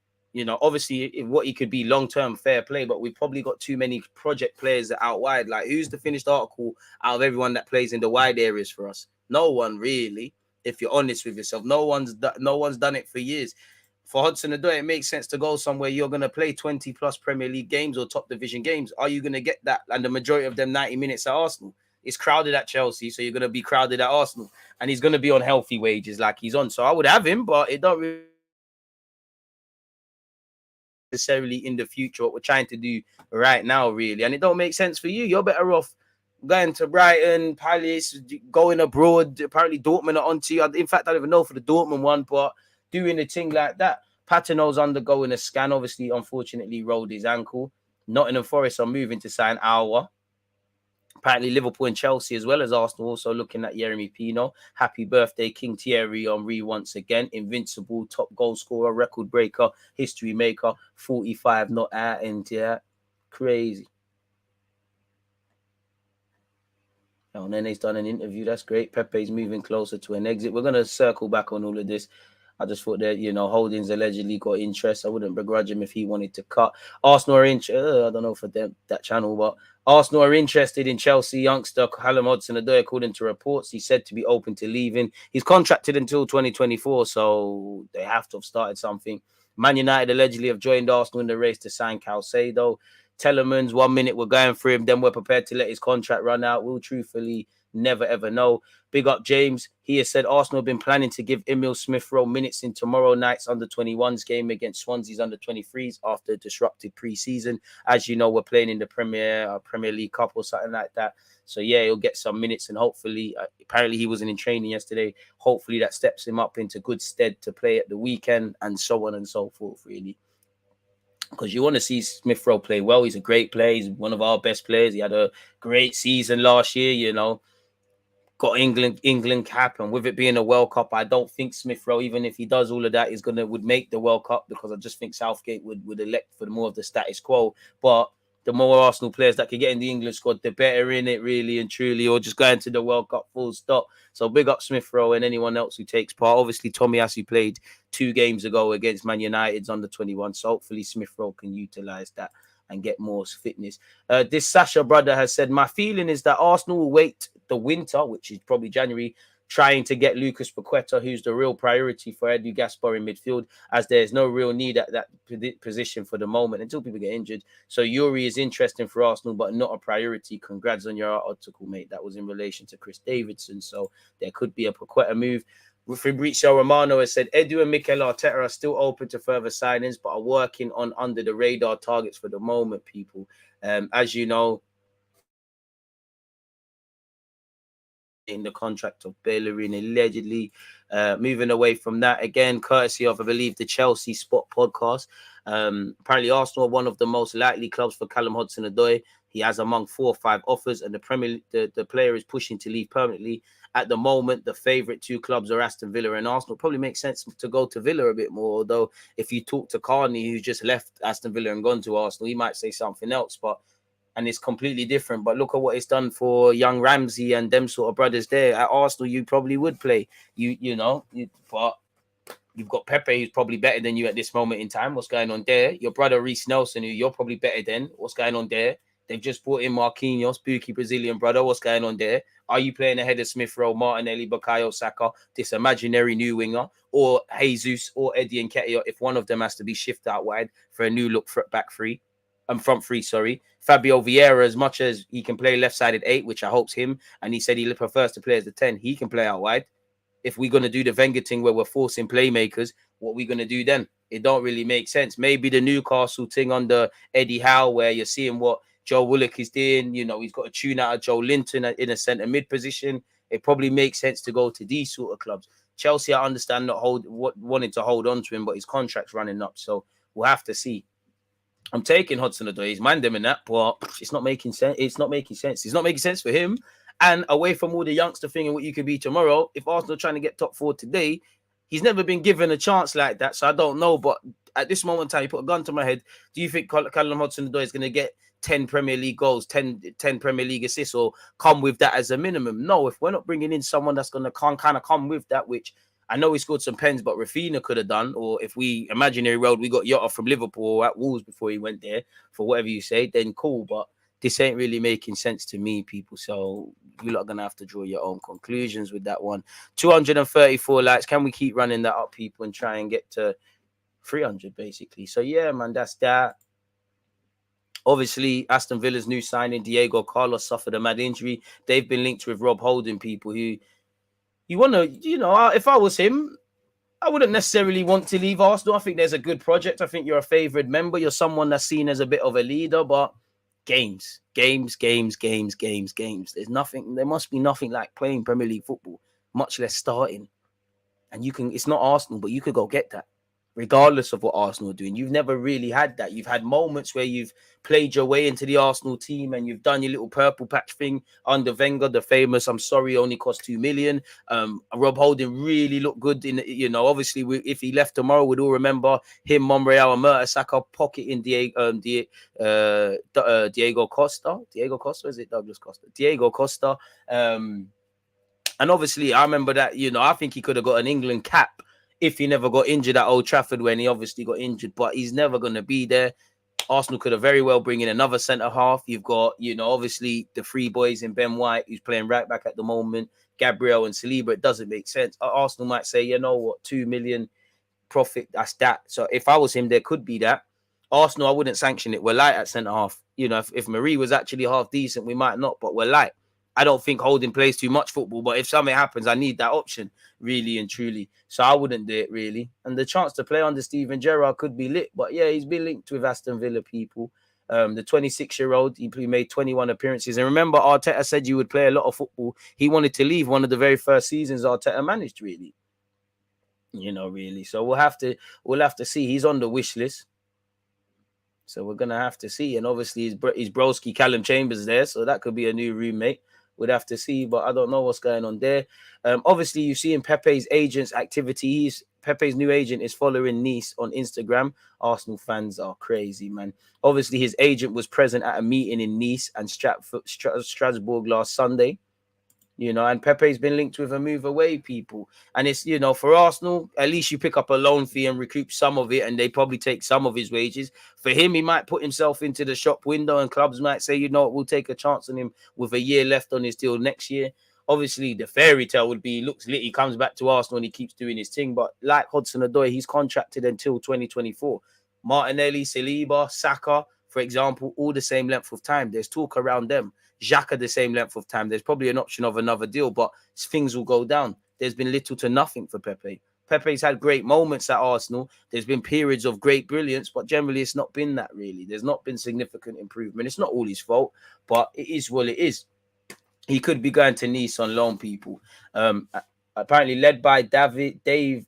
Obviously, what he could be long-term, fair play, but we've probably got too many project players out wide. Like, who's the finished article out of everyone that plays in the wide areas for us? No one, really. If you're honest with yourself, no one's done it for years. For HUDSON-ODOI, it makes sense to go somewhere you're going to play 20 plus Premier League games or top division games. Are you going to get that? And the majority of them 90 minutes at Arsenal. It's crowded at Chelsea, so you're going to be crowded at Arsenal. And he's going to be on healthy wages like he's on. So I would have him, but it don't really necessarily in the future what we're trying to do right now, really. And it don't make sense for you. You're better off going to Brighton, Palace, going abroad. Apparently Dortmund are onto you. In fact, I don't even know for the Dortmund one, but doing a thing like that. Patino's undergoing a scan. Obviously, unfortunately, rolled his ankle. Nottingham Forest are moving to sign Aouar. Apparently, Liverpool and Chelsea, as well as Arsenal, also looking at Yeremy Pino. Happy birthday, King Thierry Henry, once again. Invincible, top goal scorer, record breaker, history maker, 45 not out, and yeah, crazy. And then he's done an interview. That's great. Pepe's moving closer to an exit. We're going to circle back on all of this. I just thought that, Holdings allegedly got interest. I wouldn't begrudge him if he wanted to cut. Arsenal are I don't know for them, that channel, but Arsenal are interested in Chelsea youngster Callum Hudson-Odoi, according to reports. He's said to be open to leaving. He's contracted until 2024, so they have to have started something. Man United allegedly have joined Arsenal in the race to sign Caicedo. Telemans, 1 minute we're going for him, then we're prepared to let his contract run out. We'll truthfully never ever know. Big up James. He has said Arsenal have been planning to give Emil Smith-Rowe minutes in tomorrow night's under-21s game against Swansea's under-23s after a disrupted pre-season. As you know, we're playing in the Premier League Cup or something like that. So yeah, he'll get some minutes, and hopefully, apparently he wasn't in training yesterday. Hopefully that steps him up into good stead to play at the weekend, and so on and so forth, really. Because you want to see Smith-Rowe play well. He's a great player. He's one of our best players. He had a great season last year, got England cap, and with it being a World Cup, I don't think Smith-Rowe, even if he does all of that, would make the World Cup, because I just think Southgate would elect for more of the status quo. But the more Arsenal players that can get in the England squad, the better in it, really and truly, or just going to the World Cup full stop. So big up Smith-Rowe and anyone else who takes part. Obviously, Tomiyasu played 2 games ago against Man United's under-21, so hopefully Smith-Rowe can utilise that and get more fitness. This Sasha brother has said, my feeling is that Arsenal will wait the winter, which is probably January, trying to get Lucas Paqueta, who's the real priority for Edu Gaspar in midfield, as there's no real need at that position for the moment until people get injured. So Yuri is interesting for Arsenal, but not a priority. Congrats on your article, mate. That was in relation to Chris Davidson. So there could be a Paqueta move. Fabrizio Romano has said Edu and Mikel Arteta are still open to further signings, but are working on under the radar targets for the moment, people. As you know, in the contract of Bellerin, allegedly moving away from that again, courtesy of, I believe, the Chelsea Spot podcast. Apparently, Arsenal are one of the most likely clubs for Callum Hudson-Odoi. He has among 4 or 5 offers, and the player is pushing to leave permanently. At the moment, the favourite 2 clubs are Aston Villa and Arsenal. Probably makes sense to go to Villa a bit more, although if you talk to Carney, who's just left Aston Villa and gone to Arsenal, he might say something else, and it's completely different. But look at what it's done for young Ramsey and them sort of brothers there. At Arsenal, you probably would play. But you've got Pepe, who's probably better than you at this moment in time. What's going on there? Your brother Reece Nelson, who you're probably better than. What's going on there? They've just brought in Marquinhos, spooky Brazilian brother. What's going on there? Are you playing ahead of Smith-Rowe, Martinelli, Bukayo Saka, this imaginary new winger, or Jesus or Eddie Nketiah, if one of them has to be shifted out wide for a new look front three? Fabio Vieira, as much as he can play left-sided 8, which I hope's him, and he said he prefers to play as the 10, he can play out wide. If we're going to do the Wenger thing where we're forcing playmakers, what are we going to do then? It don't really make sense. Maybe the Newcastle thing under Eddie Howe, where you're seeing what Joe Willock is doing. He's got a tune out of Joe Linton in a centre mid position. It probably makes sense to go to these sort of clubs. Chelsea, I understand wanting to hold on to him, but his contract's running up, so we'll have to see. I'm taking Hudson-Odoi. He's man them in that, but it's not making sense. It's not making sense. It's not making sense for him. And away from all the youngster thing and what you could be tomorrow, if Arsenal are trying to get top 4 today, he's never been given a chance like that. So I don't know. But at this moment in time, you put a gun to my head. Do you think Callum Hudson-Odoi is going to get 10 Premier League goals, 10 Premier League assists, or come with that as a minimum? No, if we're not bringing in someone that's going to kind of come with that, which I know he scored some pens, but Rafinha could have done. Or if we imaginary world, we got Yotta from Liverpool at Wolves before he went there, for whatever you say, then cool. But this ain't really making sense to me, people. So you lot are going to have to draw your own conclusions with that one. 234 likes. Can we keep running that up, people, and try and get to 300, basically? So yeah, man, that's that. Obviously, Aston Villa's new signing, Diego Carlos, suffered a mad injury. They've been linked with Rob Holding, people, who you want to, if I was him, I wouldn't necessarily want to leave Arsenal. I think there's a good project. I think you're a favoured member. You're someone that's seen as a bit of a leader, but games. There's nothing, there must be nothing like playing Premier League football, much less starting. And it's not Arsenal, but you could go get that. regardless of what Arsenal are doing. You've never really had that. You've had moments where you've played your way into the Arsenal team and you've done your little purple patch thing under Wenger, the famous "I'm sorry, only cost 2 million." Rob Holding really looked good in, obviously if he left tomorrow, we'd all remember him, Monreal, and Mertesacker pocketing Diego Costa. Diego Costa, is it Douglas Costa? Diego Costa. And obviously, I remember that, I think he could have got an England cap if he never got injured at Old Trafford when he obviously got injured, but he's never going to be there. Arsenal could have very well bring in another centre-half. You've got, obviously the three boys in Ben White, who's playing right back at the moment, Gabriel and Saliba. It doesn't make sense. Arsenal might say, 2 million profit, that's that. So if I was him, there could be that. Arsenal, I wouldn't sanction it. We're light at centre-half. If Marie was actually half decent, we might not, but we're light. I don't think Holding plays too much football, but if something happens, I need that option, really and truly. So I wouldn't do it, really. And the chance to play under Steven Gerrard could be lit. But yeah, he's been linked with Aston Villa people. The 26-year-old, he made 21 appearances. And remember, Arteta said you would play a lot of football. He wanted to leave one of the very first seasons Arteta managed, really. Really. So we'll have to see. He's on the wish list. So we're going to have to see. And obviously, his broski Callum Chambers there. So that could be a new roommate. We'd have to see, but I don't know what's going on there. Obviously, you've seen Pepe's agent's activities. Pepe's new agent is following Nice on Instagram. Arsenal fans are crazy, man. Obviously, his agent was present at a meeting in Nice and Strasbourg last Sunday. And Pepe's been linked with a move away, people. And it's, for Arsenal, at least you pick up a loan fee and recoup some of it, and they probably take some of his wages. For him, he might put himself into the shop window, and clubs might say, we'll take a chance on him with a year left on his deal next year. Obviously, the fairy tale would be, looks lit, he comes back to Arsenal and he keeps doing his thing. But like HUDSON-ODOI, he's contracted until 2024. Martinelli, Saliba, Saka, for example, all the same length of time. There's talk around them. Xhaka the same length of time. There's probably an option of another deal, but things will go down. There's been little to nothing for Pepe. Pepe's had great moments at Arsenal. There's been periods of great brilliance, but generally it's not been that, really. There's not been significant improvement. It's not all his fault, but it is what it is. He could be going to Nice on loan, people. Apparently led by Dave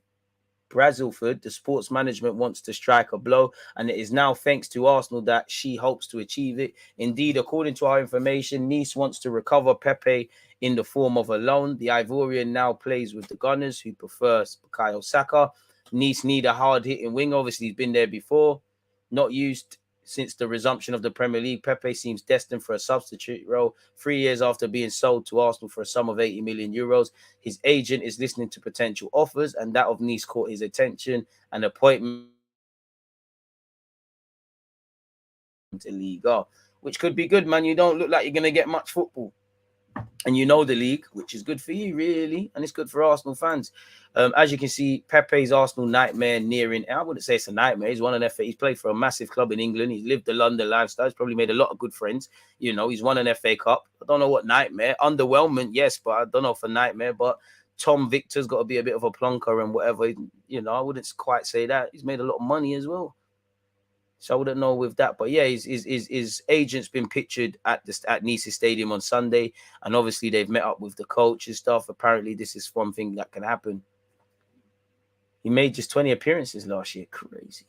Brailsford, the sports management wants to strike a blow, and it is now thanks to Arsenal that she hopes to achieve it. Indeed, according to our information, Nice wants to recover Pepe in the form of a loan. The Ivorian now plays with the Gunners, who prefers Bukayo Saka. Nice need a hard-hitting wing. Obviously, he's been there before. Not used since the resumption of the Premier League. Pepe seems destined for a substitute role 3 years after being sold to Arsenal for a sum of 80 million euros. His agent is listening to potential offers, and that of Nice caught his attention. An appointment to Liga, which could be good, man. You don't look like you're going to get much football. And the league, which is good for you, really. And it's good for Arsenal fans. As you can see, Pepe's Arsenal nightmare nearing. I wouldn't say it's a nightmare. He's won an FA. He's played for a massive club in England. He's lived the London lifestyle. He's probably made a lot of good friends. He's won an FA Cup. I don't know what nightmare. Underwhelming, yes, but I don't know for nightmare. But Tom Victor's got to be a bit of a plonker and whatever. I wouldn't quite say that. He's made a lot of money as well. So I wouldn't know with that. But yeah, his agent's been pictured at Nice Stadium on Sunday. And obviously they've met up with the coach and stuff. Apparently this is one thing that can happen. He made just 20 appearances last year. Crazy.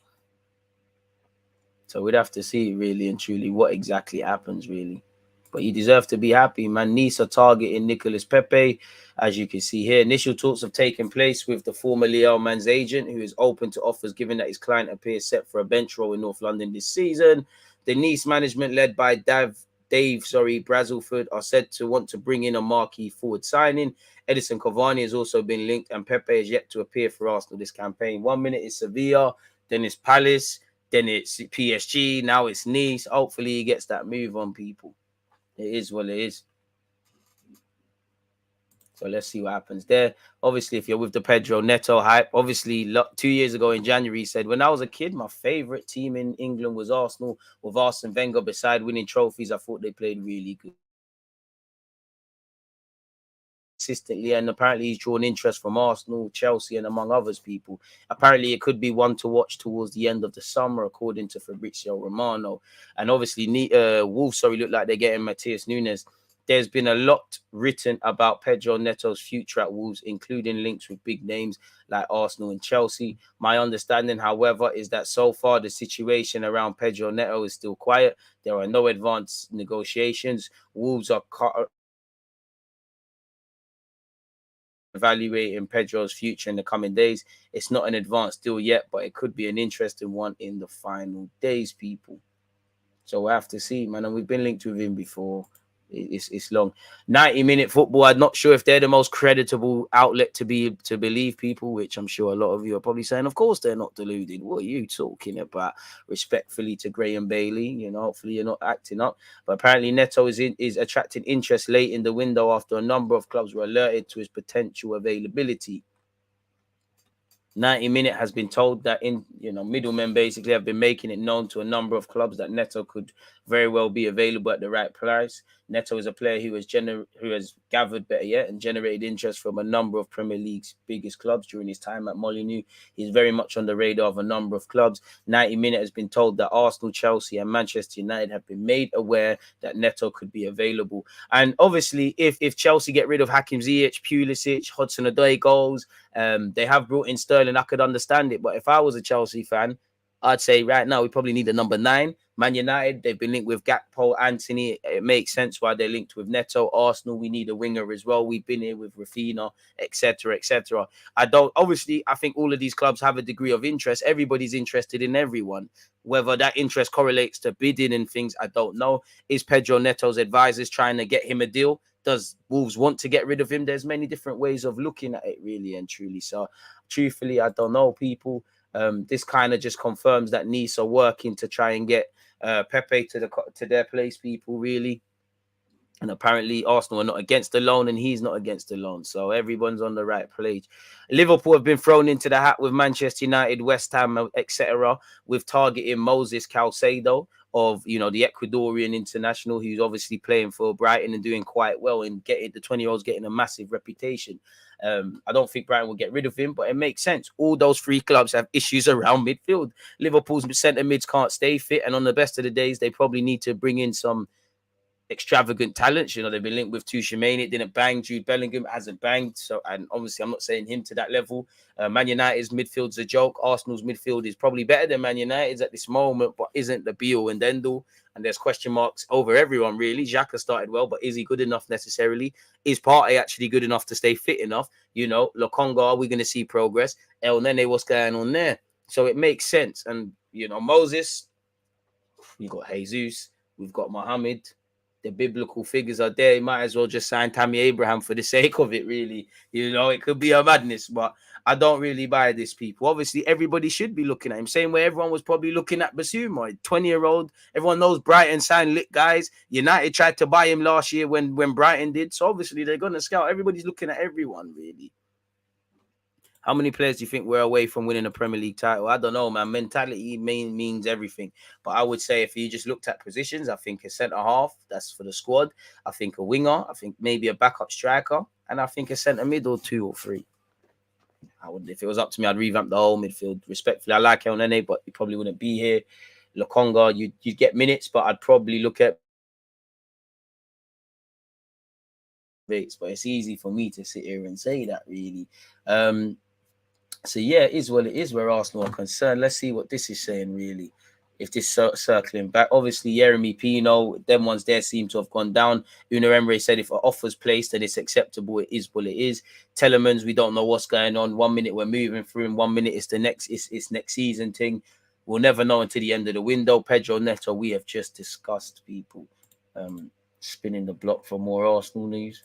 So we'd have to see really and truly what exactly happens, really. But you deserve to be happy, man. Nice are targeting Nicolas Pepe. As you can see here, initial talks have taken place with the former TIELEMANS agent, who is open to offers given that his client appears set for a bench role in North London this season. The Nice management, led by Dave Brailsford, are said to want to bring in a marquee forward signing. Edison Cavani has also been linked, and Pepe is yet to appear for Arsenal this campaign. 1 minute it's Sevilla, then it's Palace, then it's PSG, now it's Nice. Hopefully he gets that move on, people. It is what it is. So let's see what happens there. Obviously, if you're with the Pedro Neto hype, obviously 2 years ago in January, he said, when I was a kid, my favorite team in England was Arsenal. With Arsene Wenger, beside winning trophies, I thought they played really good consistently, and apparently he's drawn interest from Arsenal, Chelsea, and among others, people. Apparently it could be one to watch towards the end of the summer, according to Fabrizio Romano. And obviously Wolves, look like they're getting Matheus Nunes. there's been a lot written about Pedro Neto's future at Wolves, including links with big names like Arsenal and Chelsea. My understanding, however, is that so far the situation around Pedro Neto is still quiet. There are no advanced negotiations. Wolves are evaluating Pedro's future in the coming days. It's not an advanced deal yet, but it could be an interesting one in the final days, people. So we'll have to see, man. And we've been linked with him before. It's long. 90-minute football. I'm not sure if they're the most creditable outlet to believe people, which I'm sure a lot of you are probably saying, of course they're not deluded. What are you talking about? Respectfully to Graham Bailey, you know, hopefully you're not acting up. But apparently Neto is attracting interest late in the window after a number of clubs were alerted to his potential availability. 90-minute has been told that middlemen basically have been making it known to a number of clubs that Neto could very well be available at the right price. Neto is a player who has gathered and generated interest from a number of Premier League's biggest clubs during his time at Molineux. He's very much on the radar of a number of clubs. 90-minute has been told that Arsenal, Chelsea and Manchester United have been made aware that Neto could be available. And obviously, if Chelsea get rid of Hakim Ziyech, Pulisic, HUDSON-ODOI goals, they have brought in Sterling, I could understand it. But if I was a Chelsea fan, I'd say right now we probably need a number 9. Man United, they've been linked with Gakpo, Anthony. It makes sense why they're linked with Neto. Arsenal, we need a winger as well. We've been here with Rafinha, etc., etc. I think all of these clubs have a degree of interest. Everybody's interested in everyone. Whether that interest correlates to bidding and things, I don't know. Is Pedro Neto's advisors trying to get him a deal? Does Wolves want to get rid of him? There's many different ways of looking at it, really and truly. So, truthfully, I don't know, people. This kind of just confirms that Nice are working to try and get Pepe to their place, people, really. And apparently Arsenal are not against the loan and he's not against the loan. So everyone's on the right page. Liverpool have been thrown into the hat with Manchester United, West Ham, etc. with targeting Moses Caicedo of, the Ecuadorian international, who's obviously playing for Brighton and doing quite well and the 20-year-old's getting a massive reputation. I don't think Brighton will get rid of him, but it makes sense. All those 3 clubs have issues around midfield. Liverpool's centre mids can't stay fit, and on the best of the days, they probably need to bring in some extravagant talents. They've been linked with Tuchemane. It didn't bang. Jude Bellingham hasn't banged. So, and obviously, I'm not saying him to that level. Man United's midfield's a joke. Arsenal's midfield is probably better than Man United's at this moment, but isn't the be-all and end-all. And there's question marks over everyone, really. Xhaka started well, but is he good enough necessarily? Is Partey actually good enough to stay fit enough? Lokonga, are we going to see progress? El Nene, what's going on there? So it makes sense. And, Moses, we've got Jesus, we've got Mohammed. The biblical figures are there. You might as well just sign Tammy Abraham for the sake of it, really. It could be a madness, but I don't really buy this, people. Obviously, everybody should be looking at him. Same way everyone was probably looking at Basuma, 20-year-old. Everyone knows Brighton signed lit guys. United tried to buy him last year when Brighton did. So obviously, they're going to scout. Everybody's looking at everyone, really. How many players do you think we're away from winning a Premier League title? I don't know, man. Mentality means everything. But I would say if you just looked at positions, I think a centre-half, that's for the squad. I think a winger. I think maybe a backup striker. And I think a centre-mid or 2 or 3. If it was up to me, I'd revamp the whole midfield. Respectfully, I like El Nene, but he probably wouldn't be here. Lokonga, you'd get minutes, but I'd probably look at... But it's easy for me to sit here and say that, really. So, yeah, it is what it is where Arsenal are concerned. Let's see what this is saying, really. If this circling back. Obviously, Yeremy Pino, them ones there seem to have gone down. Una Emery said if an offer's placed and it's acceptable, it is what it is. Telemans, we don't know what's going on. 1 minute we're moving through and 1 minute it's next season thing. We'll never know until the end of the window. Pedro Neto, we have just discussed, people. Spinning the block for more Arsenal news.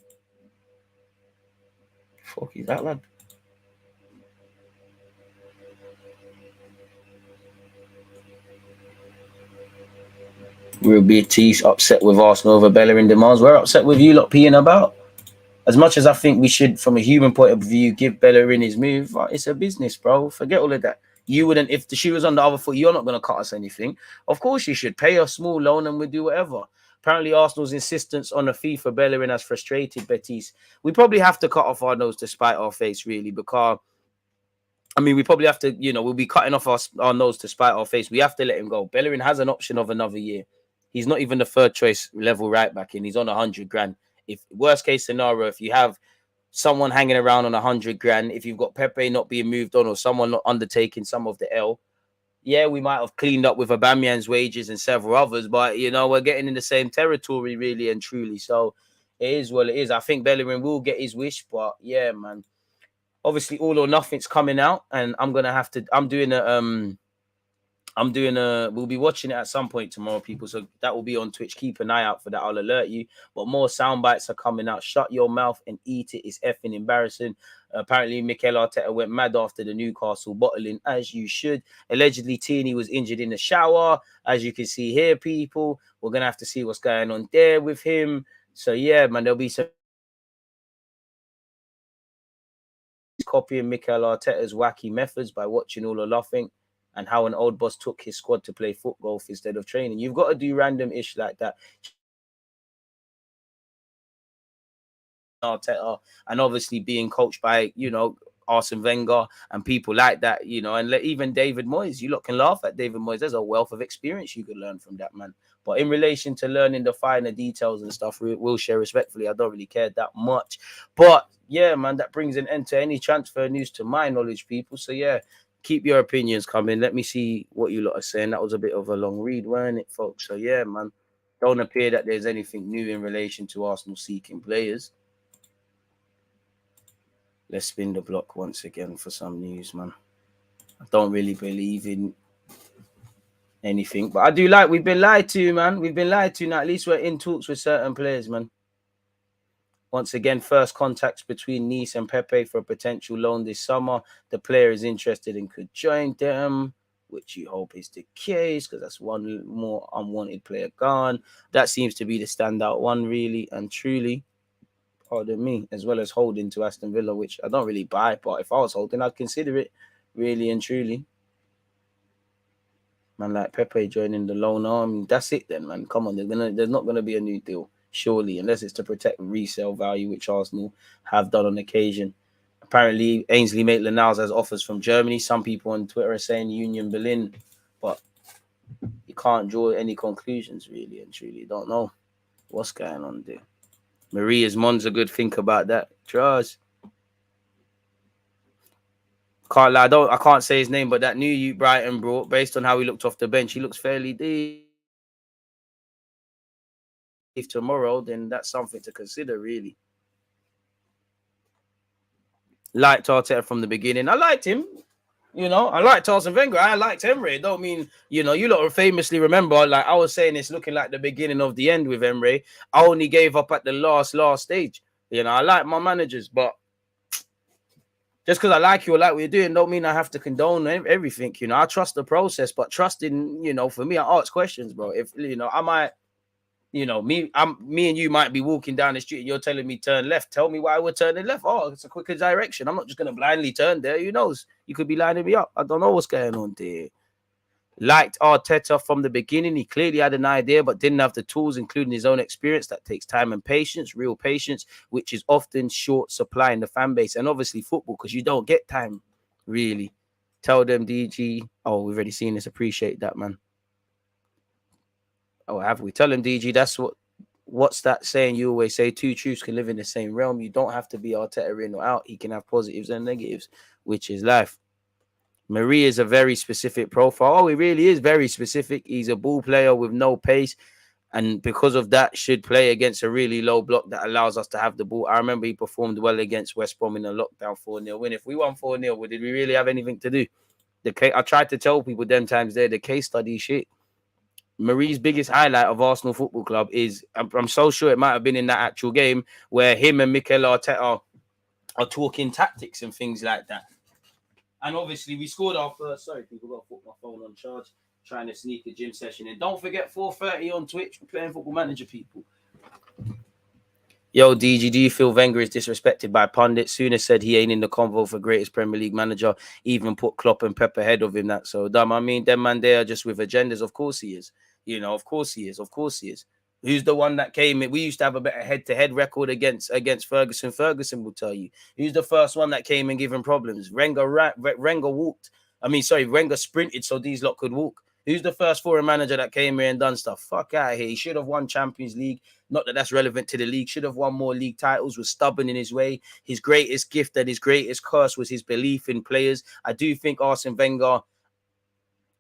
Fuck is that, lad? Real BT's upset with Arsenal over Bellerin demands. We're upset with you lot peeing about. As much as I think we should, from a human point of view, give Bellerin his move, it's a business, bro. Forget all of that. You wouldn't, if the shoe was on the other foot, you're not going to cut us anything. Of course you should pay a small loan and we'll do whatever. Apparently Arsenal's insistence on a fee for Bellerin has frustrated Betis. We probably have to cut off our nose to spite our face, really, because, we probably have to, we'll be cutting off our nose to spite our face. We have to let him go. Bellerin has an option of another year. He's not even the third choice level right back in. He's on 100 grand. If worst case scenario, if you have someone hanging around on 100 grand, if you've got Pepe not being moved on or someone not undertaking some of the L, yeah, we might have cleaned up with Aubameyang's wages and several others, but you know, we're getting in the same territory really and truly. So it is what it is. I think Bellerin will get his wish, but yeah, man. Obviously, all or nothing's coming out, and I'm doing a we'll be watching it at some point tomorrow, people. So that will be on Twitch. Keep an eye out for that. I'll alert you. But more sound bites are coming out. Shut your mouth and eat it. It's effing embarrassing. Apparently, Mikel Arteta went mad after the Newcastle bottling, as you should. Allegedly, Tierney was injured in the shower. As you can see here, people. We're gonna have to see what's going on there with him. So yeah, man, there'll be some copying Mikel Arteta's wacky methods by watching all or nothing, and how an old boss took his squad to play foot golf instead of training. You've got to do random ish like that. Arteta, and obviously being coached by, you know, Arsene Wenger and people like that, you know, and even David Moyes. You lot can laugh at David Moyes. There's a wealth of experience you could learn from that man. But in relation to learning the finer details and stuff, we'll share respectfully. I don't really care that much. But yeah, man, that brings an end to any transfer news to my knowledge, people. So yeah, keep your opinions coming. Let me see what you lot are saying. That was a bit of a long read, weren't it, folks? So yeah, man, don't appear that there's anything new in relation to Arsenal seeking players. Let's spin the block once again for some news, man. I don't really believe in anything, but I do like we've been lied to, man. We've been lied to. Now at least we're in talks with certain players, man. Once again, first contacts between Nice and Pepe for a potential loan this summer. The player is interested and could join them, which you hope is the case, because that's one more unwanted player gone. That seems to be the standout one, really and truly. Pardon me, as well as holding to Aston Villa, which I don't really buy, but if I was holding, I'd consider it, really and truly. Man, like Pepe joining the loan army, that's it then, man. Come on, there's not gonna be a new deal, surely, unless it's to protect resale value, which Arsenal have done on occasion. Apparently, Ainsley Maitland-Niles has offers from Germany. Some people on Twitter are saying Union Berlin, but you can't draw any conclusions, really and truly. Don't know what's going on there. Maria's Monza good. Think about that. Trust. Can't lie, I can't say his name, but that new youth Brighton brought, based on how he looked off the bench, he looks fairly deep. If tomorrow, then that's something to consider, really. Liked Arteta from the beginning. I liked him. You know, I liked Arsene Wenger. I liked Emre. Don't mean, you know, you lot famously remember, like I was saying, it's looking like the beginning of the end with Emre. I only gave up at the last stage. You know, I like my managers, but just because I like you or like what you're doing, don't mean I have to condone everything. You know, I trust the process, but trusting, you know, for me, I ask questions, bro. If, you know, I might, you know, me and you might be walking down the street and you're telling me turn left. Tell me why we're turning left. Oh, it's a quicker direction. I'm not just going to blindly turn there. Who knows? You could be lining me up. I don't know what's going on there. Liked Arteta from the beginning. He clearly had an idea, but didn't have the tools, including his own experience. That takes time and patience, real patience, which is often short supply in the fan base. And obviously football, because you don't get time, really. Tell them, DG. Oh, we've already seen this. Appreciate that, man. Oh, have we? Tell him, DG, that's what's that saying you always say? Two truths can live in the same realm. You don't have to be Arteta in or out. He can have positives and negatives, which is life. Marie is a very specific profile. Oh, he really is very specific. He's a ball player with no pace, and because of that, should play against a really low block that allows us to have the ball. I remember he performed well against West Brom in a lockdown 4-0 win. If we won 4-0, did we really have anything to do? I tried to tell people them times there, the case study shit. Marie's biggest highlight of Arsenal Football Club is, I'm so sure it might have been in that actual game where him and Mikel Arteta are talking tactics and things like that. And obviously we scored our first. Sorry, people, got to put my phone on charge. Trying to sneak a gym session in. Don't forget 4:30 on Twitch. We're playing Football Manager, people. Yo, DG, do you feel Wenger is disrespected by pundits? SOUNESS said he ain't in the convo for greatest Premier League manager. Even put Klopp and Pepe ahead of him. That's so dumb. I mean, them man, they are just with agendas. Of course he is. You know, of course he is. Of course he is. Who's the one that came in? We used to have a better head-to-head record against Ferguson. Ferguson will tell you. Who's the first one that came and giving problems? Wenger walked. Wenger sprinted so these lot could walk. Who's the first foreign manager that came here and done stuff? Fuck out of here. He should have won Champions League. Not that that's relevant to the league. Should have won more league titles. Was stubborn in his way. His greatest gift and his greatest curse was his belief in players. I do think Arsene Wenger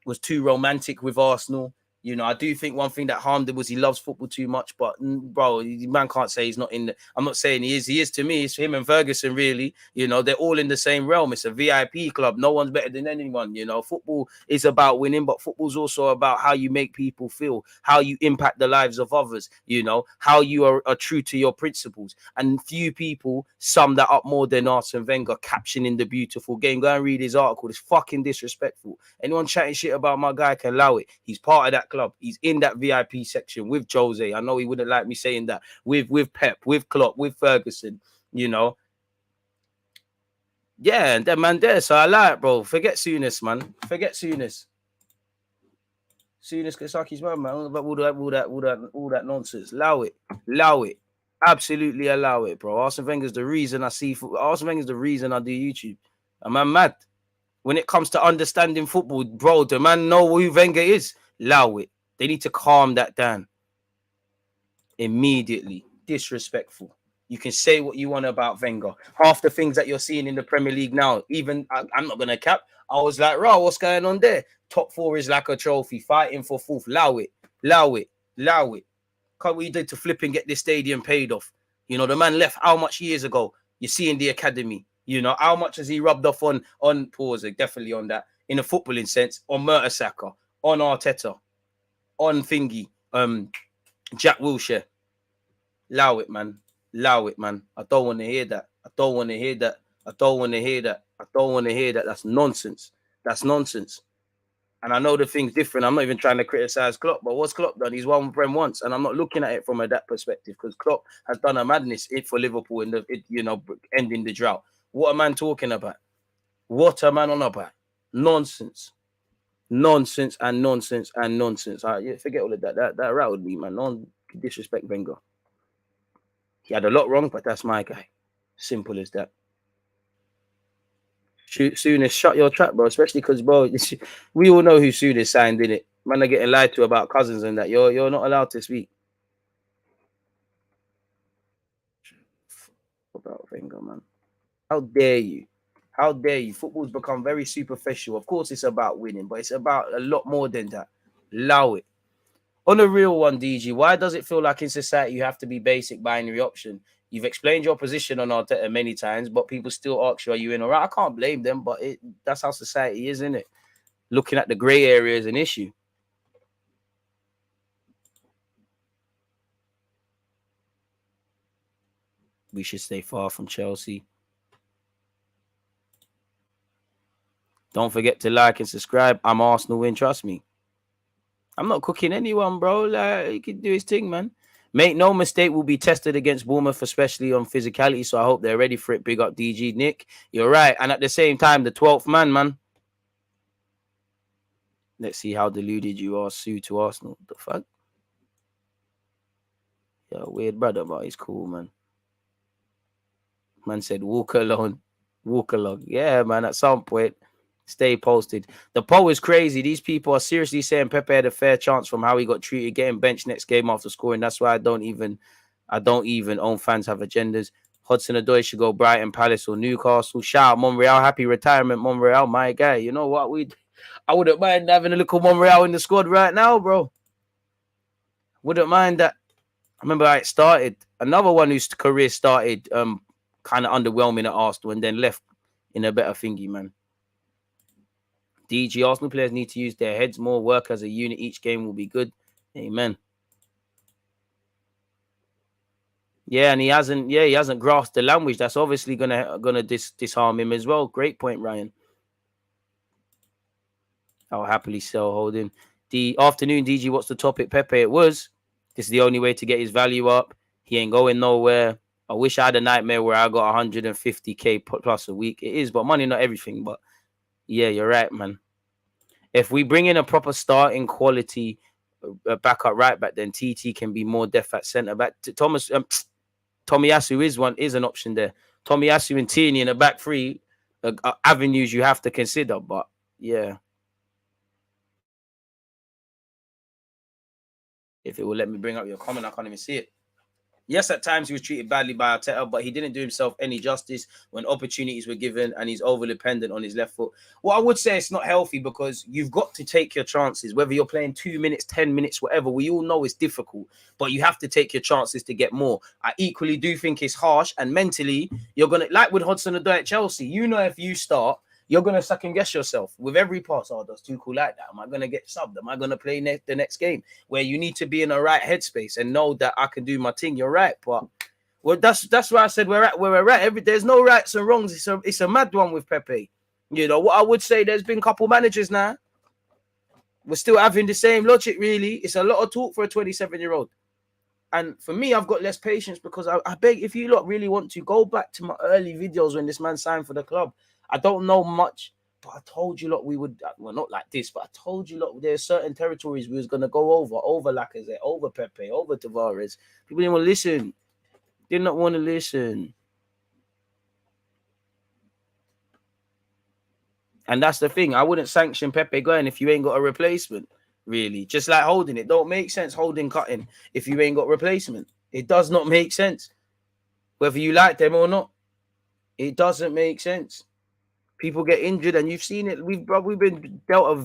was too romantic with Arsenal. You know, I do think one thing that harmed him was he loves football too much. But, bro, man can't say he's not in the... I'm not saying he is. He is to me. It's him and Ferguson, really. You know, they're all in the same realm. It's a VIP club. No one's better than anyone. You know, football is about winning, but football's also about how you make people feel, how you impact the lives of others, you know, how you are true to your principles. And few people sum that up more than Arsene Wenger captioning the beautiful game. Go and read his article. It's fucking disrespectful. Anyone chatting shit about my guy can allow it. He's part of that club. He's in that VIP section with Jose. I know he wouldn't like me saying that. With Pep, with Klopp, with Ferguson, you know. Yeah, and that man there. So I like it, bro. Forget SOUNESS, man. Forget SOUNESS. SOUNESS Kasaki's man. About all that nonsense. Allow it. Allow it. Absolutely allow it, bro. Arsene Wenger's the reason I see football. Arsene Wenger's the reason I do YouTube. Am I mad? When it comes to understanding football, bro, the man know who Wenger is. Allow it. They need to calm that down immediately. Disrespectful. You can say what you want about Wenger. Half the things that you're seeing in the Premier League now, even I'm not going to cap. I was like, "Raw, what's going on there? Top 4 is like a trophy, fighting for fourth. Allow it. Allow it. Allow it. Can't we do to flip and get this stadium paid off? You know, the man left how much years ago? You see in the academy. You know, how much has he rubbed off on pause, definitely on that, in a footballing sense, on Mertesacker, on Arteta, on Thingy, Jack Wilshere. Allow it, man. Allow it, man. I don't want to hear that. I don't want to hear that. I don't want to hear that. I don't want to hear that. That's nonsense. That's nonsense. And I know the thing's different. I'm not even trying to criticize Klopp, but what's Klopp done? He's won Prem once, and I'm not looking at it from that perspective because Klopp has done a madness for Liverpool in ending the drought. What a man talking about? What a man on about? Nonsense. Nonsense and nonsense and nonsense. Forget all of that. That rattled me, man. No disrespect Wenger. He had a lot wrong, but that's my guy. Simple as that. SOUNESS, shut your trap, bro. Especially because, bro, we all know who SOUNESS signed, in it. Man are getting lied to about cousins and that. You're not allowed to speak about Wenger, man. How dare you? How dare you? Football's become very superficial. Of course, it's about winning, but it's about a lot more than that. Allow it. On a real one, DG, why does it feel like in society you have to be basic binary option? You've explained your position on Arteta many times, but people still ask you, are you in or out? I can't blame them, but that's how society is, isn't it? Looking at the grey area is an issue. We should stay far from Chelsea. Don't forget to like and subscribe. I'm Arsenal win, trust me. I'm not cooking anyone, bro. Like, he can do his thing, man. Make no mistake, we'll be tested against Bournemouth, especially on physicality. So I hope they're ready for it. Big up DG Nick. You're right. And at the same time, the 12th man. Let's see how deluded you are, Sue, to Arsenal. The fuck? Yeah, weird brother, but he's cool, man. Man said, walk alone. Walk along. Yeah, man, at some point. Stay posted. The poll is crazy. These people are seriously saying Pepe had a fair chance from how he got treated, getting benched next game after scoring. That's why I don't even own fans have agendas. HUDSON-ODOI should go Brighton, Palace, or Newcastle. Shout out Monreal. Happy retirement, Monreal, my guy. You know what? I wouldn't mind having a little Monreal in the squad right now, bro. Wouldn't mind that. I remember how it started. Another one whose career started kind of underwhelming at Arsenal and then left in a better thingy, man. DG, Arsenal players need to use their heads more, work as a unit. Each game will be good. Amen. Yeah, and he hasn't grasped the language. That's obviously gonna disarm him as well. Great point, Ryan. I'll happily sell holding. The afternoon, DG, what's the topic? Pepe, it was. This is the only way to get his value up. He ain't going nowhere. I wish I had a nightmare where I got 150k plus a week. It is, but money not everything. But yeah, you're right, man. If we bring in a proper starting quality backup right back, then TT can be more depth at centre back. Tomiyasu is an option there. Tomiyasu and Tierney in the back three avenues you have to consider. But yeah, if it will let me bring up your comment, I can't even see it. Yes, at times he was treated badly by Arteta, but he didn't do himself any justice when opportunities were given, and he's over dependent on his left foot. What I would say, it's not healthy because you've got to take your chances, whether you're playing 2 minutes, 10 minutes, whatever. We all know it's difficult, but you have to take your chances to get more. I equally do think it's harsh, and mentally, you're going to, like with HUDSON-ODOI at Chelsea, you know, if you start, you're going to second guess yourself with every pass. Oh, that's too cool like that. Am I going to get subbed? Am I going to play the next game? Where you need to be in the right headspace and know that I can do my thing. You're right. But well, that's why I said we're at where we're at. There's no rights and wrongs. It's a mad one with Pepe. You know, what I would say, there's been a couple managers now. We're still having the same logic, really. It's a lot of talk for a 27-year-old. And for me, I've got less patience because I beg, if you lot really want to, go back to my early videos when this man signed for the club. I don't know much, but I told you lot we would, well, not like this, but I told you lot there's certain territories we was going to go over Lacazette, over Pepe, over Tavares. People didn't want to listen. Did not want to listen. And that's the thing. I wouldn't sanction Pepe going if you ain't got a replacement, really. Just like Holding. It don't make sense Holding cutting if you ain't got replacement. It does not make sense. Whether you like them or not, it doesn't make sense. People get injured, and you've seen it. We've been dealt a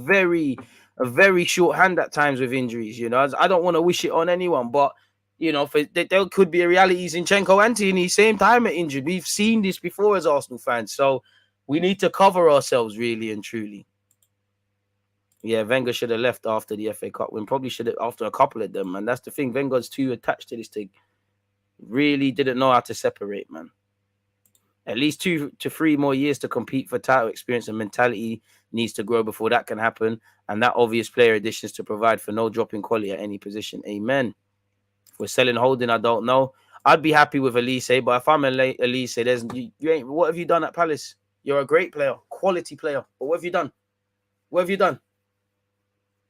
very short hand at times with injuries. You know, I don't want to wish it on anyone, but you know, there could be a reality. Zinchenko and Tini same time at injured. We've seen this before as Arsenal fans, so we need to cover ourselves really and truly. Yeah, Wenger should have left after the FA Cup win. Probably should have after a couple of them, and that's the thing. Wenger's too attached to this thing. Really didn't know how to separate, man. At least 2 to 3 more years to compete for title experience, and mentality needs to grow before that can happen. And that obvious player additions to provide for no drop in quality at any position. Amen. If we're selling Holding, I don't know. I'd be happy with Elise, but if I'm Elise, there's you ain't. What have you done at Palace? You're a great player, quality player. But what have you done? What have you done?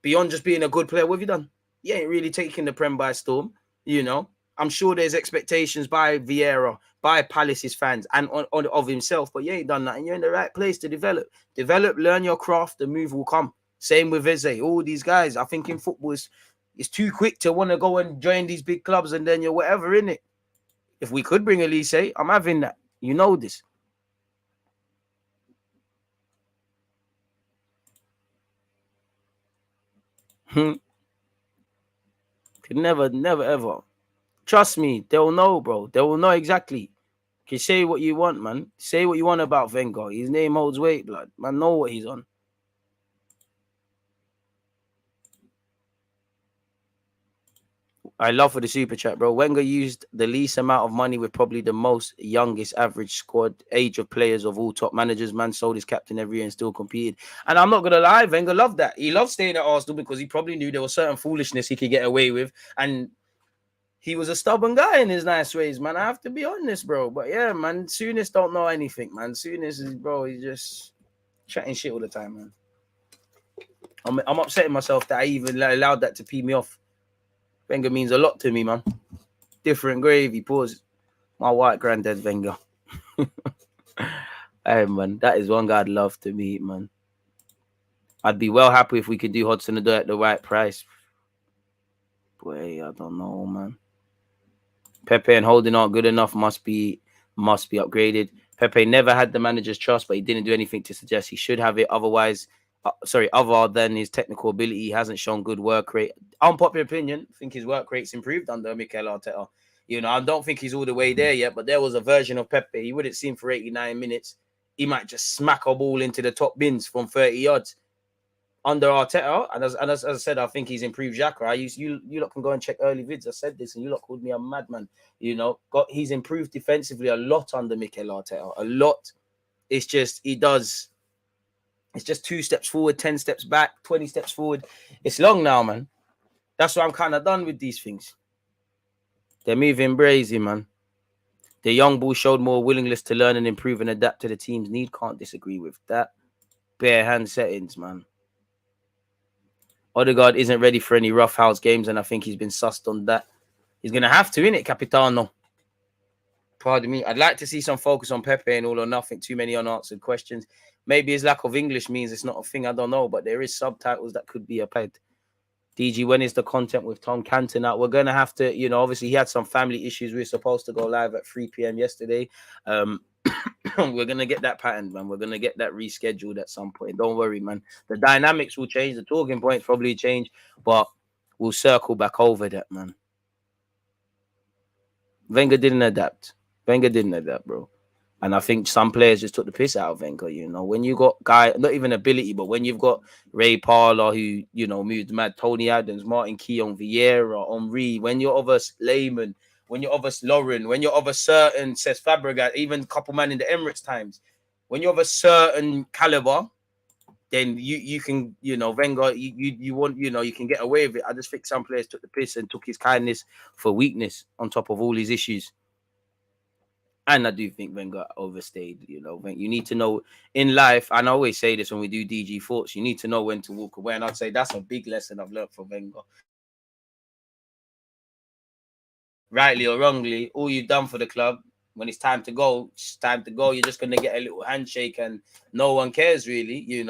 Beyond just being a good player, what have you done? You ain't really taking the Prem by storm, you know. I'm sure there's expectations by Vieira, by Palace's fans, and of himself, but you ain't done that, and you're in the right place to develop. Develop, learn your craft, the move will come. Same with Eze, all these guys. I think in football, it's too quick to want to go and join these big clubs, and then you're whatever in it. If we could bring Elise, I'm having that. You know this. Could never, ever. Trust me, they'll know, bro. They will know exactly. You say what you want, man. Say what you want about Wenger. His name holds weight, blood. Man, know what he's on. I love for the super chat, bro. Wenger used the least amount of money with probably the most youngest average squad age of players of all top managers. Man sold his captain every year and still competed. And I'm not going to lie, Wenger loved that. He loved staying at Arsenal because he probably knew there was certain foolishness he could get away with. And he was a stubborn guy in his nice ways, man. I have to be honest, bro. But yeah, man, SOUNESS don't know anything, man. SOUNESS is, bro, he's just chatting shit all the time, man. I'm upsetting myself that I even allowed that to pee me off. Wenger means a lot to me, man. Different gravy, pause. My white granddad, Wenger. Hey, man, that is one guy I'd love to meet, man. I'd be well happy if we could do HUDSON-ODOI at the right price. Boy, I don't know, man. Pepe and Holding aren't good enough. Must be upgraded. Pepe never had the manager's trust, but he didn't do anything to suggest he should have it. Otherwise, other than his technical ability, he hasn't shown good work rate. Unpopular opinion, I think his work rate's improved under Mikel Arteta. You know, I don't think he's all the way there yet, but there was a version of Pepe. He wouldn't see him for 89 minutes. He might just smack a ball into the top bins from 30 yards. Under Arteta, and as I said, I think he's improved Xhaka. You lot can go and check early vids. I said this, and you lot called me a madman. You know, he's improved defensively a lot under Mikel Arteta. A lot. It's just It's just 2 steps forward, 10 steps back, 20 steps forward. It's long now, man. That's why I'm kind of done with these things. They're moving brazy, man. The young bull showed more willingness to learn and improve and adapt to the team's need. Can't disagree with that. Bare hand settings, man. Odegaard isn't ready for any roughhouse games, and I think he's been sussed on that. He's going to have to, innit, Capitano? Pardon me. I'd like to see some focus on Pepe and all or nothing. Too many unanswered questions. Maybe his lack of English means it's not a thing. I don't know, but there is subtitles that could be applied. DG, when is the content with Tom Canton out? We're going to have to, obviously he had some family issues. We were supposed to go live at 3 p.m. yesterday. We're going to get that pattern, man. We're going to get that rescheduled at some point. Don't worry, man. The dynamics will change. The talking points probably change, but we'll circle back over that, man. Wenger didn't adapt, bro. And I think some players just took the piss out of Wenger, When you got not even ability, but when you've got Ray Parlour, who, moved mad, Tony Adams, Martin Keown, Vieira, Henry, when you're of us Lehman, when you're of us Lauren, when you're of a certain Cesc Fabregas, even a couple man in the Emirates times, when you're of a certain caliber, then you can, Wenger, you want, you can get away with it. I just think some players took the piss and took his kindness for weakness on top of all his issues. And I do think Wenger overstayed, You need to know in life, and I always say this when we do DG Thoughts, you need to know when to walk away. And I'd say that's a big lesson I've learned from Wenger. Rightly or wrongly, all you've done for the club, when it's time to go, it's time to go. You're just going to get a little handshake and no one cares really,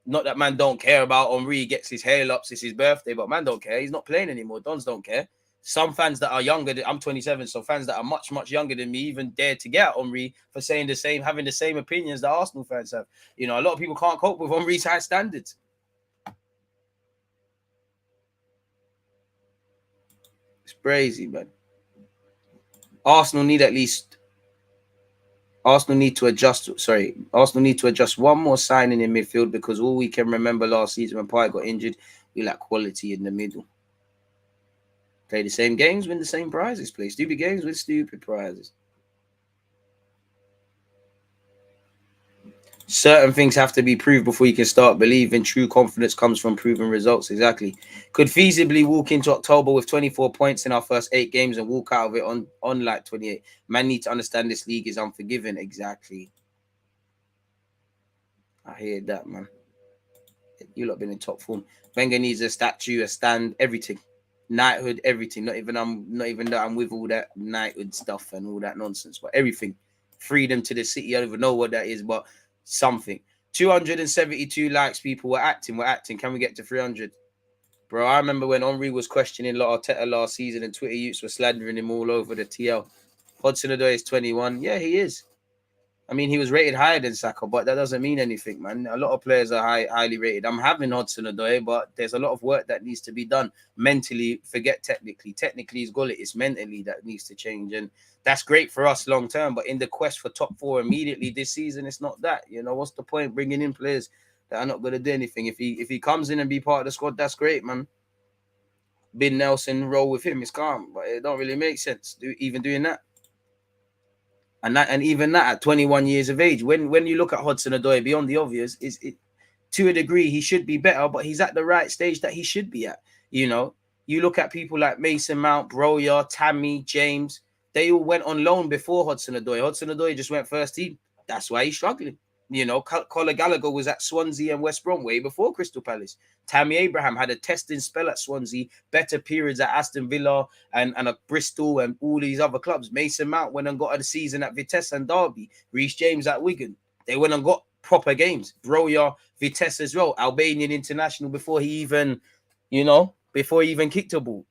Not that man don't care about Henry, gets his hair ups, it's his birthday, but man don't care. He's not playing anymore. Dons don't care. Some fans that are younger, I'm 27, so fans that are much, much younger than me even dare to get at Henry for saying the same, having the same opinions that Arsenal fans have. A lot of people can't cope with Henry's high standards. It's crazy, man. Arsenal need to adjust one more signing in midfield, because all we can remember last season when Partey got injured, we lack quality in the middle. Play the same games, win the same prizes. Play stupid games, win stupid prizes. Certain things have to be proved before you can start believing. True confidence comes from proven results. Exactly. Could feasibly walk into October with 24 points in our first 8 games and walk out of it on like 28. Man need to understand this league is unforgiving. Exactly. I hear that, man. You lot been in top form. Wenger needs a statue, a stand, everything. Knighthood, everything. Not even that I'm with all that knighthood stuff and all that nonsense, but everything. Freedom to the city. I don't even know what that is, but something. 272 likes. People were acting. Can we get to 300? Bro, I remember when Henry was questioning ARTETA last season and Twitter youths were slandering him all over the TL. HUDSON-ODOI is 21. Yeah, he is. I mean, he was rated higher than Saka, but that doesn't mean anything, man. A lot of players are highly rated. I'm having HUDSON-ODOI, but there's a lot of work that needs to be done. Mentally, forget technically. Technically, he's got it. It's mentally that needs to change. And that's great for us long term. But in the quest for top 4 immediately this season, it's not that. What's the point bringing in players that are not going to do anything? If he comes in and be part of the squad, that's great, man. Ben Nelson, roll with him. It's calm. But it don't really make sense even doing that. And even that at 21 years of age, when you look at HUDSON-ODOI, beyond the obvious, to a degree he should be better, but he's at the right stage that he should be at. You look at people like Mason Mount, Broya, Tammy, James, they all went on loan before HUDSON-ODOI. HUDSON-ODOI just went first team. That's why he's struggling. Conor Gallagher was at Swansea and West Brom way before Crystal Palace. Tammy Abraham had a testing spell at Swansea, better periods at Aston Villa and at Bristol and all these other clubs. Mason Mount went and got a season at Vitesse and Derby. Reece James at Wigan. They went and got proper games. Broya, Vitesse as well. Albanian international before he even kicked a ball.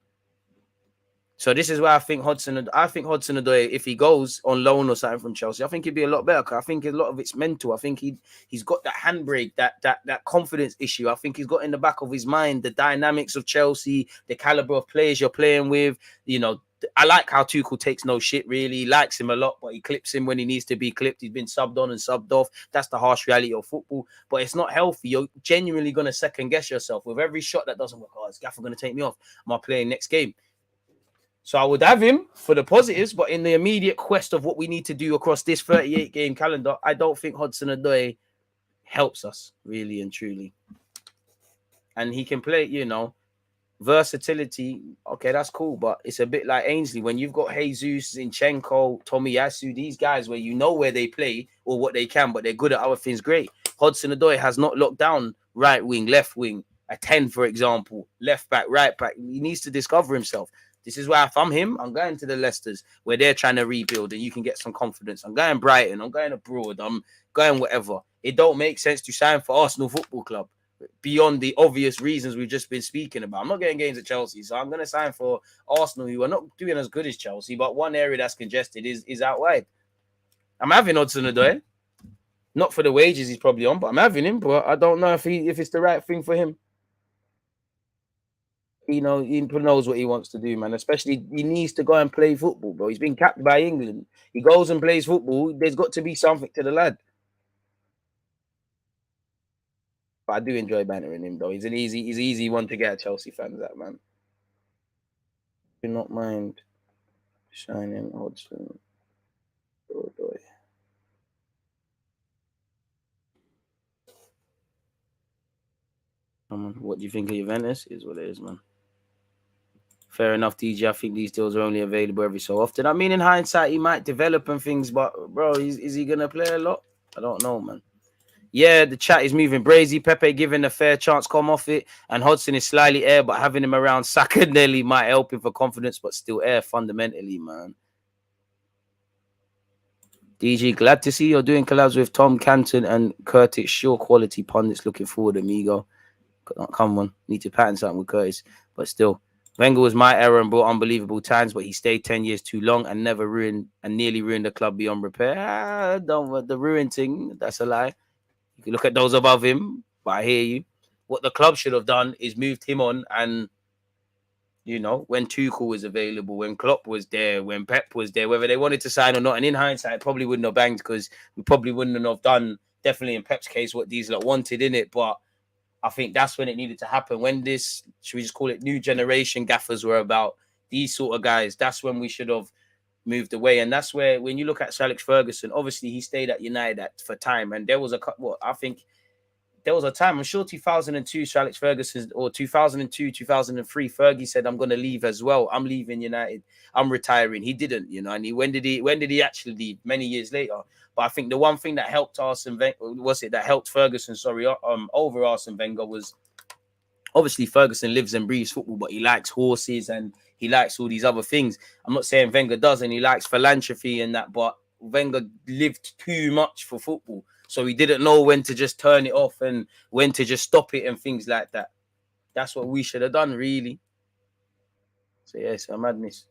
So this is why I think HUDSON-ODOI, if he goes on loan or something from Chelsea, I think he'd be a lot better. I think a lot of it's mental. I think he's got that handbrake, that confidence issue. I think he's got in the back of his mind the dynamics of Chelsea, the caliber of players you're playing with. I like how Tuchel takes no shit, really. He likes him a lot, but he clips him when he needs to be clipped. He's been subbed on and subbed off. That's the harsh reality of football. But it's not healthy. You're genuinely going to second guess yourself with every shot that doesn't work. Oh, is Gaffer going to take me off? Am I playing next game? So I would have him for the positives, but in the immediate quest of what we need to do across this 38-game calendar, I don't think HUDSON-ODOI helps us really and truly. And he can play, versatility. Okay, that's cool, but it's a bit like Ainsley. When you've got Jesus, Zinchenko, Tomiyasu, these guys where you know where they play or what they can, but they're good at other things, great. HUDSON-ODOI has not locked down right wing, left wing, a 10, for example, left back, right back. He needs to discover himself. This is why if I'm him, I'm going to the Leicesters where they're trying to rebuild and you can get some confidence. I'm going Brighton. I'm going abroad. I'm going whatever. It don't make sense to sign for Arsenal Football Club. beyond the obvious reasons we've just been speaking about. I'm not getting games at Chelsea, so I'm going to sign for Arsenal, who are not doing as good as Chelsea, but one area that's congested is out wide. I'm having HUDSON-ODOI. Not for the wages he's probably on, but I'm having him. But I don't know if it's the right thing for him. He knows what he wants to do, man. Especially he needs to go and play football, bro. He's been capped by England. He goes and plays football. There's got to be something to the lad. But I do enjoy bantering him, though. He's an easy one to get at Chelsea fans, that man. Do not mind shining HUDSON-ODOI. What do you think of Juventus? Is what it is, man. Fair enough, DJ. I think these deals are only available every so often. I mean, in hindsight, he might develop and things, but bro, is he gonna play a lot? I don't know, man. Yeah, the chat is moving. Brazy, Pepe given a fair chance, come off it. And Hodgson is slightly air, but having him around Saka Nelly might help him for confidence, but still air fundamentally, man. DG, glad to see you're doing collabs with Tom Canton and Curtis Shaw, quality pundits. Looking forward, amigo. Come on, need to pattern something with Curtis, but still. Wenger was my error and brought unbelievable times, but he stayed 10 years too long and nearly ruined the club beyond repair. The ruin thing, that's a lie. You can look at those above him, but I hear you. What the club should have done is moved him on, and when Tuchel was available, when Klopp was there, when Pep was there, whether they wanted to sign or not. And in hindsight, it probably wouldn't have banged because we probably wouldn't have done, definitely in Pep's case, what these lot wanted in it. But I think that's when it needed to happen. When this, should we just call it new generation gaffers were about, these sort of guys, that's when we should have moved away. And that's where, when you look at Sir Alex Ferguson, obviously he stayed at United for time. And there was I think there was a time, I'm sure 2002, Sir Alex Ferguson, or 2002, 2003, Fergie said, I'm going to leave as well. I'm leaving United. I'm retiring. He didn't, and when did he actually leave? Many years later. But I think the one thing that helped Ferguson, over Arsene Wenger was obviously Ferguson lives and breathes football, but he likes horses and he likes all these other things. I'm not saying Wenger doesn't. He likes philanthropy and that, but Wenger lived too much for football. So he didn't know when to just turn it off and when to just stop it and things like that. That's what we should have done, really. So, yes, a madness.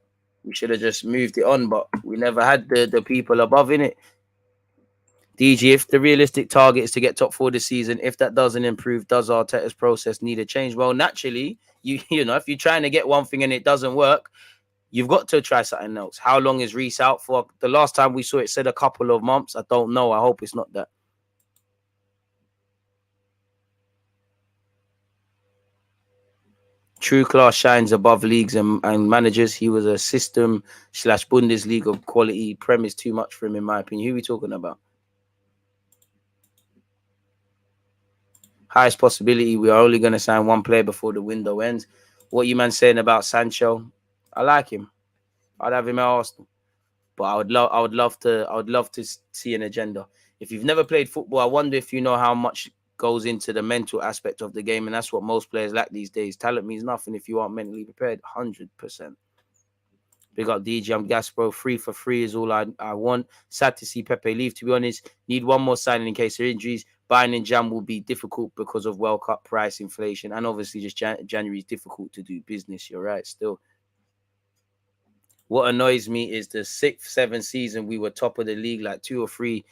We should have just moved it on, but we never had the people above in it. DG, if the realistic target is to get top 4 this season, if that doesn't improve, does Arteta's process need a change? Well, naturally, if you're trying to get one thing and it doesn't work, you've got to try something else. How long is Reece out for? The last time we saw it said a couple of months. I don't know. I hope it's not that. True class shines above leagues and managers. He was a system/Bundesliga quality. Prem is too much for him, in my opinion. Who are we talking about? Highest possibility, we are only going to sign one player before the window ends. What you man saying about Sancho? I like him. I'd have him at Arsenal, but I would love to see an agenda. If you've never played football, I wonder if you know how much goes into the mental aspect of the game, and that's what most players lack these days. Talent means nothing if you aren't mentally prepared. 100%. Big up DJ, I'm gas, bro. 3 for 3 is all I want. Sad to see Pepe leave, to be honest. Need one more signing in case of injuries. Buying in Jan will be difficult because of World Cup price inflation, and obviously just January is difficult to do business. You're right, still. What annoys me is the 6th, 7th season we were top of the league, like 2 or 3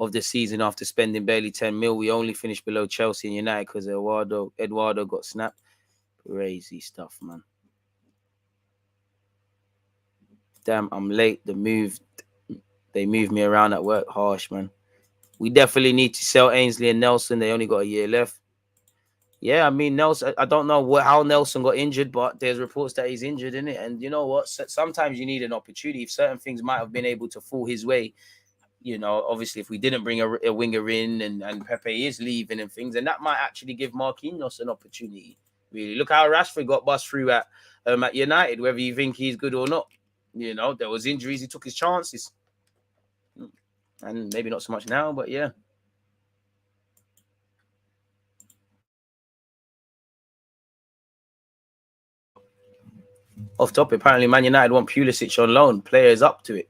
of the season after spending barely 10 mil. We only finished below Chelsea and United because Eduardo got snapped. Crazy stuff, man. Damn, I'm late. They moved me around at work. Harsh, man. We definitely need to sell Ainsley and Nelson. They only got a year left. Yeah, I mean, Nelson, I don't know how Nelson got injured, but there's reports that he's injured in it. And you know what? Sometimes you need an opportunity. If certain things might have been able to fall his way, obviously if we didn't bring a winger in and Pepe is leaving and things, and that might actually give Marquinhos an opportunity. Really, look how Rashford got bust through at United, whether you think he's good or not. There was injuries. He took his chances. And maybe not so much now, but yeah. Off topic, apparently Man United want Pulisic on loan. Players up to it.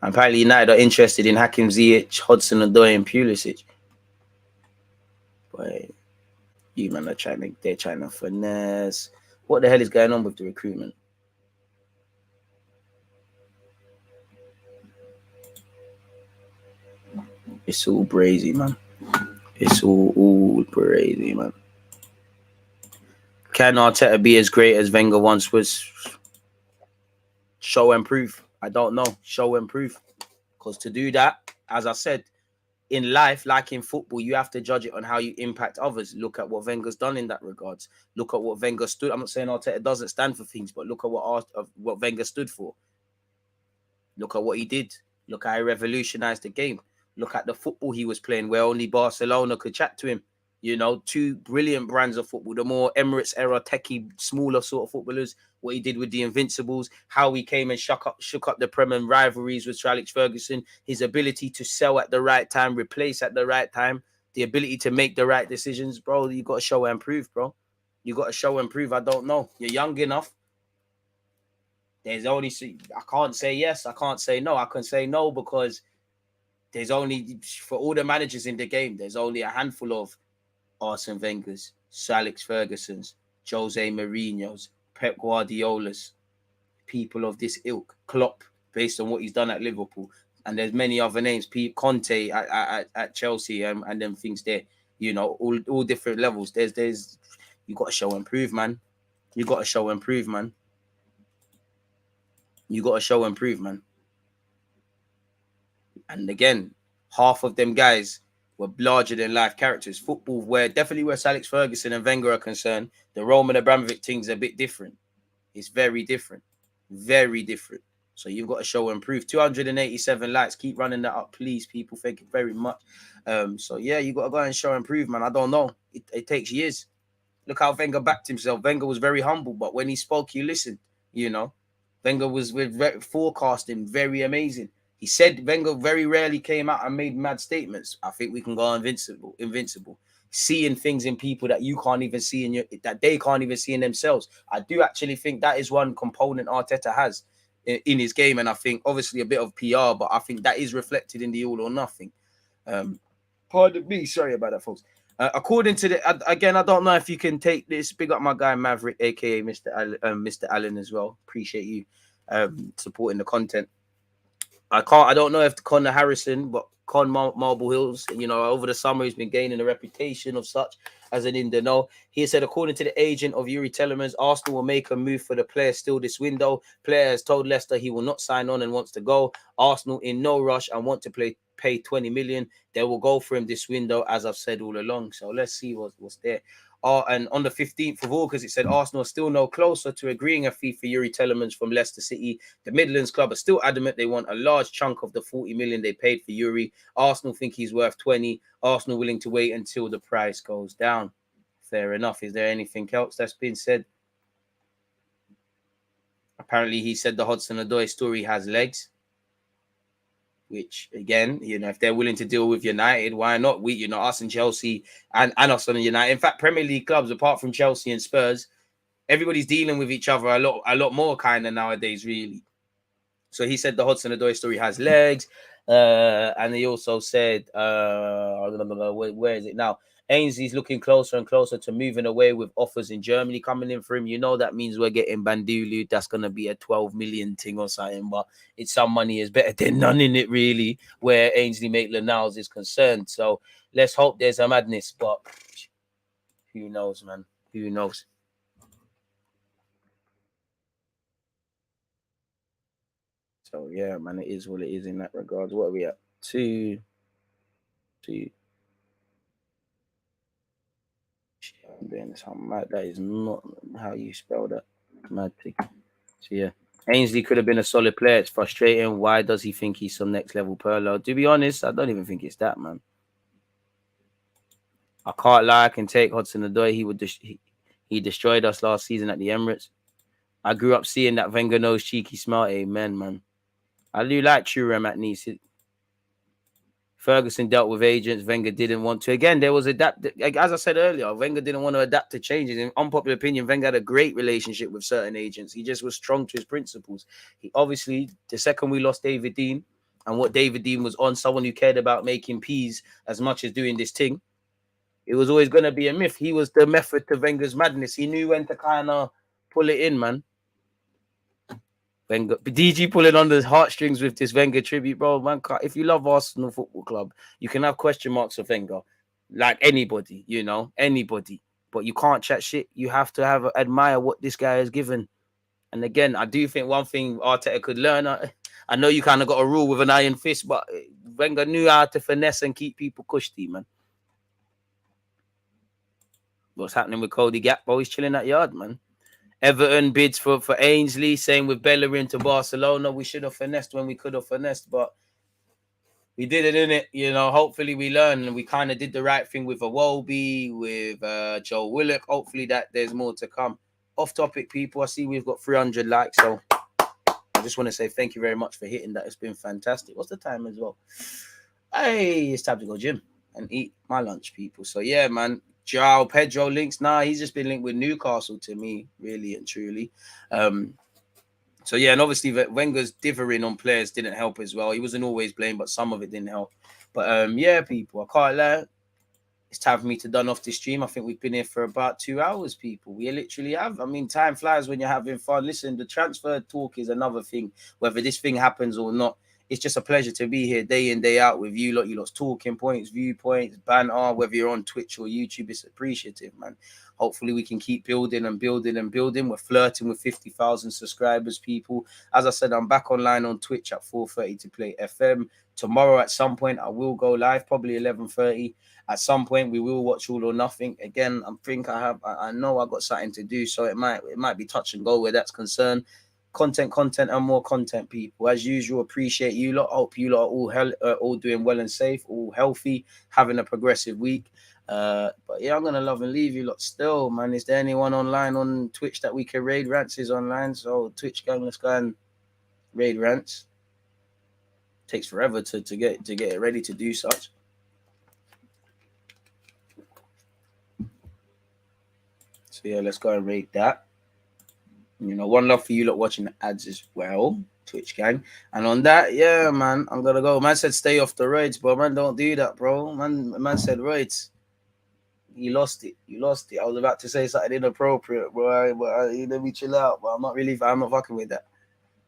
And apparently United are interested in Hakim Ziyech, HUDSON-ODOI and Pulisic. Wait, you man are they're trying to finesse. What the hell is going on with the recruitment? It's all brazy, man. It's all brazy, man. Can Arteta be as great as Wenger once was? Show and prove. I don't know. Show and prove. Because to do that, as I said, in life, like in football, you have to judge it on how you impact others. Look at what Wenger's done in that regards. Look at what Wenger stood. I'm not saying Arteta doesn't stand for things, but look at what Wenger stood for. Look at what he did. Look how he revolutionized the game. Look at the football he was playing, where only Barcelona could chat to him. You know, two brilliant brands of football. The more Emirates era, techie, smaller sort of footballers. What he did with the Invincibles, how he came and shook up the Prem and rivalries with Sir Alex Ferguson. His ability to sell at the right time, replace at the right time. The ability to make the right decisions, bro. You got to show and prove, bro. You got to show and prove. I don't know. You're young enough. There's only, I can't say yes, I can't say no. I can say no because there's only, for all the managers in the game, there's only a handful of Arsene Wenger's, Sir Alex Ferguson's, Jose Mourinho's, Pep Guardiola's, people of this ilk, Klopp, based on what he's done at Liverpool. And there's many other names, Conte at Chelsea, and them things there, you know, all different levels. There's, you got to show and prove, man. You got to show and prove, man. You got to show and prove, man. And again, half of them guys were larger than life characters. Football, where Sir Alex Ferguson and Wenger are concerned, the Roman Abramovich thing's a bit different. It's very different. Very different. So you've got to show and prove. 287 likes. Keep running that up, please, people. Thank you very much. So yeah, you got to go and show and prove, man. I don't know. It takes years. Look how Wenger backed himself. Wenger was very humble, but when he spoke, you listened, you know. Wenger was with forecasting, very amazing. He said Wenger very rarely came out and made mad statements. I think we can go invincible. Seeing things in people that you can't even see that they can't even see in themselves. I do actually think that is one component Arteta has in his game, and I think obviously a bit of PR, but I think that is reflected in the all or nothing. Pardon me, sorry about that, folks. According to again, I don't know if you can take this. Big up my guy Maverick, aka Mr. Allen as well. Appreciate you supporting the content. I don't know if Connor Harrison, but Marble Hills, you know, over the summer he's been gaining a reputation of such as an in the know. He said, according to the agent of Youri Tielemans, Arsenal will make a move for the player still this window. Player has told Leicester he will not sign on and wants to go. Arsenal in no rush and want to pay 20 million. They will go for him this window, as I've said all along. So let's see what's there. And on the 15th of August, it said Arsenal are still no closer to agreeing a fee for Youri Tielemans from Leicester City. The Midlands club are still adamant they want a large chunk of the 40 million they paid for Youri. Arsenal think he's worth 20. Arsenal willing to wait until the price goes down. Fair enough. Is there anything else that's been said? Apparently, he said the HUDSON-ODOI story has legs. Which, again, you know, if they're willing to deal with United, why not? We, you know, us and Chelsea and us and United. In fact, Premier League clubs, apart from Chelsea and Spurs, everybody's dealing with each other a lot more kind of nowadays, really. So he said the HUDSON-ODOI story has legs. And he also said, where is it now? Ainsley's looking closer and closer to moving away with offers in Germany coming in for him. You know, that means we're getting Bandulu. That's going to be a 12 million thing or something, but it's some money is better than none in it, really, where Ainsley Maitland-Niles is concerned. So let's hope there's a madness, but who knows, man? Who knows? So yeah, man, it is what it is in that regard. What are we at? Two. I'm doing something mad. That is not how you spell that. Mad thing. So yeah, Ainsley could have been a solid player. It's frustrating. Why does he think he's some next level Perlo? To be honest, I don't even think it's that, man. I can't lie. I can take HUDSON-ODOI. He destroyed us last season at the Emirates. I grew up seeing that Wenger knows cheeky smart. Amen, man. I do like Thuram at Nice. Ferguson dealt with agents. Wenger didn't want to. Again, there was as I said earlier, Wenger didn't want to adapt to changes. In unpopular opinion, Wenger had a great relationship with certain agents. He just was strong to his principles. He obviously, the second we lost David Dean, and what David Dean was on, someone who cared about making peas as much as doing this thing, It was always going to be a myth. He was the method to Wenger's madness. He knew when to kind of pull it in, man. Wenger, DG pulling on the heartstrings with this Wenger tribute, bro. Man, if you love Arsenal Football Club, you can have question marks of Wenger, like anybody, you know, anybody. But you can't chat shit. You have to admire what this guy has given. And again, I do think one thing Arteta could learn. I know you kind of got a rule with an iron fist, but Wenger knew how to finesse and keep people cushy, man. What's happening with Cody Gakpo? He's chilling that yard, man. Everton bids for Ainsley. Same with Bellerin to Barcelona. We should have finessed when we could have finessed, but we did it, innit? You know, hopefully we learn, and we kind of did the right thing with Iwobi, with Joe Willock. Hopefully that there's more to come. Off topic, people. I see we've got 300 likes, so I just want to say thank you very much for hitting that. It's been fantastic. What's the time as well? Hey, it's time to go gym and eat my lunch, people. So yeah, man. Joao Pedro links. Nah, he's just been linked with Newcastle to me, really and truly. So yeah, and obviously Wenger's differing on players didn't help as well. He wasn't always blamed, but some of it didn't help. But yeah, people, I can't lie. It's time for me to done off this stream. I think we've been here for about 2 hours, people. We literally have. I mean, time flies when you're having fun. Listen, the transfer talk is another thing. Whether this thing happens or not, it's just a pleasure to be here day in, day out with you lot. You lot's talking points, viewpoints, banter, whether you're on Twitch or YouTube, it's appreciative, man. Hopefully we can keep building and building and building. We're flirting with 50,000 subscribers, people. As I said, I'm back online on Twitch at 4:30 to play FM. Tomorrow at some point, I will go live, probably 11:30. At some point, we will watch All or Nothing. Again, I know I got something to do, so it might be touch and go where that's concerned. Content, and more content, people. As usual, appreciate you lot. Hope you lot are all doing well and safe, all healthy, having a progressive week. But yeah, I'm gonna love and leave you lot still, man. Is there anyone online on Twitch that we can raid? Rants is online, so Twitch gang, let's go and raid Rants. Takes forever to get it ready to do such. So yeah, let's go and raid that. You know, one love for you lot watching the ads as well, Twitch gang. And on that, yeah, man, I'm gonna go. Man said stay off the roads, but man, don't do that, bro. Man said roads. You lost it. I was about to say something inappropriate, bro. But let me chill out. But I'm not fucking with that.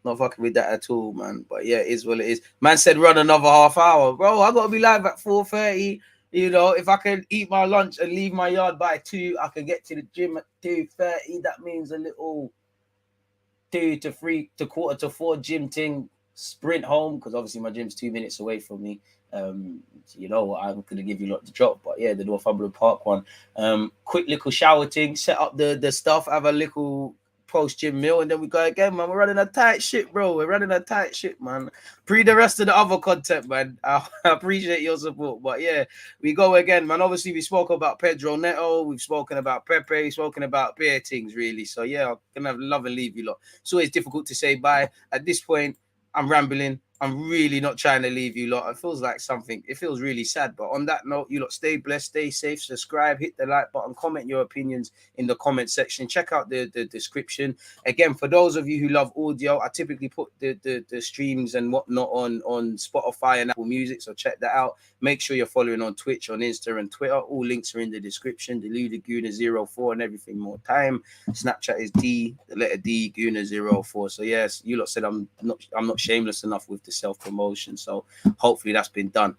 Not fucking with that at all, man. But yeah, it is what it is. Man said run another half hour, bro. I gotta be live at 4:30. You know, if I can eat my lunch and leave my yard by 2, I can get to the gym at 2:30. That means a little 2 to 3 to quarter to 4 gym thing, sprint home, because obviously my gym's 2 minutes away from me. You know what, I'm gonna give you a lot to drop, but yeah, the Northumberland Park one. Quick little shower thing, set up the stuff, have a little post-gym meal, and then we go again, man. We're running a tight ship, bro. We're running a tight ship, man. Pre the rest of the other content, man. I appreciate your support. But yeah, we go again, man. Obviously, we spoke about Pedro Neto. We've spoken about Pepe. We've spoken about bare things, really. So yeah, I'm gonna have love and leave you lot. It's always difficult to say bye. At this point, I'm rambling. I'm really not trying to leave you lot. It feels like something. It feels really sad. But on that note, you lot stay blessed, stay safe, subscribe, hit the like button, comment your opinions in the comment section. Check out the description. Again, for those of you who love audio, I typically put the streams and whatnot on Spotify and Apple Music. So check that out. Make sure you're following on Twitch, on Insta and Twitter. All links are in the description. Deluded Gooner 04 and everything more time. Snapchat is the letter D Gooner 04. So yes, you lot said I'm not shameless enough with the self-promotion, so hopefully that's been done.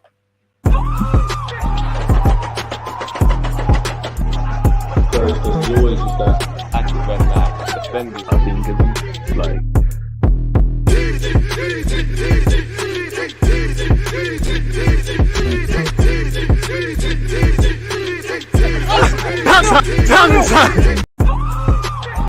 So it's always just that active red flag defenders have been given, like